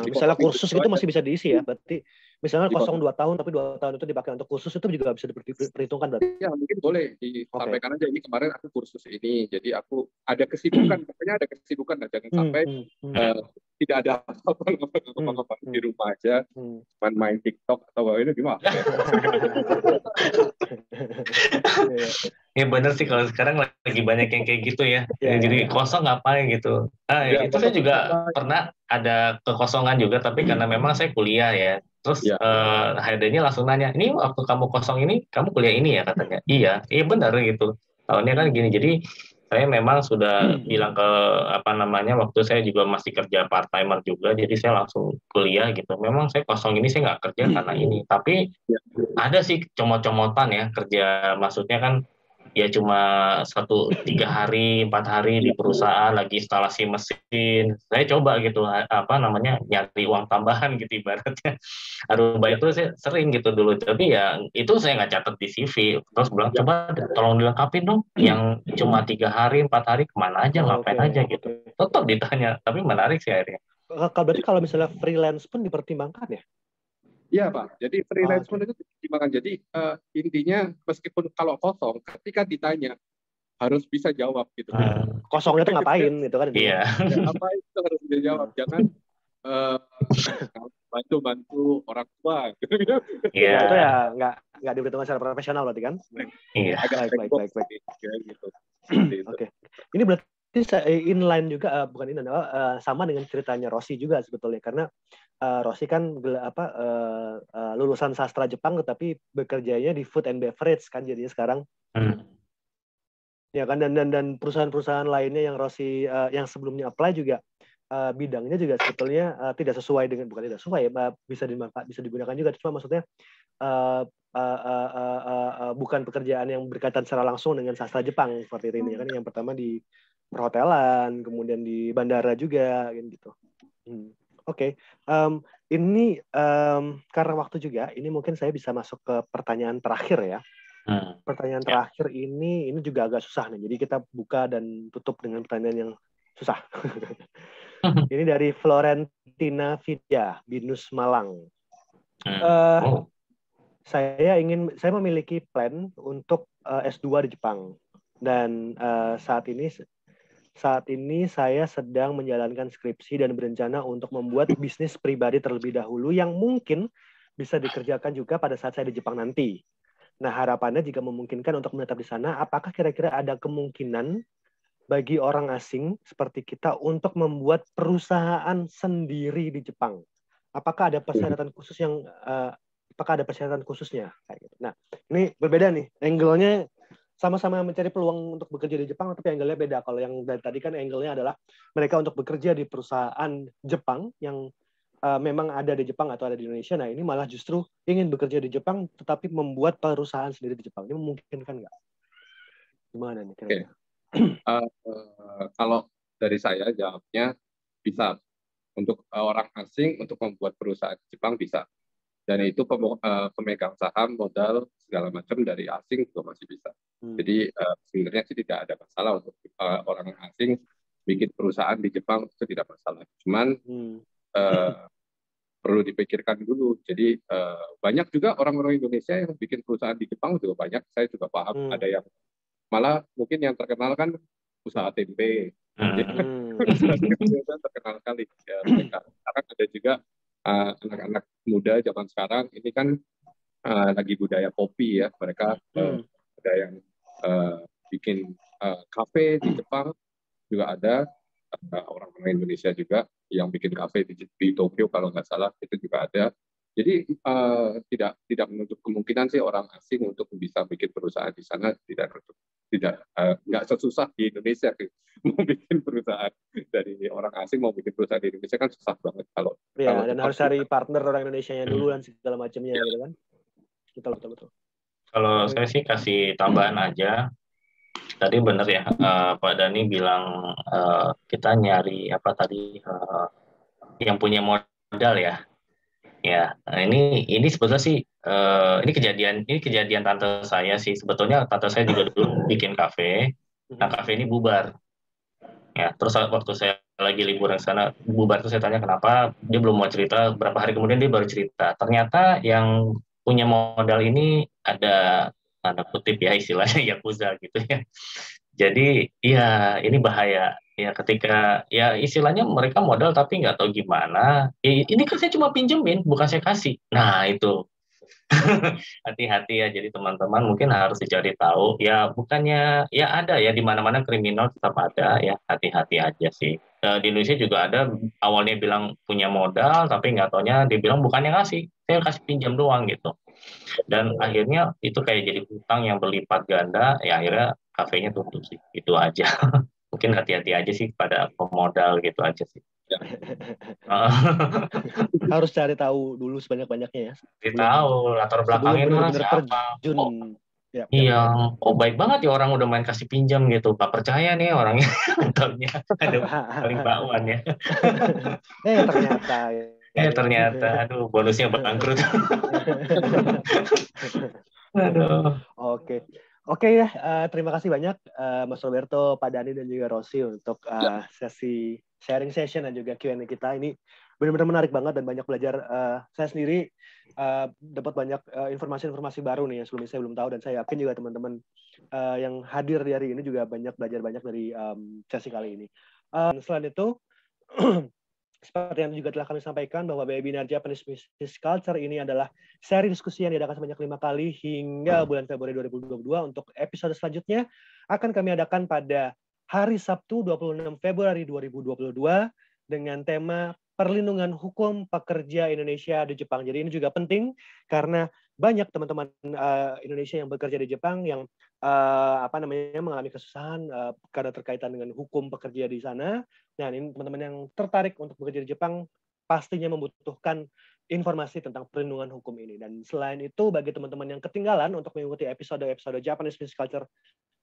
Misalnya kursus itu masih bisa diisi ya, berarti misalnya 2 tahun tapi 2 tahun itu dipakai untuk kursus itu juga bisa diperhitungkan berarti. Ya mungkin boleh disampaikan aja ini kemarin aku kursus ini, jadi aku ada kesibukan, pokoknya ada kesibukan, jangan sampai tidak ada apa-apa di rumah aja, main TikTok atau ini gimana? Ya benar sih kalau sekarang lagi banyak yang kayak gitu ya. Jadi kosong ngapain gitu. Itu saya juga pernah ada kekosongan juga, tapi karena memang saya kuliah ya. Terus HRD-nya langsung nanya, ini waktu kamu kosong ini, kamu kuliah ini ya katanya. Iya benar gitu. Tahunnya kan gini. Jadi saya memang sudah bilang ke waktu saya juga masih kerja part timer juga, jadi saya langsung kuliah gitu. Memang saya kosong ini saya nggak kerja karena ini. Tapi ada sih comot-comotan ya kerja, maksudnya kan ya cuma 3 hari 4 hari di perusahaan lagi instalasi mesin. Saya coba gitu nyari uang tambahan gitu ibaratnya. Aruba itu saya sering gitu dulu, tapi ya itu saya nggak catat di CV. Terus bilang coba tolong dilengkapin dong yang cuma 3 hari 4 hari kemana aja, ngapain aja gitu. Tetap ditanya, tapi menarik sih akhirnya. Berarti kalau misalnya freelance pun dipertimbangkan ya? Iya Pak, jadi freelance pun itu dipertimbangkan. Jadi intinya meskipun kalau kosong, ketika ditanya harus bisa jawab gitu. Kosongnya tuh ngapain gitu kan? Iya. Apa itu harus bisa jawab, jangan bantu orang tua gitu. Iya. Itu ya nggak diperhitungkan secara profesional berarti kan? Iya. Baik. Gitu. Oke. Ini berarti inline juga, bukan inline, sama dengan ceritanya Rossi juga sebetulnya, karena Rossi kan lulusan sastra Jepang tetapi bekerjanya di food and beverage kan jadinya sekarang. Ya kan, dan perusahaan-perusahaan lainnya yang Rossi yang sebelumnya apply juga bidangnya juga sebetulnya tidak sesuai dengan, bukan tidak sesuai ya, bisa digunakan juga, cuma maksudnya bukan pekerjaan yang berkaitan secara langsung dengan sastra Jepang seperti ini kan. Yang pertama di perhotelan, kemudian di bandara juga gitu. Oke. Ini karena waktu juga, ini mungkin saya bisa masuk ke pertanyaan terakhir ya. Pertanyaan terakhir ini juga agak susah nih. Jadi kita buka dan tutup dengan pertanyaan yang susah. Ini dari Florentina Vidya, Binus Malang. Saya memiliki plan untuk S2 di Jepang, dan saat ini saya sedang menjalankan skripsi dan berencana untuk membuat bisnis pribadi terlebih dahulu yang mungkin bisa dikerjakan juga pada saat saya di Jepang nanti. Nah, harapannya jika memungkinkan untuk menetap di sana, apakah kira-kira ada kemungkinan bagi orang asing seperti kita untuk membuat perusahaan sendiri di Jepang? Apakah ada persyaratan khususnya? Kayak gitu. Nah, ini berbeda nih. Angle-nya sama-sama mencari peluang untuk bekerja di Jepang, tapi angle-nya beda. Kalau yang dari tadi kan angle-nya adalah mereka untuk bekerja di perusahaan Jepang yang memang ada di Jepang atau ada di Indonesia. Nah, ini malah justru ingin bekerja di Jepang tetapi membuat perusahaan sendiri di Jepang. Ini memungkinkan nggak? Gimana nih kira-kira? Kalau dari saya jawabnya bisa. Untuk orang asing untuk membuat perusahaan di Jepang bisa. Dan itu pemegang saham, modal, segala macam dari asing juga masih bisa. Jadi sebenarnya sih tidak ada masalah untuk orang asing bikin perusahaan di Jepang, itu tidak masalah. Cuman perlu dipikirkan dulu. Jadi banyak juga orang-orang Indonesia yang bikin perusahaan di Jepang juga banyak. Saya juga paham ada yang malah mungkin yang terkenal kan usaha tempe. Terkenal sekali ya, mereka. Karena ada juga anak-anak muda zaman sekarang ini kan lagi budaya kopi ya, mereka ada yang bikin kafe di Jepang juga ada, orang-orang Indonesia juga yang bikin kafe di Tokyo kalau nggak salah, itu juga ada. Jadi tidak menutup kemungkinan sih orang asing untuk bisa bikin perusahaan di sana, nggak sesusah di Indonesia mau bikin perusahaan. Dari orang asing mau bikin perusahaan di Indonesia kan susah banget kalau dan harus cari partner orang Indonesianya dulu dan segala macamnya gitu kan. Betul. Kalau saya sih kasih tambahan aja. Tadi benar ya, Pak Dhani bilang kita nyari yang punya modal ya. Ya, ini sebetulnya sih ini kejadian tante saya sih. Sebetulnya tante saya juga dulu bikin kafe. Nah, kafe ini bubar. Ya, terus waktu saya lagi liburan sana bubar, terus saya tanya kenapa, dia belum mau cerita. Berapa hari kemudian dia baru cerita. Ternyata yang punya modal ini ada tanda kutip ya istilahnya yakuza gitu ya. Jadi ya ini bahaya ya ketika ya istilahnya mereka modal tapi nggak tahu gimana. Ini kan saya cuma pinjemin, bukan saya kasih. Nah itu hati-hati ya. Jadi teman-teman mungkin harus dicari tahu. Ya bukannya ya ada ya di mana-mana kriminal tetap ada ya. Hati-hati aja sih. Di Indonesia juga ada awalnya bilang punya modal tapi nggak taunya dia bilang bukannya ngasih, saya kasih pinjam doang gitu. Dan akhirnya itu kayak jadi hutang yang berlipat ganda. Ya akhirnya kafenya tutup sih. Itu aja. Mungkin hati-hati aja sih pada pemodal gitu aja sih. Ya. Harus cari tahu dulu sebanyak-banyaknya ya. Tahu latar belakangnya benar-benar terjun Yang baik banget ya orang udah main kasih pinjam gitu, gak percaya nih orangnya, taunya ada paling bakwan ya. Ternyata, aduh bonusnya bangkrut. Oke ya, terima kasih banyak Mas Roberto, Pak Dhani dan juga Rosi untuk sesi sharing session dan juga Q&A kita. Ini benar-benar menarik banget dan banyak belajar. Saya sendiri dapat banyak informasi-informasi baru nih yang sebelumnya saya belum tahu, dan saya yakin juga teman-teman yang hadir di hari ini juga belajar banyak dari sesi kali ini. Selain itu, seperti yang juga telah kami sampaikan bahwa webinar Japanese Business Culture ini adalah seri diskusi yang diadakan sebanyak 5 kali hingga bulan Februari 2022. Untuk episode selanjutnya akan kami adakan pada hari Sabtu 26 Februari 2022 dengan tema perlindungan hukum pekerja Indonesia di Jepang. Jadi ini juga penting karena banyak teman-teman Indonesia yang bekerja di Jepang yang mengalami kesusahan karena terkaitan dengan hukum pekerja di sana. Nah, ini teman-teman yang tertarik untuk bekerja di Jepang pastinya membutuhkan informasi tentang perlindungan hukum ini. Dan selain itu, bagi teman-teman yang ketinggalan untuk mengikuti episode-episode Japanese Business Culture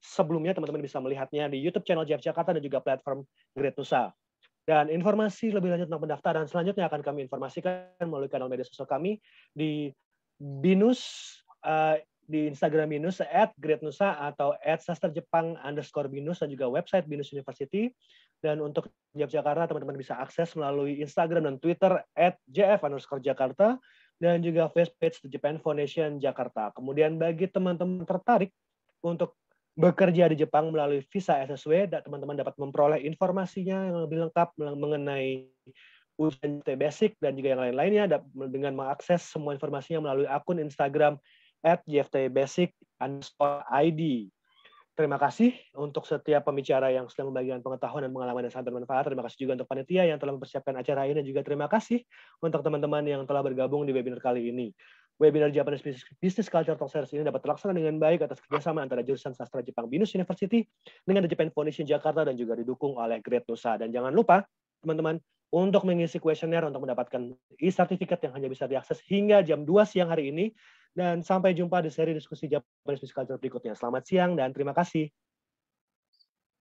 sebelumnya, teman-teman bisa melihatnya di YouTube channel JF Jakarta dan juga platform Great Nusa. Dan informasi lebih lanjut tentang pendaftaran selanjutnya akan kami informasikan melalui kanal media sosial kami di BINUS, di Instagram BINUS @greatnusa atau @sasterjepang_BINUS dan juga website BINUS University. Dan untuk JF Jakarta, teman-teman bisa akses melalui Instagram dan Twitter @jf_Jakarta dan juga fanpage The Japan Foundation Jakarta. Kemudian bagi teman-teman tertarik untuk bekerja di Jepang melalui visa SSW, teman-teman dapat memperoleh informasinya yang lebih lengkap mengenai ujian JFT Basic dan juga yang lain-lainnya dengan mengakses semua informasinya melalui akun Instagram @jftbasic_id. Terima kasih untuk setiap pembicara yang sudah membagikan pengetahuan dan pengalaman yang sangat bermanfaat. Terima kasih juga untuk panitia yang telah mempersiapkan acara ini, dan juga terima kasih untuk teman-teman yang telah bergabung di webinar kali ini. Webinar Japanese Business Culture Talk Series ini dapat terlaksana dengan baik atas kerjasama antara jurusan Sastra Jepang BINUS University dengan The Japan Foundation Jakarta dan juga didukung oleh Great Nusa. Dan jangan lupa, teman-teman, untuk mengisi kuesioner untuk mendapatkan e-certificate yang hanya bisa diakses hingga jam 2 siang hari ini. Dan sampai jumpa di seri diskusi Japanese Business Culture berikutnya. Selamat siang dan terima kasih.